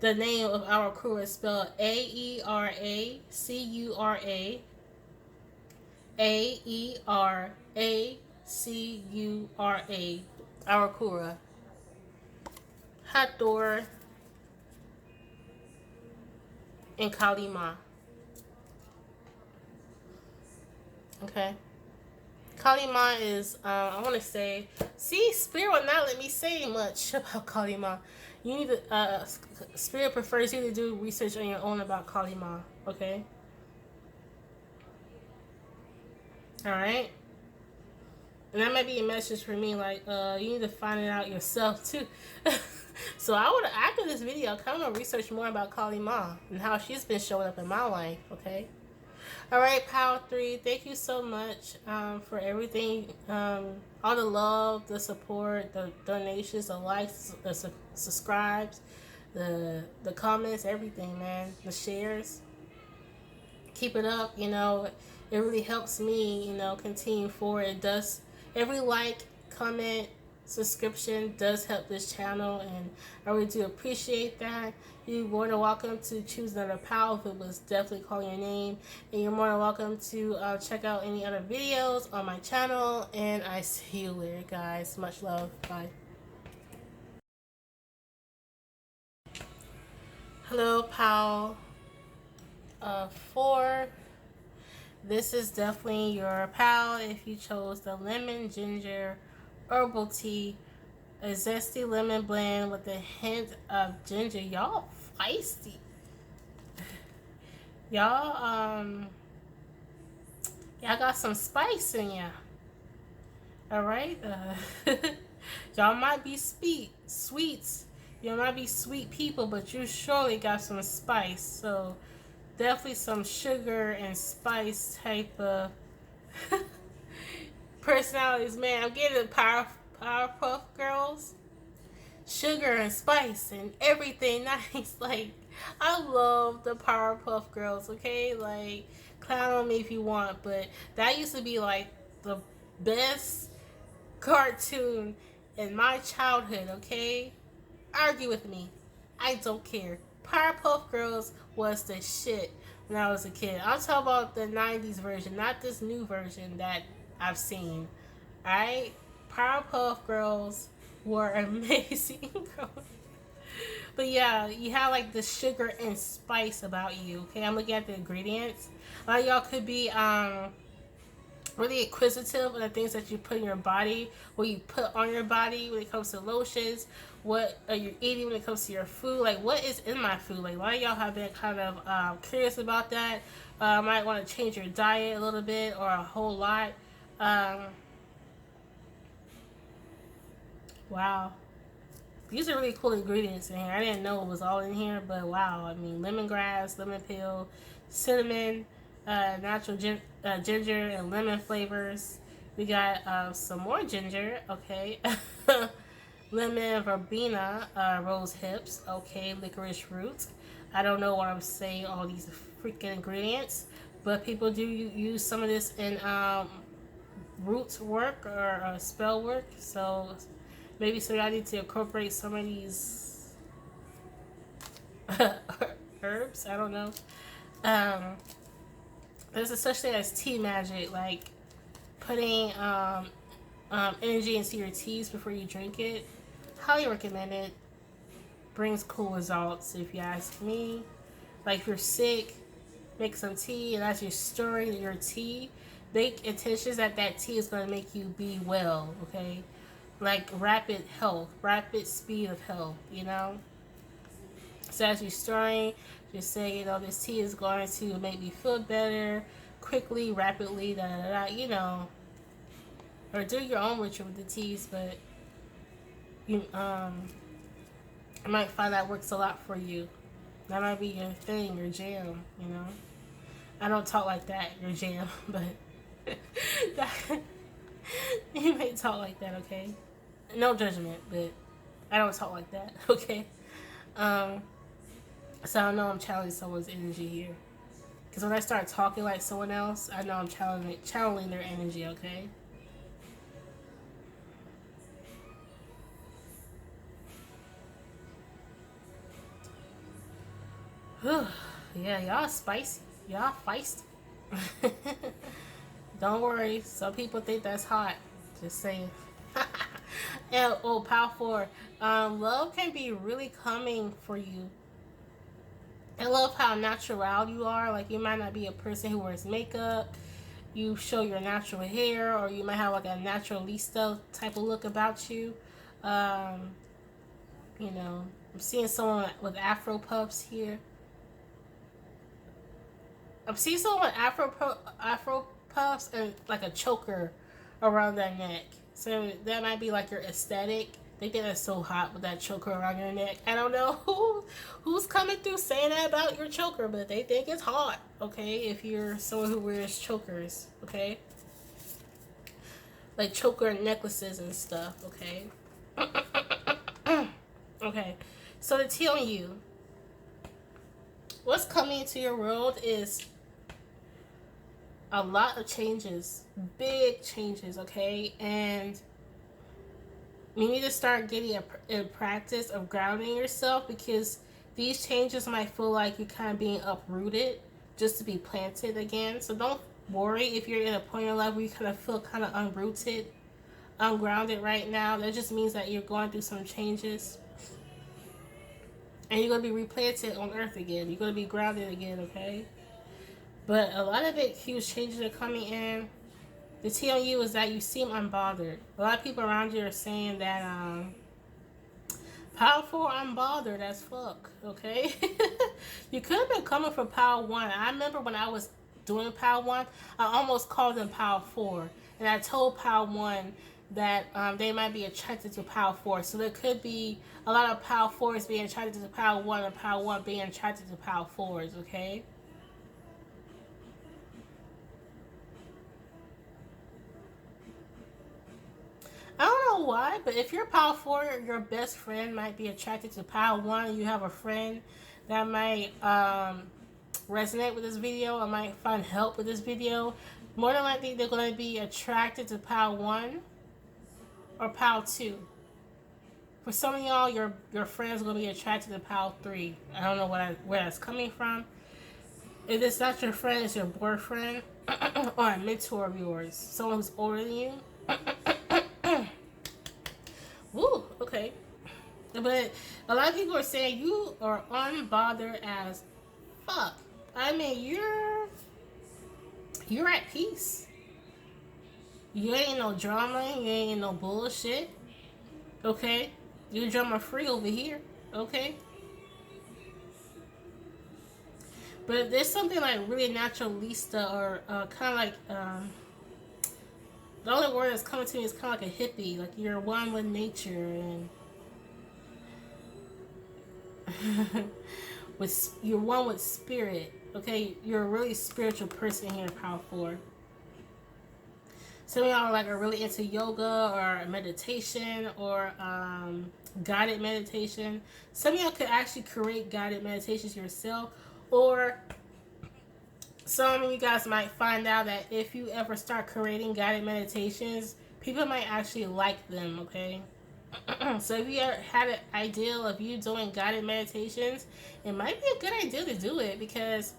The name of Arakura is spelled Aeracura. Aeracura. Arakura. Hathor and Kali Ma. Okay. Kali Ma is, I want to say, see, Spirit will not let me say much about Kali Ma. You need to, Spirit prefers you to do research on your own about Kali Ma, okay? Alright? And that might be a message for me, like, you need to find it out yourself, too. So I would, after this video, kind of research more about Kali Ma and how she's been showing up in my life, okay? All right, Power 3, thank you so much for everything. All the love, the support, the donations, the likes, the subscribes, the comments, everything, man. The shares. Keep it up, you know. It really helps me, you know, continue forward. It does. Every like, comment, subscription does help this channel, and I really do appreciate that. You're more than welcome to choose another pal if it was definitely calling your name, and you're more than welcome to check out any other videos on my channel, and I see you later, guys. Much love. Bye. Hello, pal 4. This is definitely your pal if you chose the lemon ginger herbal tea, a zesty lemon blend with a hint of ginger. Y'all feisty. Y'all got some spice in ya. All right. Y'all might be sweets. You might be sweet people, but you surely got some spice. So definitely some sugar and spice type of personalities, man. I'm getting the Powerpuff Girls, sugar and spice and everything nice. Like, I love the Powerpuff Girls. Okay, like, clown on me if you want, but that used to be like the best cartoon in my childhood. Okay, argue with me, I don't care. Powerpuff Girls was the shit when I was a kid. I'm talking about the 90s version, not this new version that I've seen. Alright? Powerpuff Girls were amazing. But yeah, you have like the sugar and spice about you. Okay, I'm looking at the ingredients. A lot of y'all could be really inquisitive of the things that you put in your body, what you put on your body when it comes to lotions, what are you eating when it comes to your food, like what is in my food. Like a lot of y'all have been kind of curious about that. Might want to change your diet a little bit or a whole lot. Wow. These are really cool ingredients in here. I didn't know it was all in here, but wow. I mean, lemongrass, lemon peel, cinnamon, natural ginger and lemon flavors. We got some more ginger, okay. Lemon verbena, rose hips, okay. Licorice root. I don't know why I'm saying all these freaking ingredients, but people do use some of this in root work or spell work. So maybe so I need to incorporate some of these herbs. I don't know. There's a such thing as tea magic, like putting energy into your teas before you drink it. Highly recommend it. Brings cool results if you ask me. Like if you're sick, make some tea, and as you're stirring your tea, make intentions that that tea is going to make you be well, okay? Like rapid health, rapid speed of health, you know? So as you're stirring, just say, you know, this tea is going to make me feel better, quickly, rapidly, da da da, you know. Or do your own ritual with the teas, but you might find that works a lot for you. That might be your thing, your jam, you know? I don't talk like that, your jam, but that, you may talk like that, okay? No judgment, but I don't talk like that, okay? So I know I'm channeling someone's energy here. Because when I start talking like someone else, I know I'm channeling their energy, okay? Yeah, y'all spicy. Y'all feisty. Don't worry. Some people think that's hot. Just saying. And, oh, Power 4. Love can be really coming for you. I love how natural you are. Like, you might not be a person who wears makeup. You show your natural hair, or you might have like a naturalista type of look about you. Um, you know, I'm seeing someone with Afro puffs here. I'm seeing someone with Afro puffs and like a choker around their neck. So that might be like your aesthetic. They think that's so hot with that choker around your neck. I don't know who's coming through saying that about your choker, but they think it's hot. Okay, if you're someone who wears chokers, okay, like choker necklaces and stuff. Okay. Okay, so to tell you, what's coming into your world is a lot of changes, big changes, okay? And you need to start getting a practice of grounding yourself, because these changes might feel like you're kind of being uprooted just to be planted again. So don't worry if you're in a point in your life where you kind of feel kind of unrooted, ungrounded right now. That just means that you're going through some changes. And you're going to be replanted on earth again. You're going to be grounded again, okay? But a lot of it, huge changes are coming in. The tea on you is that you seem unbothered. A lot of people around you are saying that, Power 4 unbothered as fuck, okay? You could have been coming from Power 1. I remember when I was doing Power 1, I almost called them Power 4. And I told Power 1 that they might be attracted to Power 4. So there could be a lot of Power 4s being attracted to Power 1 and Power 1 being attracted to Power 4s, okay? I don't know why, but if you're Power 4, your best friend might be attracted to Power 1, and you have a friend that might resonate with this video or might find help with this video, more than likely they're going to be attracted to Power 1 or Power 2. For some of y'all, your friend's going to be attracted to Power 3. I don't know where that's coming from. If it's not your friend, it's your boyfriend or a mentor of yours. Someone who's older than you. Woo, okay. But a lot of people are saying you are unbothered as fuck. I mean, you're at peace. You ain't no drama. You ain't no bullshit. Okay? You're drama free over here. Okay? But if there's something like really naturalista or kind of like the only word that's coming to me is kind of like a hippie. Like you're one with nature and you're one with spirit. Okay, you're a really spiritual person here in Power 4. Some of y'all are really into yoga or meditation or guided meditation. Some of y'all could actually create guided meditations yourself, or some of you guys might find out that if you ever start creating guided meditations, people might actually like them, okay? So if you ever had an ideal of you doing guided meditations, it might be a good idea to do it, because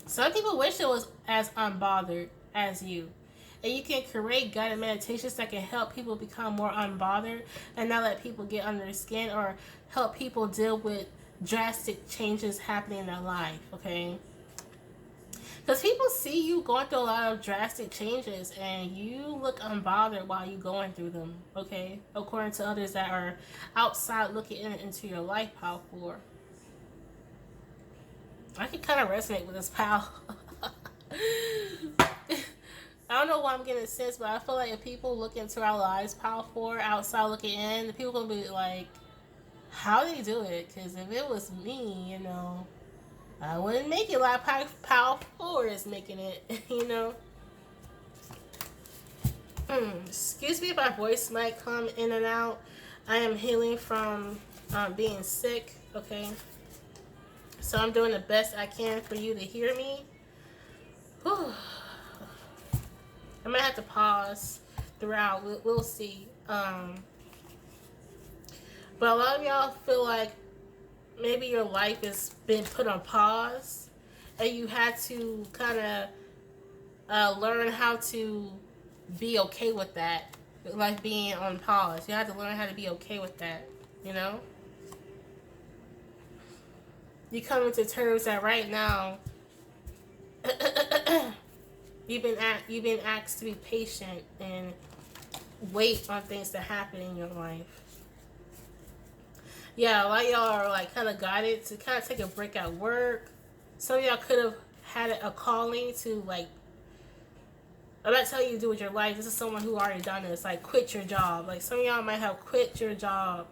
some people wish it was as unbothered as you. And you can create guided meditations that can help people become more unbothered and not let people get under their skin, or help people deal with drastic changes happening in their life, okay? Because people see you going through a lot of drastic changes and you look unbothered while you're going through them, okay? According to others that are outside looking into your life, Power 4. I can kind of resonate with this, pal. I don't know why I'm getting a sense, but I feel like if people look into our lives, Power 4, outside looking in, the people gonna be like, how they do it. Because if it was me, you know, I wouldn't make it like Power 4 is making it, you know. Excuse me if my voice might come in and out. I am healing from being sick, okay? So I'm doing the best I can for you to hear me. Whew. I might have to pause throughout. We'll see. But a lot of y'all feel like maybe your life has been put on pause, and you had to kind of learn how to be okay with that, like being on pause. You have to learn how to be okay with that. You know, you come into terms that right now you've been asked to be patient and wait on things to happen in your life. Yeah, a lot of y'all are like kind of guided to kind of take a break at work. Some of y'all could have had a calling to like. I'm not telling you to do with your life. This is someone who already done this. Like quit your job. Like some of y'all might have quit your job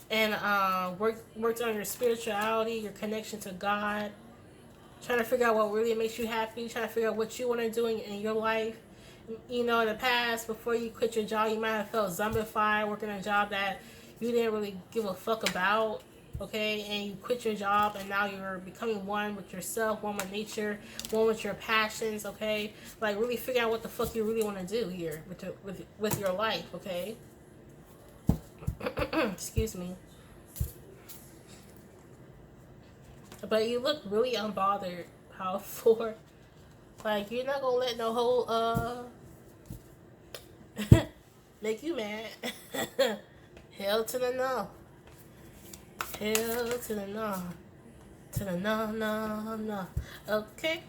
and worked on your spirituality, your connection to God, trying to figure out what really makes you happy, trying to figure out what you want to do in your life. You know, in the past, before you quit your job, you might have felt zombified working a job that you didn't really give a fuck about, okay? And you quit your job, and now you're becoming one with yourself, one with nature, one with your passions, okay? Like, really figure out what the fuck you really want to do here with your life, okay? Excuse me. But you look really unbothered, Power 4. Like, you're not gonna let no whole, make you mad. Hell to the no. Hell to the no. To the no, no, no. Okay.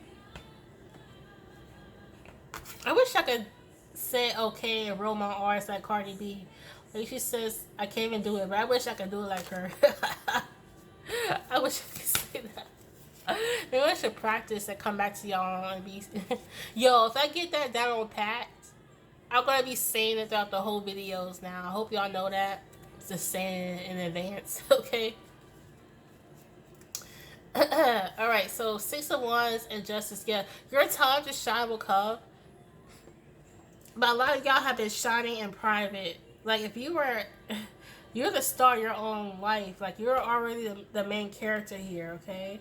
I wish I could say okay and roll my R's like Cardi B. Like she says, I can't even do it, but I wish I could do it like her. I wish I could say that. Maybe I should practice and come back to y'all and be... Yo, if I get that down on pat, I'm going to be saying it throughout the whole videos now. I hope y'all know that. Just saying it in advance, okay? Alright, so 6 of Wands and Justice. Yeah, your time to shine will come. But a lot of y'all have been shining in private. Like, if you were... You're the star of your own life. Like, you're already the main character here, okay?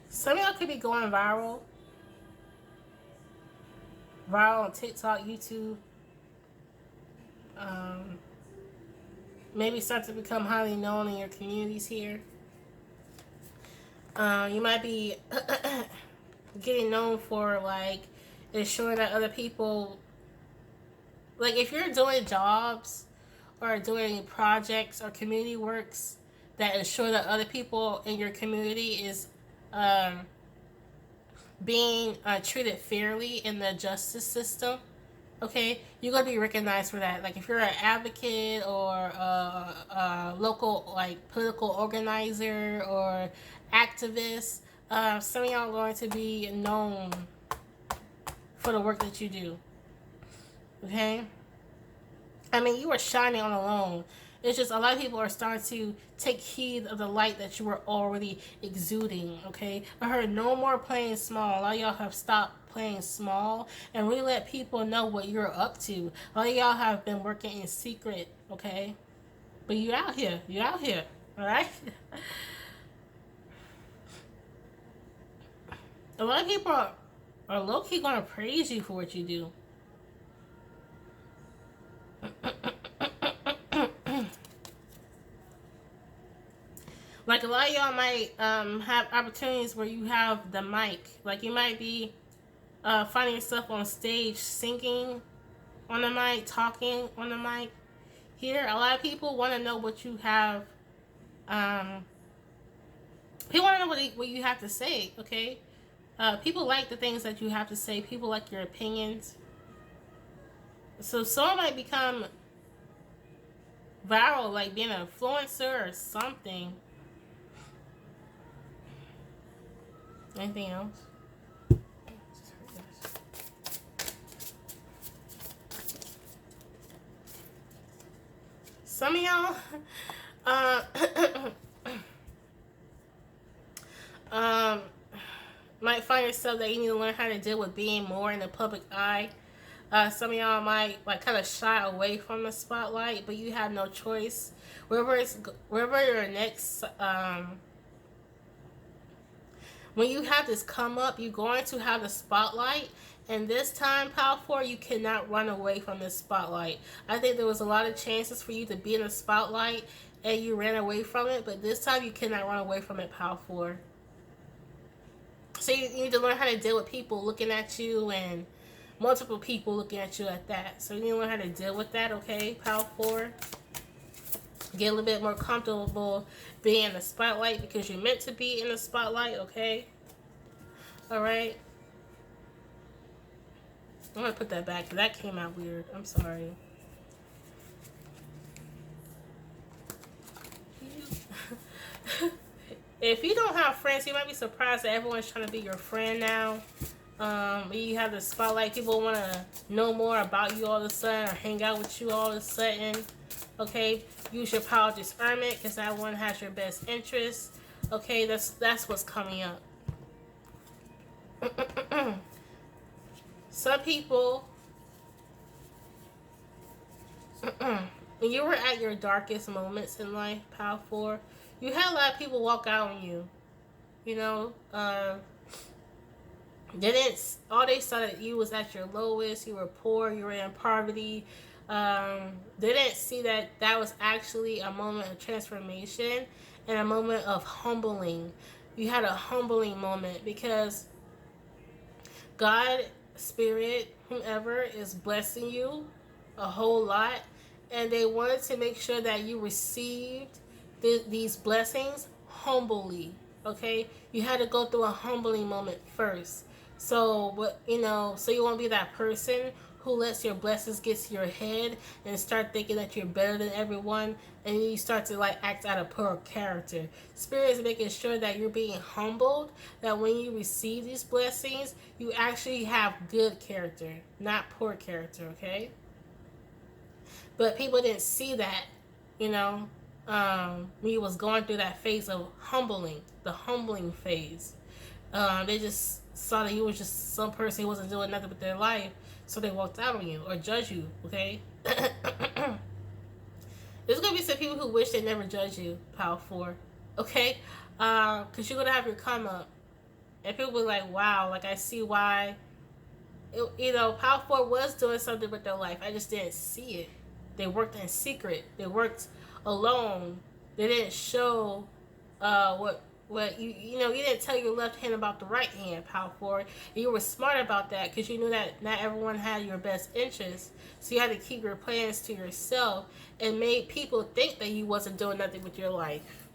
Some of y'all could be going viral. Viral on TikTok, YouTube. Maybe start to become highly known in your communities here. You might be getting known for, like, ensuring that other people... Like, if you're doing jobs or doing projects or community works that ensure that other people in your community is being treated fairly in the justice system, okay, you're going to be recognized for that. Like, if you're an advocate or a local, like, political organizer or activist, some of y'all are going to be known for the work that you do, okay? I mean, you were shining on alone. It's just a lot of people are starting to take heed of the light that you were already exuding, okay? I heard no more playing small. A lot of y'all have stopped playing small and really let people know what you're up to. A lot of y'all have been working in secret, okay? But you out here. You out here, all right? A lot of people are low-key going to praise you for what you do. Like, a lot of y'all might have opportunities where you have the mic. Like, you might be finding yourself on stage singing on the mic, talking on the mic. Here, a lot of people want to know what you have. People want to know what you have to say, okay? People like the things that you have to say. People like your opinions. So someone might become viral, like being an influencer or something. Anything else? Some of y'all uh, um, might find yourself that you need to learn how to deal with being more in the public eye. Some of y'all might like kind of shy away from the spotlight, but you have no choice. Wherever your next when you have this come up, you're going to have the spotlight. And this time, Power 4, you cannot run away from the spotlight. I think there was a lot of chances for you to be in the spotlight and you ran away from it, but this time you cannot run away from it, Power 4. So you need to learn how to deal with people looking at you and multiple people looking at you at that. So you need to learn how to deal with that, okay, Power 4? Get a little bit more comfortable being in the spotlight because you're meant to be in the spotlight, okay? Alright? I'm going to put that back because that came out weird. I'm sorry. If you don't have friends, you might be surprised that everyone's trying to be your friend now. You have the spotlight. People want to know more about you all of a sudden or hang out with you all of a sudden. Okay, use your power discernment because that one has your best interest. Okay, that's what's coming up. Some people, when you were at your darkest moments in life, Power 4, you had a lot of people walk out on you. You know, all they saw that you was at your lowest, you were poor, you were in poverty. They didn't see that was actually a moment of transformation and a moment of humbling. You had a humbling moment because God, Spirit, whomever is blessing you a whole lot, and they wanted to make sure that you received these blessings humbly. Okay, you had to go through a humbling moment first. So, so you won't be that person who lets your blessings get to your head and start thinking that you're better than everyone, and you start to like act out of poor character. Spirit is making sure that you're being humbled, that when you receive these blessings, you actually have good character, not poor character, okay? But people didn't see that, when you was going through that phase of the humbling phase. They just saw that you was just some person who wasn't doing nothing with their life, so they walked out on you or judge you, okay? There's going to be some people who wish they never judge you, Power 4, okay? Because you're going to have your come up. And people will be like, wow, like I see why, Power 4 was doing something with their life. I just didn't see it. They worked in secret. They worked alone. They didn't show what you didn't tell your left hand about the right hand, Power 4. You were smart about that because you knew that not everyone had your best interest. So you had to keep your plans to yourself and made people think that you wasn't doing nothing with your life.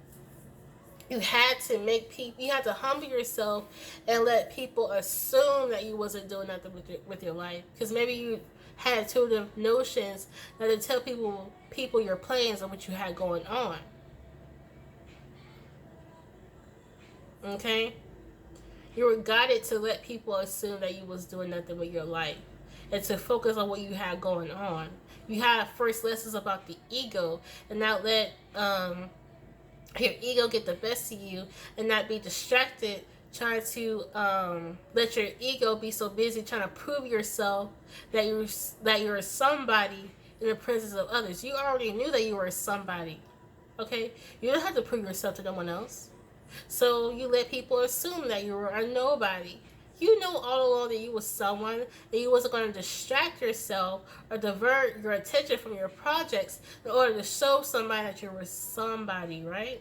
You had to humble yourself and let people assume that you wasn't doing nothing with your life. Because maybe you had intuitive notions that to tell people your plans and what you had going on. Okay? You were guided to let people assume that you was doing nothing with your life and to focus on what you had going on. You had first lessons about the ego and not let your ego get the best of you and not be distracted trying to let your ego be so busy trying to prove yourself that you're somebody in the presence of others. You already knew that you were somebody. Okay? You don't have to prove yourself to no one else. So you let people assume that you were a nobody. You know all along that you was someone, that you wasn't going to distract yourself or divert your attention from your projects in order to show somebody that you were somebody, right?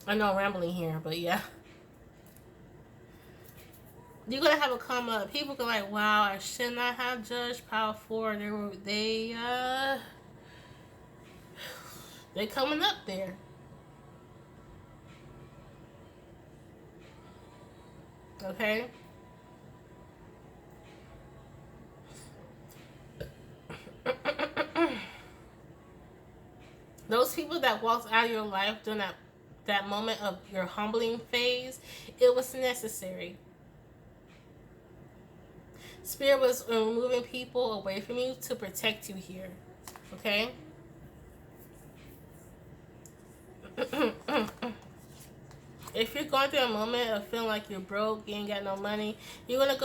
I know I'm rambling here, but yeah. You're going to have a come up. People go like, wow, I should not have judged Power 4. They coming up there. Okay? Those people that walked out of your life during that moment of your humbling phase, it was necessary. Spirit was removing people away from you to protect you here. Okay? If you're going through a moment of feeling like you're broke, you ain't got no money, you're gonna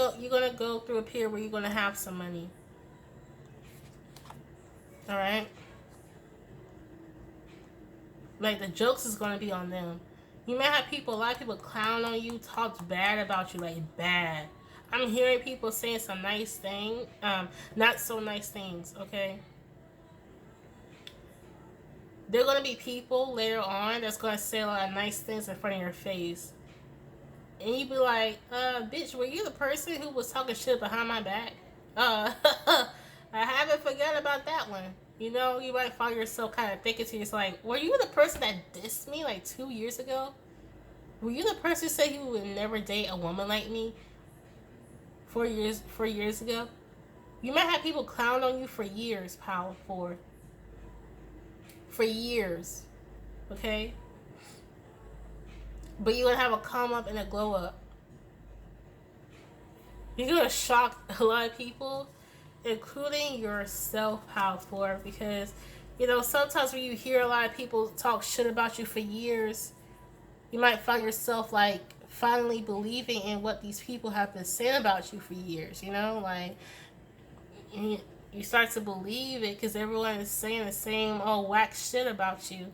go through a period where you're gonna have some money. All right. Like the jokes is gonna be on them. You may have a lot of people clown on you, talk bad about you, like bad. I'm hearing people saying some nice thing, not so nice things. Okay. There are gonna be people later on that's gonna say a lot of nice things in front of your face, and you be like, bitch, were you the person who was talking shit behind my back? Uh, I haven't forgot about that one. You know, you might find yourself kind of thinking to yourself, like, were you the person that dissed me like 2 years ago? Were you the person who said you would never date a woman like me 4 years ago? You might have people clown on you for years, pal, for years. Okay? But you're gonna have a come up and a glow up. You're gonna shock a lot of people, including yourself, pal, because you know, sometimes when you hear a lot of people talk shit about you for years, you might find yourself like finally believing in what these people have been saying about you for years. You know, like you start to believe it because everyone is saying the same whack shit about you.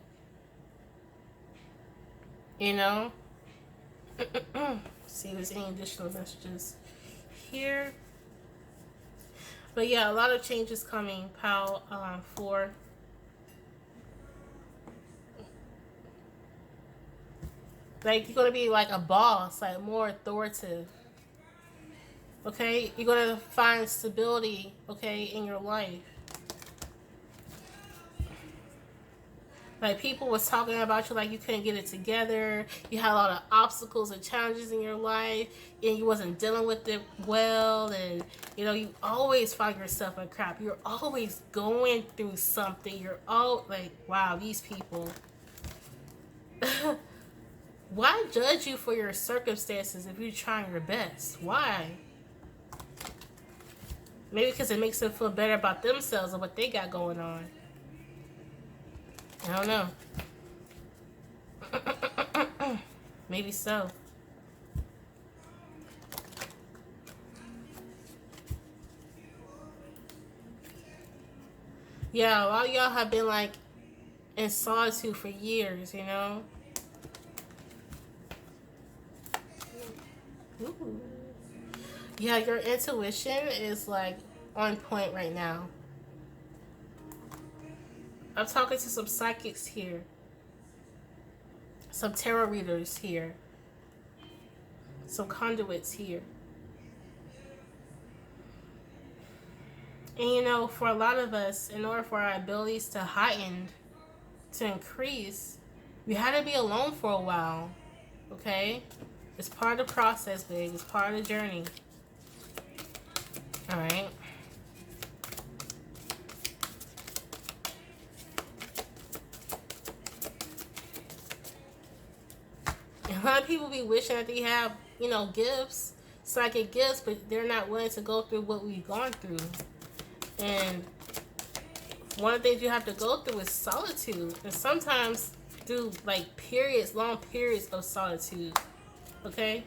You know. See if there's any additional messages here. But yeah, a lot of changes coming, pal, for like you're gonna be like a boss, like more authoritative. Okay, you're gonna find stability, okay, in your life. Like people was talking about you like you couldn't get it together. You had a lot of obstacles and challenges in your life, and you wasn't dealing with it well. And you know you always find yourself in crap. You're always going through something. You're all like, wow, these people. Why judge you for your circumstances if you're trying your best? Why? Maybe because it makes them feel better about themselves and what they got going on. I don't know. Maybe so. Yeah, a lot of y'all have been like in solitude for years, you know? Ooh. Yeah, your intuition is like on point right now. I'm talking to some psychics here. Some tarot readers here. Some conduits here. And you know, for a lot of us, in order for our abilities to heighten, to increase, we had to be alone for a while. Okay? It's part of the process, babe. It's part of the journey. Alright? A lot of people be wishing that they have, you know, gifts, psychic gifts, but they're not willing to go through what we've gone through. And one of the things you have to go through is solitude. And sometimes through like periods, long periods of solitude. Okay?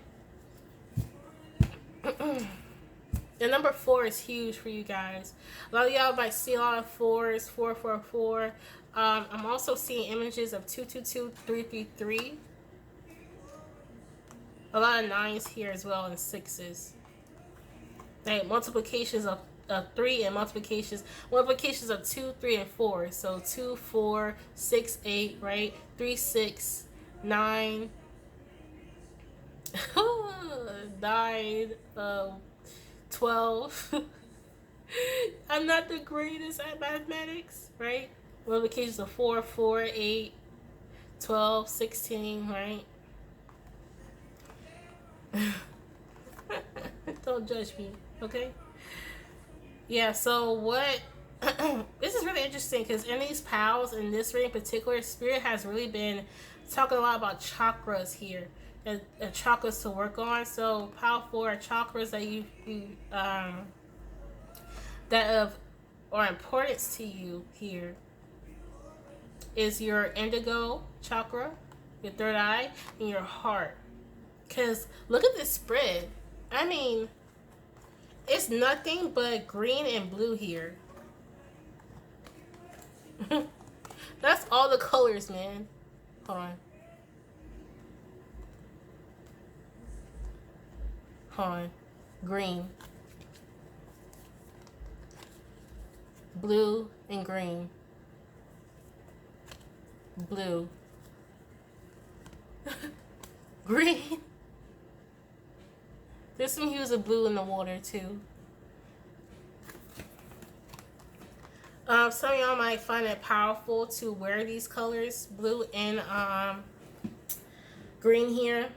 The number 4 is huge for you guys. A lot of y'all might see a lot of 4s, 444. I'm also seeing images of 222, 333. A lot of 9s here as well, and 6s. Like multiplications of 3 and multiplications of 2, 3, and 4. So 2, 4, 6, 8, right? 3, 6, 9. 9, 12. I'm not the greatest at mathematics, right? Multiplications of 4, 4, 8, 12, 16, right? Don't judge me, okay? Yeah, so what... this is really interesting because in these pals, in this reading in particular, Spirit has really been talking a lot about chakras here. And chakras to work on. So, pal 4 chakras that you that are importance to you here is your indigo chakra, your third eye, and your heart. Because look at this spread. I mean, it's nothing but green and blue here. That's all the colors, man. Hold on. Hold on. Green. Blue and green. Blue. Green. There's some hues of blue in the water too. Some of y'all might find it powerful to wear these colors, blue and green here.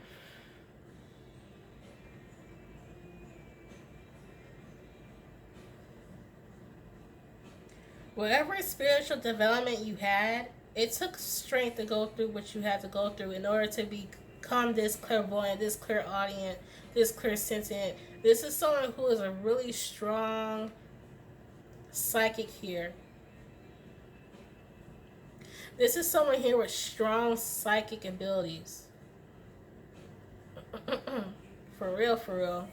Whatever spiritual development you had, it took strength to go through what you had to go through in order to become this clairvoyant, this clairaudient, this clairsentient. This is someone who is a really strong psychic here. This is someone here with strong psychic abilities. For real, for real.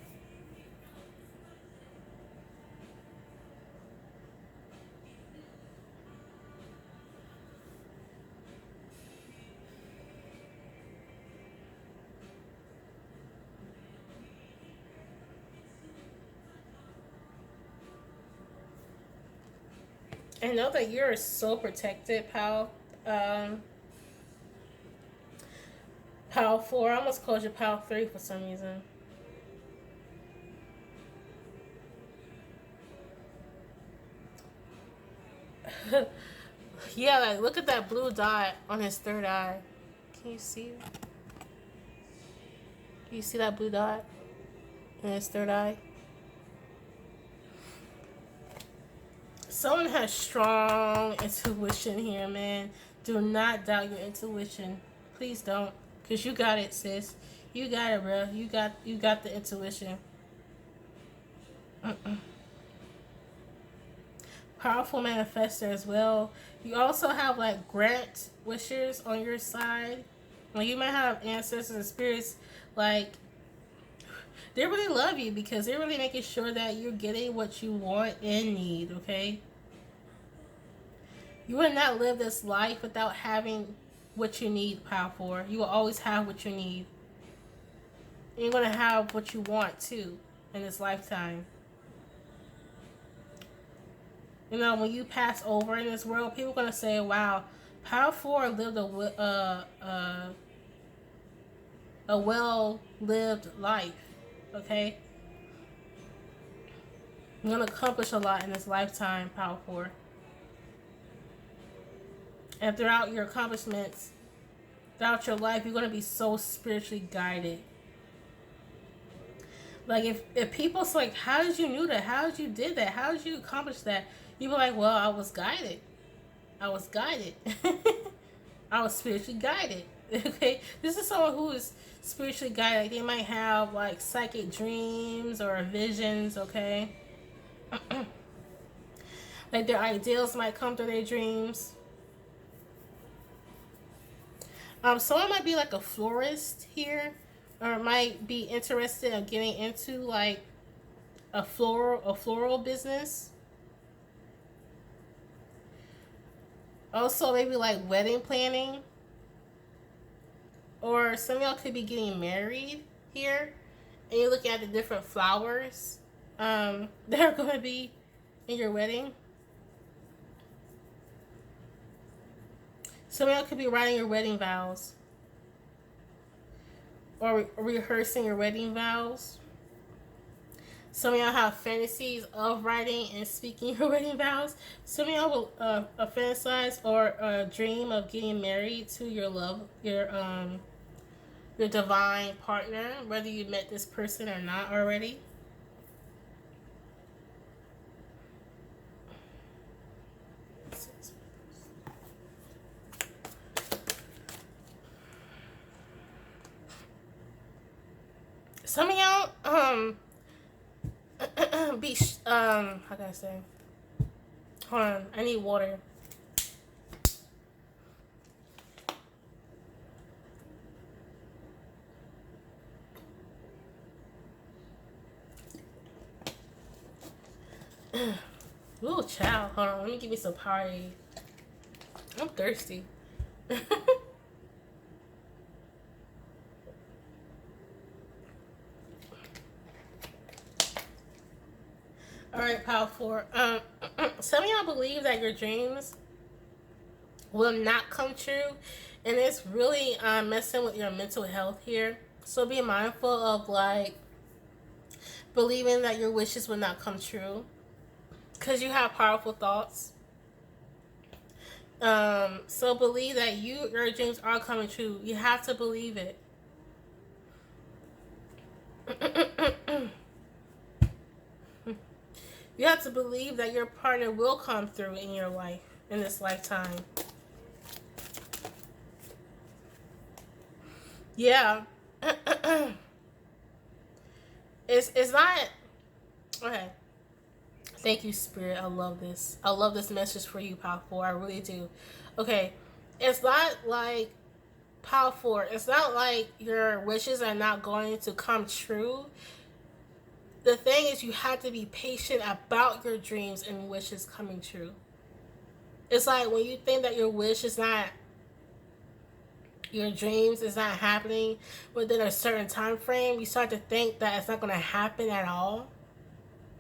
And know that you're so protected, pal. Pal 4. I almost called you Pal 3 for some reason. Yeah, like look at that blue dot on his third eye. Can you see it? Can you see that blue dot in his third eye? Someone has strong intuition here, man. Do not doubt your intuition. Please don't. Because you got it, sis. You got it, bro. You got the intuition. Powerful manifester as well. You also have like grant wishers on your side. Like you might have ancestors and spirits like they really love you because they're really making sure that you're getting what you want and need, okay? You will not live this life without having what you need, Power 4. You will always have what you need. And you're going to have what you want, too, in this lifetime. You know, when you pass over in this world, people are going to say, wow, Power 4 lived a well-lived life, okay? You're going to accomplish a lot in this lifetime, Power 4. And throughout your accomplishments, throughout your life, you're going to be so spiritually guided. Like, if people's like, how did you do that? How did you did that? How did you accomplish that? You be like, well, I was guided. I was guided. I was spiritually guided. Okay? This is someone who is spiritually guided. Like, they might have, like, psychic dreams or visions, okay? Like, their ideals might come through their dreams. Someone might be like a florist here, or might be interested in getting into like a floral business. Also, maybe like wedding planning, or some of y'all could be getting married here, and you're looking at the different flowers that are going to be in your wedding. Some of y'all could be writing your wedding vows. Or rehearsing your wedding vows. Some of y'all have fantasies of writing and speaking your wedding vows. Some of y'all will fantasize or dream of getting married to your divine partner, whether you met this person or not already. Some of y'all, how can I say? Hold on, I need water. Ooh, child. Hold on. Let me give me some Powerade. I'm thirsty. All right, Power 4. Some of y'all believe that your dreams will not come true, and it's really messing with your mental health here. So be mindful of like believing that your wishes will not come true because you have powerful thoughts. So believe that your dreams are coming true. You have to believe it. You have to believe that your partner will come through in your life in this lifetime. Yeah. It's not okay. Thank you, Spirit. I love this. I love this message for you, Power 4. I really do. Okay. It's not like Power 4. It's not like your wishes are not going to come true. The thing is, you have to be patient about your dreams and wishes coming true. It's like when you think that your wish is not, your dreams is not happening within a certain time frame, you start to think that it's not going to happen at all.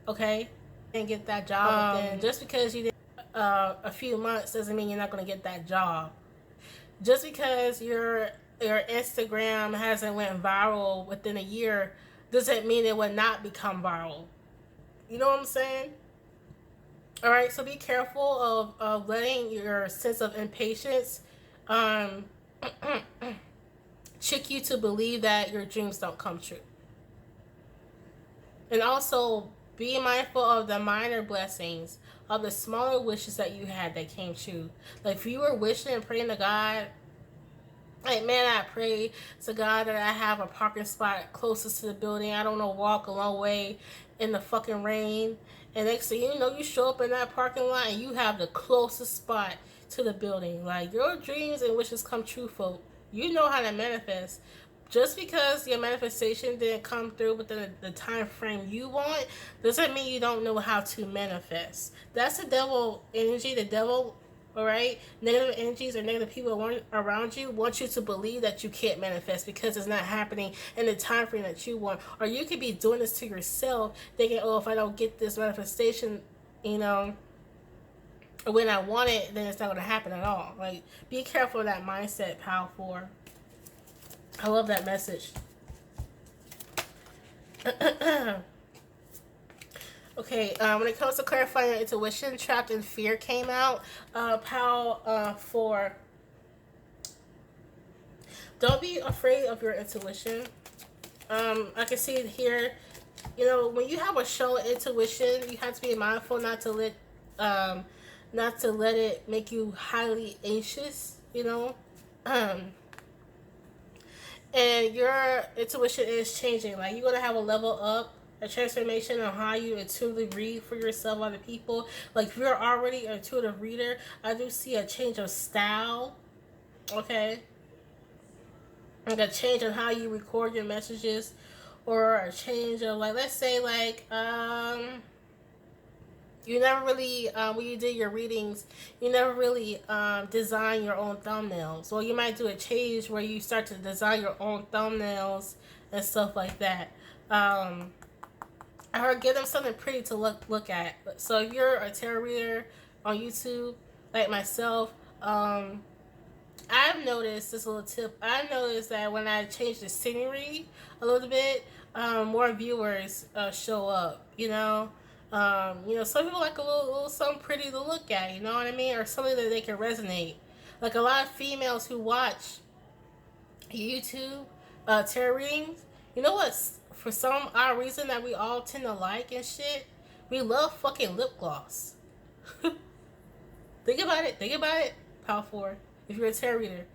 Okay? And get that job within, just because you did a few months doesn't mean you're not going to get that job. Just because your Instagram hasn't went viral within a year doesn't mean it will not become viral. You know what I'm saying? All right, so be careful of letting your sense of impatience trick you to believe that your dreams don't come true. And also be mindful of the minor blessings, of the smaller wishes that you had that came true. Like if you were wishing and praying to God, like, man, I pray to God that I have a parking spot closest to the building. I don't know, walk a long way in the fucking rain. And next thing you know, you show up in that parking lot and you have the closest spot to the building. Like, your dreams and wishes come true, folk. You know how to manifest. Just because your manifestation didn't come through within the time frame you want doesn't mean you don't know how to manifest. That's the devil energy. The devil, all right, negative energies or negative people around you want you to believe that you can't manifest because it's not happening in the time frame that you want. Or you could be doing this to yourself, thinking, oh, if I don't get this manifestation, you know, when I want it, then it's not going to happen at all. Like, be careful of that mindset, Power 4. I love that message. Okay, when it comes to clarifying your intuition, Trapped in Fear came out. Power 4. Don't be afraid of your intuition. I can see it here. You know, when you have a show of intuition, you have to be mindful not to let it make you highly anxious. You know, and your intuition is changing. Like, you're gonna have a level up, a transformation on how you intuitively read for yourself, other people. Like, if you're already an intuitive reader, I do see a change of style. Okay, like a change on how you record your messages, or a change of, like, let's say, like, you never really, when you did your readings, you never really design your own thumbnails. Or you might do a change where you start to design your own thumbnails and stuff like that. I heard give them something pretty to look at. So if you're a tarot reader on YouTube, like myself, I've noticed this little tip. I've noticed that when I change the scenery a little bit, more viewers show up, you know. Some people like a little something pretty to look at, you know what I mean? Or something that they can resonate. Like a lot of females who watch YouTube tarot readings, you know what? For some odd reason that we all tend to like and shit, we love fucking lip gloss. Think about it, Power 4, if you're a tarot reader.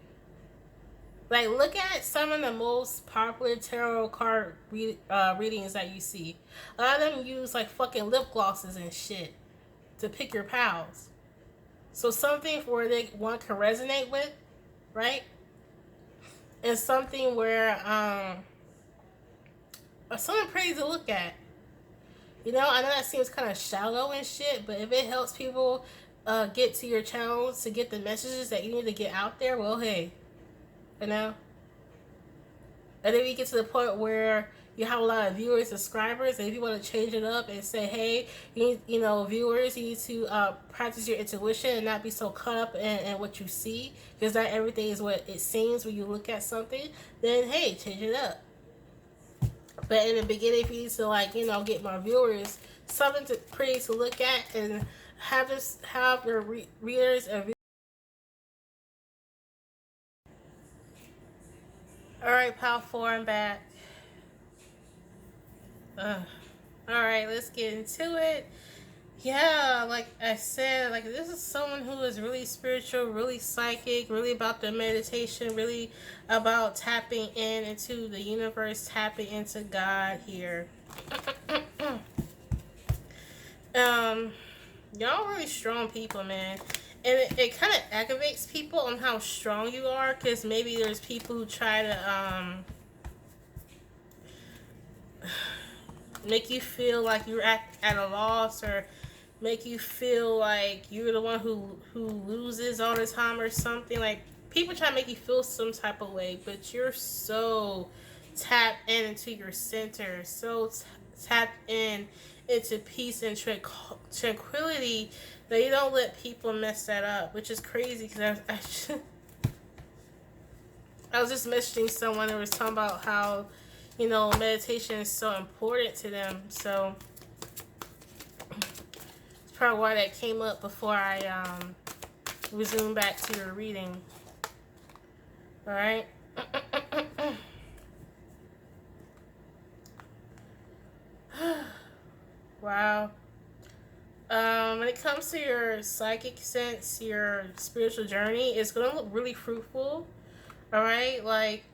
Like, look at some of the most popular tarot card readings that you see. A lot of them use, like, fucking lip glosses and shit to pick your pals. So something where one can resonate with, right? And something where, something pretty to look at. You know, I know that seems kind of shallow and shit, but if it helps people get to your channel to get the messages that you need to get out there, well, hey, you know. And then you get to the point where you have a lot of viewers, subscribers, and if you want to change it up and say, hey, you know, viewers, you need to practice your intuition and not be so caught up in what you see, because not everything is what it seems when you look at something, then hey, change it up. But in the beginning, if you need to, like, you know, get more viewers, something pretty to look at, and have your readers and viewers. All right, Pal 4, I'm back. All right, let's get into it. Yeah, like I said, like, this is someone who is really spiritual, really psychic, really about the meditation, really about tapping into the universe, tapping into God here. Y'all really strong people, man. And it kind of aggravates people on how strong you are, because maybe there's people who try to make you feel like you're at a loss, or make you feel like you're the one who loses all the time or something. Like, people try to make you feel some type of way, but you're so tapped into your center, so tapped into peace and tranquility, that you don't let people mess that up, which is crazy, because I was just messaging someone that was talking about how, you know, meditation is so important to them. So it's probably why that came up before I resume back to your reading. All right. Wow. When it comes to your psychic sense, your spiritual journey, it's gonna look really fruitful. All right, like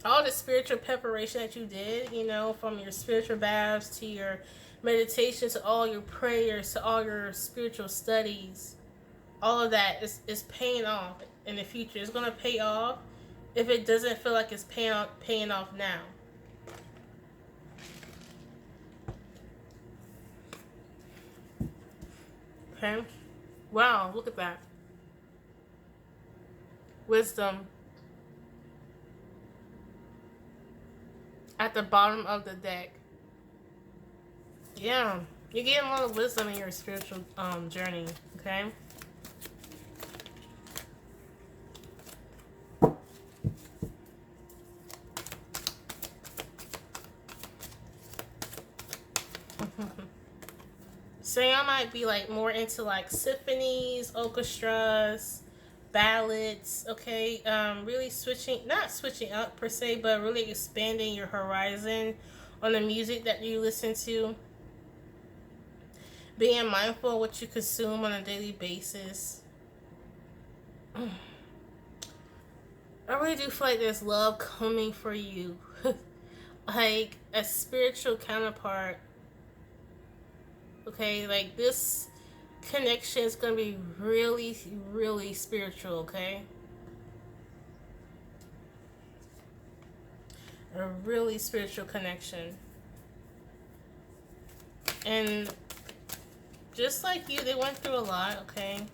all the spiritual preparation that you did, you know, from your spiritual baths to your meditation to all your prayers to all your spiritual studies, all of that is paying off in the future. It's gonna pay off if it doesn't feel like it's paying off now. Okay. Wow, look at that. Wisdom at the bottom of the deck. Yeah, you're getting a lot of wisdom in your spiritual journey. Okay. So y'all might be like more into like symphonies, orchestras, ballads. Okay, really not switching up per se, but really expanding your horizon on the music that you listen to. Being mindful of what you consume on a daily basis. I really do feel like there's love coming for you. Like a spiritual counterpart. Okay, like this connection is going to be really, really spiritual, okay? A really spiritual connection. And just like you, they went through a lot, okay?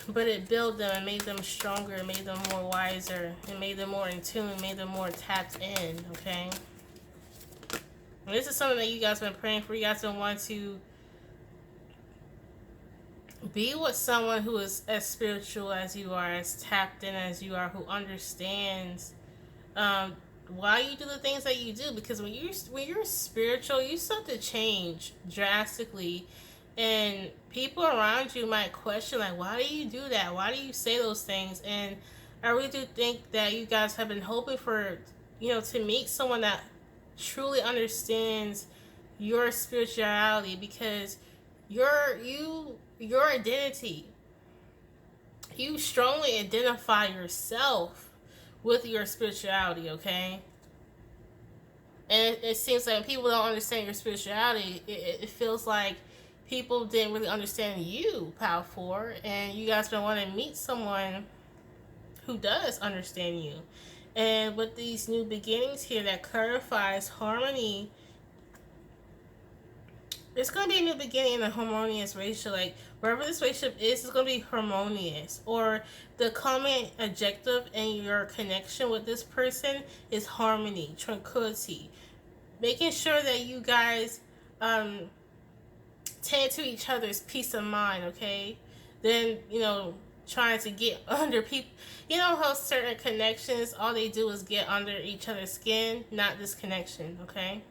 But it built them and made them stronger, and made them more wiser, and made them more in tune, made them more tapped in, okay? And this is something that you guys have been praying for. You guys don't want to be with someone who is as spiritual as you are, as tapped in as you are, who understands why you do the things that you do. Because when you're spiritual, you start to change drastically, and people around you might question, like, why do you do that? Why do you say those things? And I really do think that you guys have been hoping for, you know, to meet someone that truly understands your spirituality, because your identity, you strongly identify yourself with your spirituality, okay? And it seems like when people don't understand your spirituality, it feels like people didn't really understand you, Pal 4, and you guys don't want to meet someone who does understand you. And with these new beginnings here, that clarifies harmony It's gonna be a new beginning in a harmonious relationship. Like wherever this relationship is, it's gonna be harmonious. Or the common objective in your connection with this person is harmony, tranquility, making sure that you guys um, tend to each other's peace of mind. Okay, then trying to get under people. You know how certain connections, all they do is get under each other's skin, not this connection. Okay.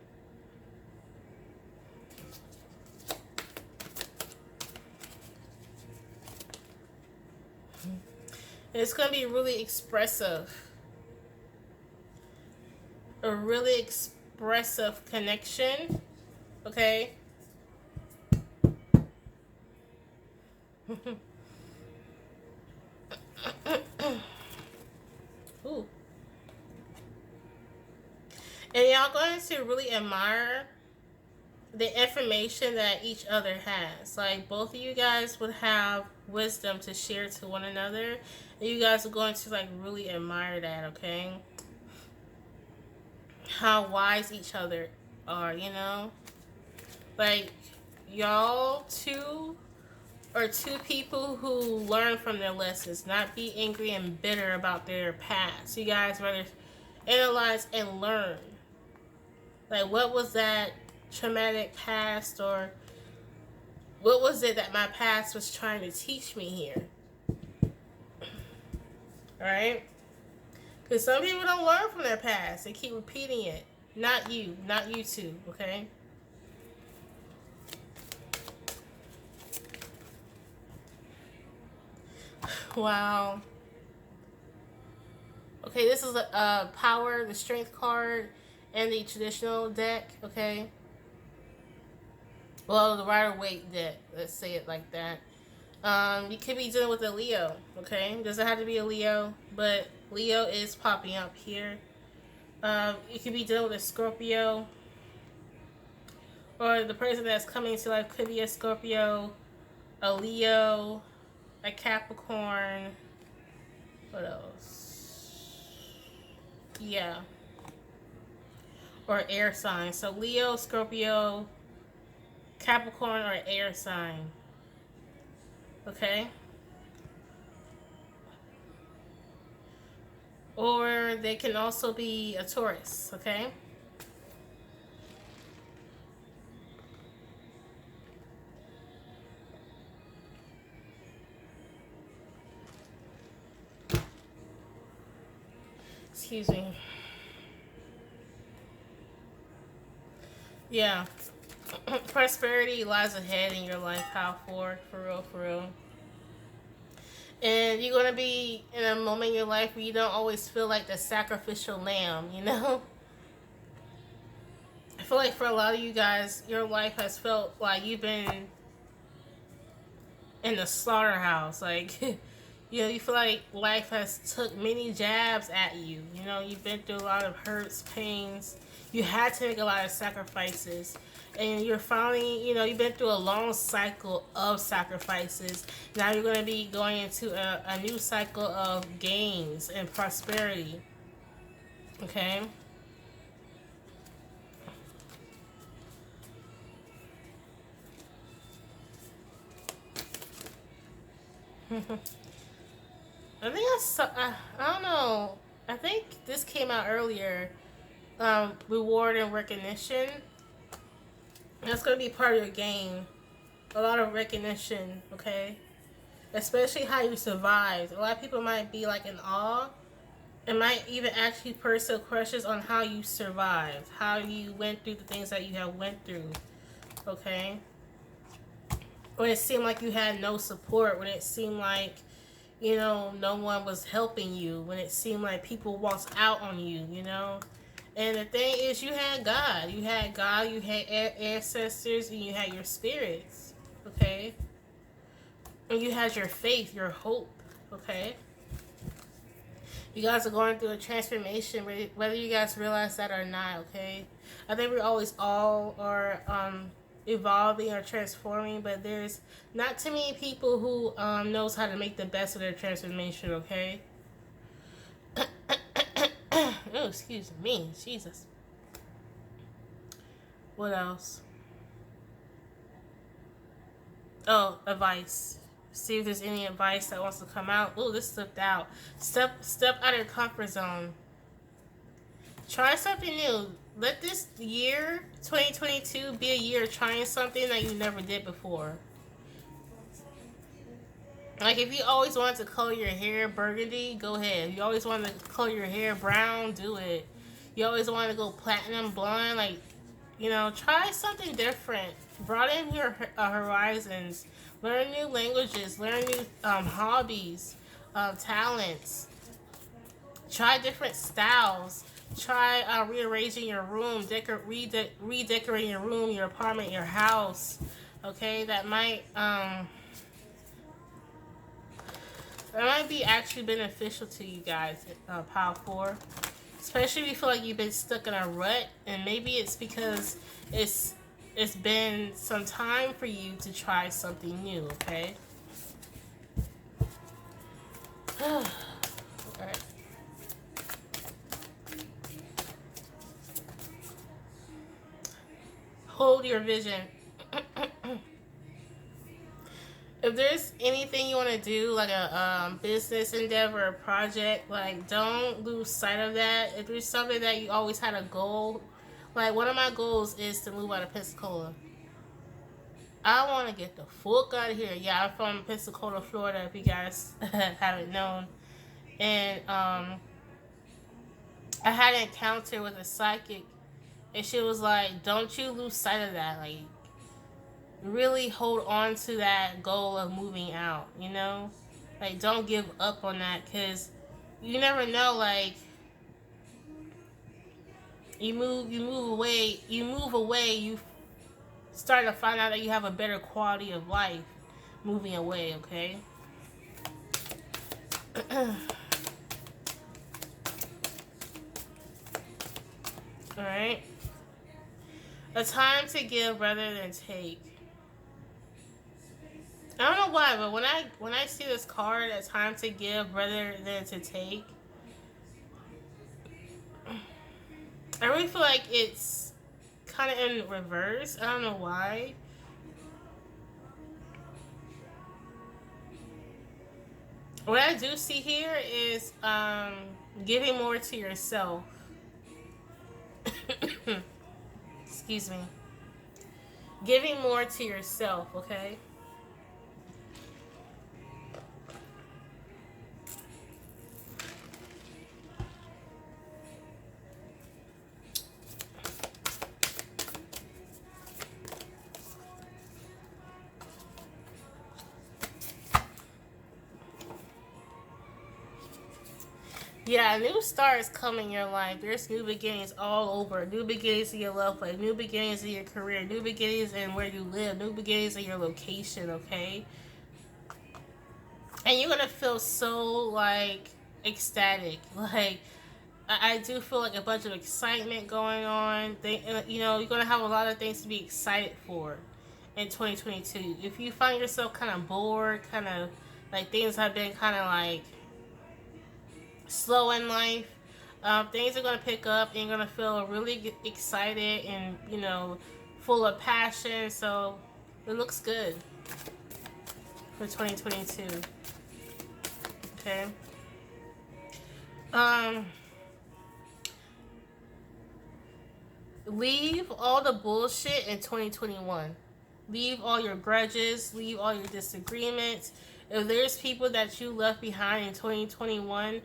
It's going to be really expressive. A really expressive connection. Okay? Ooh. And y'all going to really admire the information that each other has. Like, both of you guys would have wisdom to share to one another. And you guys are going to, like, really admire that, okay? How wise each other are, Like, y'all two are two people who learn from their lessons, not be angry and bitter about their past. You guys rather analyze and learn. Like, what was that traumatic past, or what was it that my past was trying to teach me here? Alright? Because some people don't learn from their past. They keep repeating it. Not you two, okay? Wow. Okay, this is a power, the strength card, and the traditional deck, okay? Well, the Rider-Waite deck, let's say it like that. You could be dealing with a Leo, okay? Doesn't have to be a Leo, but Leo is popping up here. You could be dealing with a Scorpio, or the person that's coming into life could be a Scorpio, a Leo, a Capricorn. What else? Yeah. Or air sign. So Leo, Scorpio, Capricorn, or air sign. Okay? Or they can also be a Taurus, okay? Excuse me. Yeah. Prosperity lies ahead in your life, how for real, for real. And you're going to be in a moment in your life where you don't always feel like the sacrificial lamb, I feel like for a lot of you guys, your life has felt like you've been in the slaughterhouse. Like, you feel like life has took many jabs at you. You've been through a lot of hurts, pains. You had to make a lot of sacrifices. And you're finally, you've been through a long cycle of sacrifices. Now you're going to be going into a new cycle of gains and prosperity. Okay? I think I don't know. I think this came out earlier. Reward and recognition. That's going to be part of your game. A lot of recognition, okay? Especially how you survived. A lot of people might be like in awe. And might even ask you personal questions on how you survived. How you went through the things that you have went through. Okay? When it seemed like you had no support. When it seemed like, no one was helping you. When it seemed like people walked out on you, And the thing is, you had God. You had God, you had ancestors, and you had your spirits, okay? And you had your faith, your hope, okay? You guys are going through a transformation, whether you guys realize that or not, okay? I think we always all are evolving or transforming, but there's not too many people who knows how to make the best of their transformation, okay? Oh, excuse me. Jesus. What else? Oh, advice. See if there's any advice that wants to come out. Oh, this slipped out. Step out of your comfort zone. Try something new. Let this year, 2022, be a year of trying something that you never did before. Like, if you always wanted to color your hair burgundy, go ahead. If you always wanted to color your hair brown, do it. You always wanted to go platinum blonde, like, you know, try something different. Broaden your horizons. Learn new languages. Learn new hobbies, talents. Try different styles. Try rearranging your room, redecorating your room, your apartment, your house. Okay, that might be actually beneficial to you guys, Pile 4. Especially if you feel like you've been stuck in a rut, and maybe it's because it's been some time for you to try something new, okay? Alright. Hold your vision. If there's anything you want to do, like a business endeavor, a project, like, don't lose sight of that. If there's something that you always had a goal, like, one of my goals is to move out of Pensacola. I want to get the fuck out of here. Yeah, I'm from Pensacola, Florida, if you guys haven't known. And I had an encounter with a psychic, and she was like, don't you lose sight of that. Like, really hold on to that goal of moving out, you know? Like, don't give up on that, because you never know, like, you move away, you start to find out that you have a better quality of life moving away, okay? Alright? A time to give rather than take. I don't know why, but when I see this card, a time to give rather than to take, I really feel like it's kind of in reverse. I don't know why. What I do see here is giving more to yourself. Excuse me. Giving more to yourself, okay? Yeah, a new start is coming in your life. There's new beginnings all over. New beginnings in your love life. New beginnings in your career. New beginnings in where you live. New beginnings in your location, okay? And you're going to feel so, like, ecstatic. Like, I do feel like a bunch of excitement going on. You know, you're going to have a lot of things to be excited for in 2022. If you find yourself kind of bored, kind of, like, things have been kind of, like, slow in life, things are going to pick up, and you're going to feel really excited and, you know, full of passion. So it looks good for 2022. Okay. Leave all the bullshit in 2021. Leave all your grudges, leave all your disagreements. If there's people that you left behind in 2021,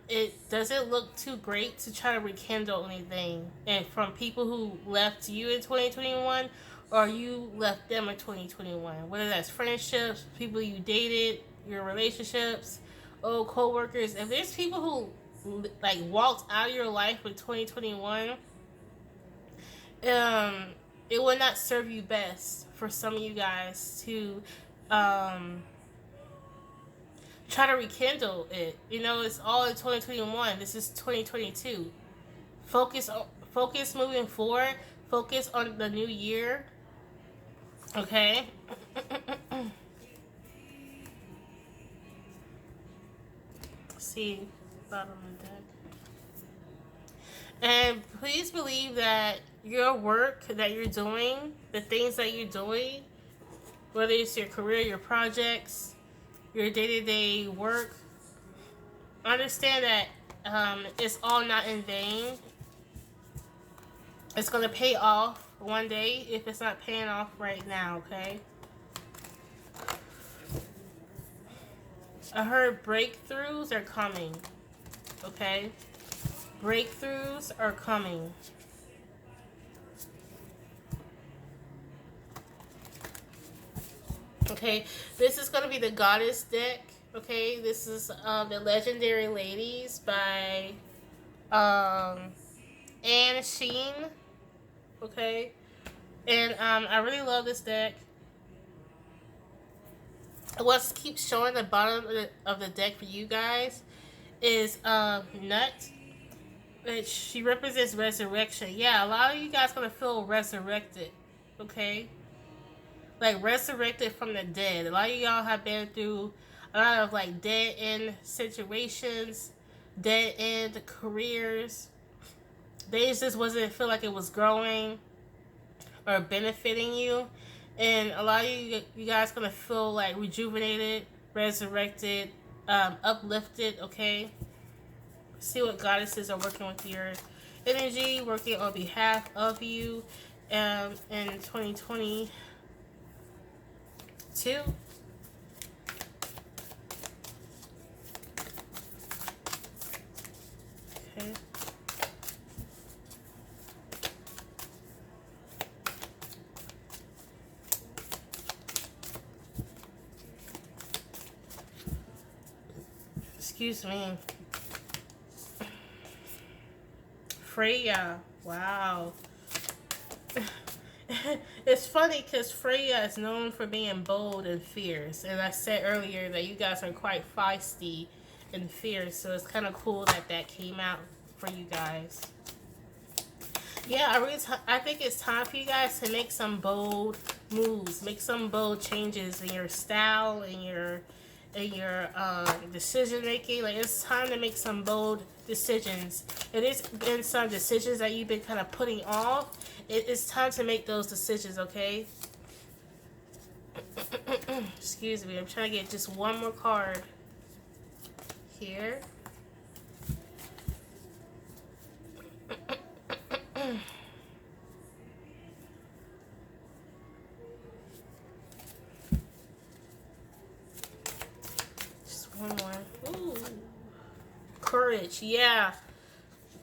it doesn't look too great to try to rekindle anything. And from people who left you in 2021, or you left them in 2021, whether that's friendships, people you dated, your relationships, old co-workers. If there's people who, like, walked out of your life in 2021, it would not serve you best for some of you guys to try to rekindle it. You know, it's all in 2021. This is 2022. Focus moving forward. Focus on the new year. Okay. See, bottom of the deck. And please believe that your work that you're doing, the things that you're doing, Whether it's your career, your projects, your day-to-day work, understand that it's all not in vain. It's going to pay off one day if it's not paying off right now, okay? I heard breakthroughs are coming, okay? Breakthroughs are coming. Okay, this is going to be the Goddess deck, okay? This is the Legendary Ladies by Anne Sheen, okay? And I really love this deck. What keeps showing the bottom of the deck for you guys is Nut. She represents resurrection. Yeah, a lot of you guys gonna feel resurrected, okay? Like resurrected from the dead. A lot of y'all have been through a lot of like dead end situations, dead end careers. They just wasn't feel like it was growing or benefiting you. And a lot of you guys gonna feel like rejuvenated, resurrected, uplifted, okay? See what goddesses are working with your energy, working on behalf of you in 2022. Okay. Excuse me. Freya. Wow. It's funny because Freya is known for being bold and fierce. And I said earlier that you guys are quite feisty and fierce. So it's kind of cool that that came out for you guys. Yeah, I think it's time for you guys to make some bold moves. Make some bold changes in your style, in your decision making. Like, it's time to make some bold decisions. It has been some decisions that you've been kind of putting off. It's time to make those decisions, okay? Excuse me, I'm trying to get just one more card here. One more. Ooh. Courage. Yeah.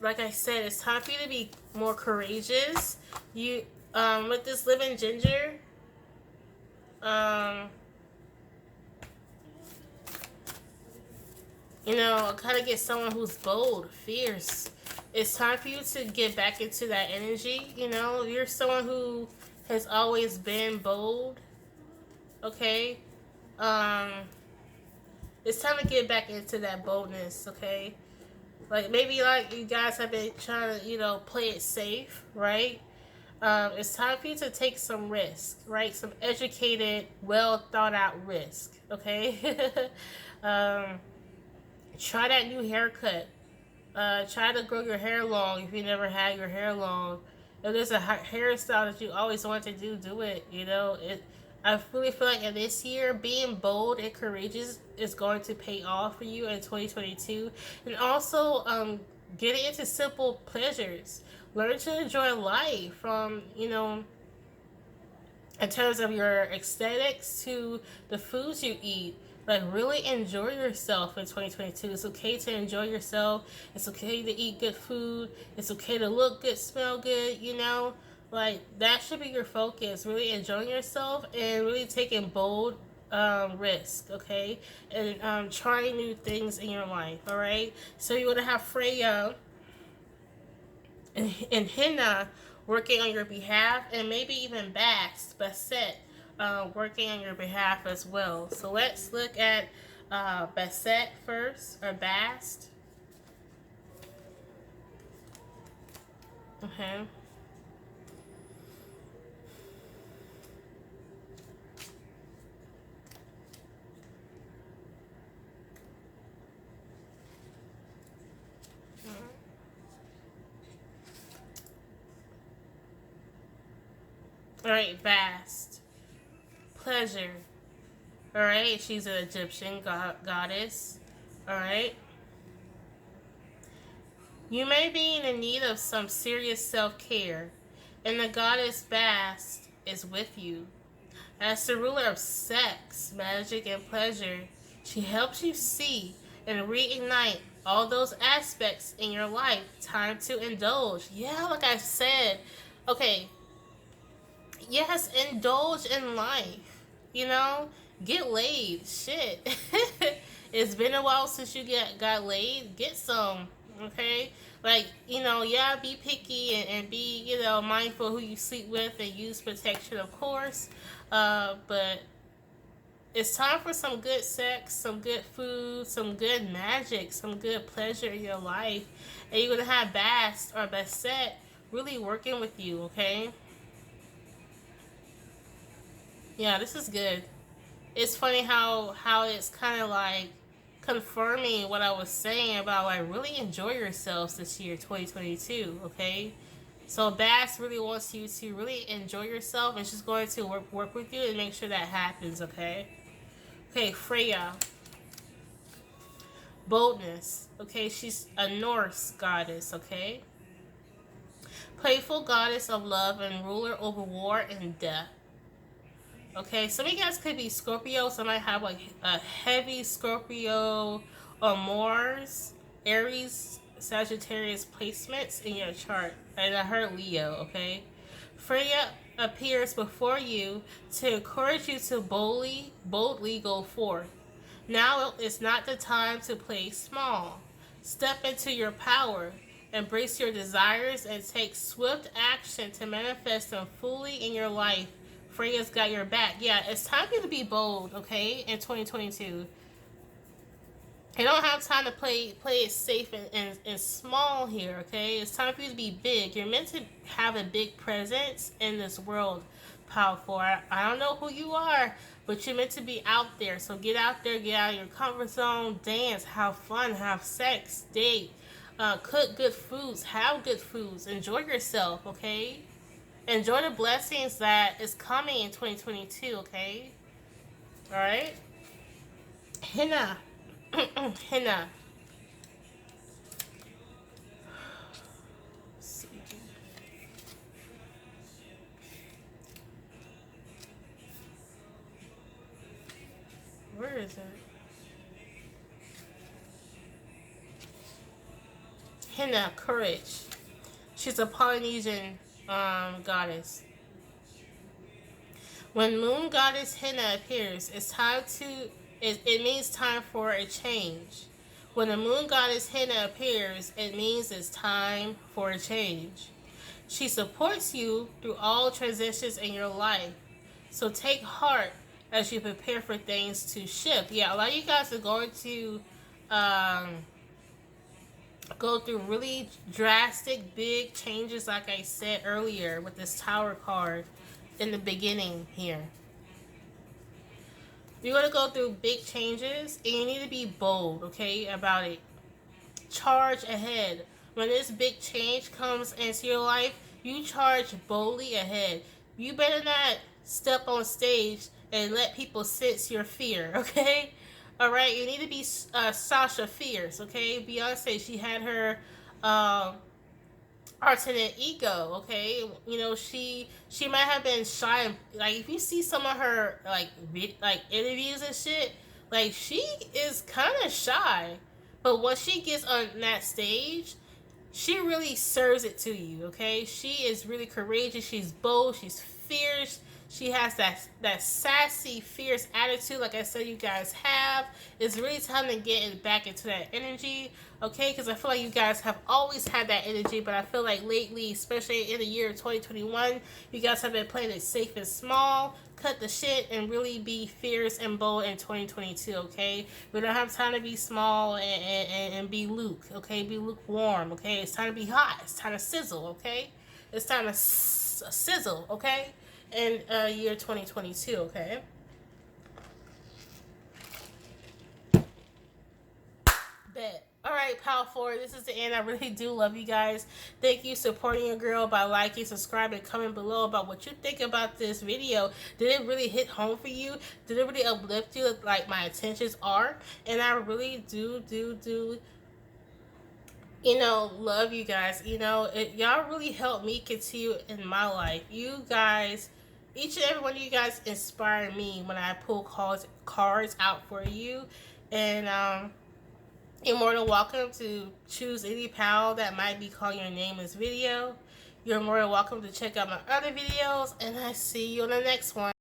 Like I said, it's time for you to be more courageous. You, with this living ginger, you know, kind of get someone who's bold, fierce. It's time for you to get back into that energy. You know, you're someone who has always been bold. Okay. It's time to get back into that boldness, okay? Like, maybe, like, you guys have been trying to, you know, play it safe, right? It's time for you to take some risk, right? Some educated, well thought out risk, okay? Try that new haircut. Try to grow your hair long if you never had your hair long. If there's a hairstyle that you always wanted to do it, you know? I really feel like in this year, being bold and courageous is going to pay off for you in 2022. And also, getting into simple pleasures. Learn to enjoy life from, you know, in terms of your aesthetics to the foods you eat. Like, really enjoy yourself in 2022. It's okay to enjoy yourself. It's okay to eat good food. It's okay to look good, smell good, you know? Like, that should be your focus. Really enjoying yourself and really taking bold risk, okay? And trying new things in your life, all right? So you're going to have Freya and Henna working on your behalf, and maybe even Basset working on your behalf as well. So let's look at Basset first, or Bast. Okay. All right, Bast. pleasure. All right, she's an Egyptian goddess. All right. You may be in need of some serious self-care, and the goddess Bast is with you. As the ruler of sex, magic, and pleasure, she helps you see and reignite all those aspects in your life. Time to indulge. Yeah, like I said. Okay, yes, indulge in life. You know, get laid. Shit. It's been a while since you got laid. Get some. Okay? Like, yeah, be picky and be, mindful who you sleep with and use protection, of course. But it's time for some good sex, some good food, some good magic, some good pleasure in your life. And you're going to have Bast or Bastet really working with you, okay? Yeah, this is good. It's funny how it's kind of like confirming what I was saying about like really enjoy yourselves this year, 2022, okay? So Bass really wants you to really enjoy yourself, and she's going to work with you and make sure that happens, okay? Okay, Freya. Boldness. Okay, she's a Norse goddess, okay? Playful goddess of love and ruler over war and death. Okay, some of you guys could be Scorpio. Some might have like a heavy Scorpio or Mars, Aries, Sagittarius placements in your chart. And I heard Leo, okay? Freya appears before you to encourage you to boldly go forth. Now is not the time to play small. Step into your power, embrace your desires, and take swift action to manifest them fully in your life. Freya's got your back. Yeah, it's time for you to be bold, okay, in 2022. You don't have time to play it safe and small here, okay? It's time for you to be big. You're meant to have a big presence in this world, powerful. I don't know who you are, but you're meant to be out there. So get out there, get out of your comfort zone, dance, have fun, have sex, date, cook good foods, have good foods, enjoy yourself, okay? Enjoy the blessings that is coming in 2022, okay? Alright? Henna. Henna. Where is it? Henna, courage. She's a Polynesian goddess. When moon goddess Henna appears, it means time for a change. When the moon goddess Henna appears, it means it's time for a change. She supports you through all transitions in your life. So take heart as you prepare for things to shift. Yeah, a lot of you guys are going to go through really drastic, big changes, like I said earlier with this Tower card in the beginning here. You're going to go through big changes, and you need to be bold, okay, about it. Charge ahead. When this big change comes into your life, you charge boldly ahead. You better not step on stage and let people sense your fear, okay? All right, you need to be Sasha Fierce, okay? Beyonce, she had her alternate ego, okay? She might have been shy. Like, if you see some of her like interviews and shit, like, she is kind of shy, but once she gets on that stage, she really serves it to you, okay? She is really courageous. She's bold. She's fierce. She has that sassy, fierce attitude, like I said you guys have. It's really time to get back into that energy, okay? Because I feel like you guys have always had that energy, but I feel like lately, especially in the year 2021, you guys have been playing it safe and small. Cut the shit and really be fierce and bold in 2022, okay? We don't have time to be small and be Luke, okay? Be lukewarm, okay? It's time to be hot. It's time to sizzle, okay? It's time to sizzle, okay? In year 2022, okay? Bet. All right. right, Pal 4, this is the end. I really do love you guys. Thank you supporting your girl by liking, subscribing, comment below about what you think about this video. Did it really hit home for you? Did it really uplift you like my intentions are? And I really do love you guys. Y'all really helped me continue in my life. You guys, each and every one of you guys inspire me when I pull cards out for you. And you're more than welcome to choose any pal that might be calling your name in this video. You're more than welcome to check out my other videos, and I see you on the next one.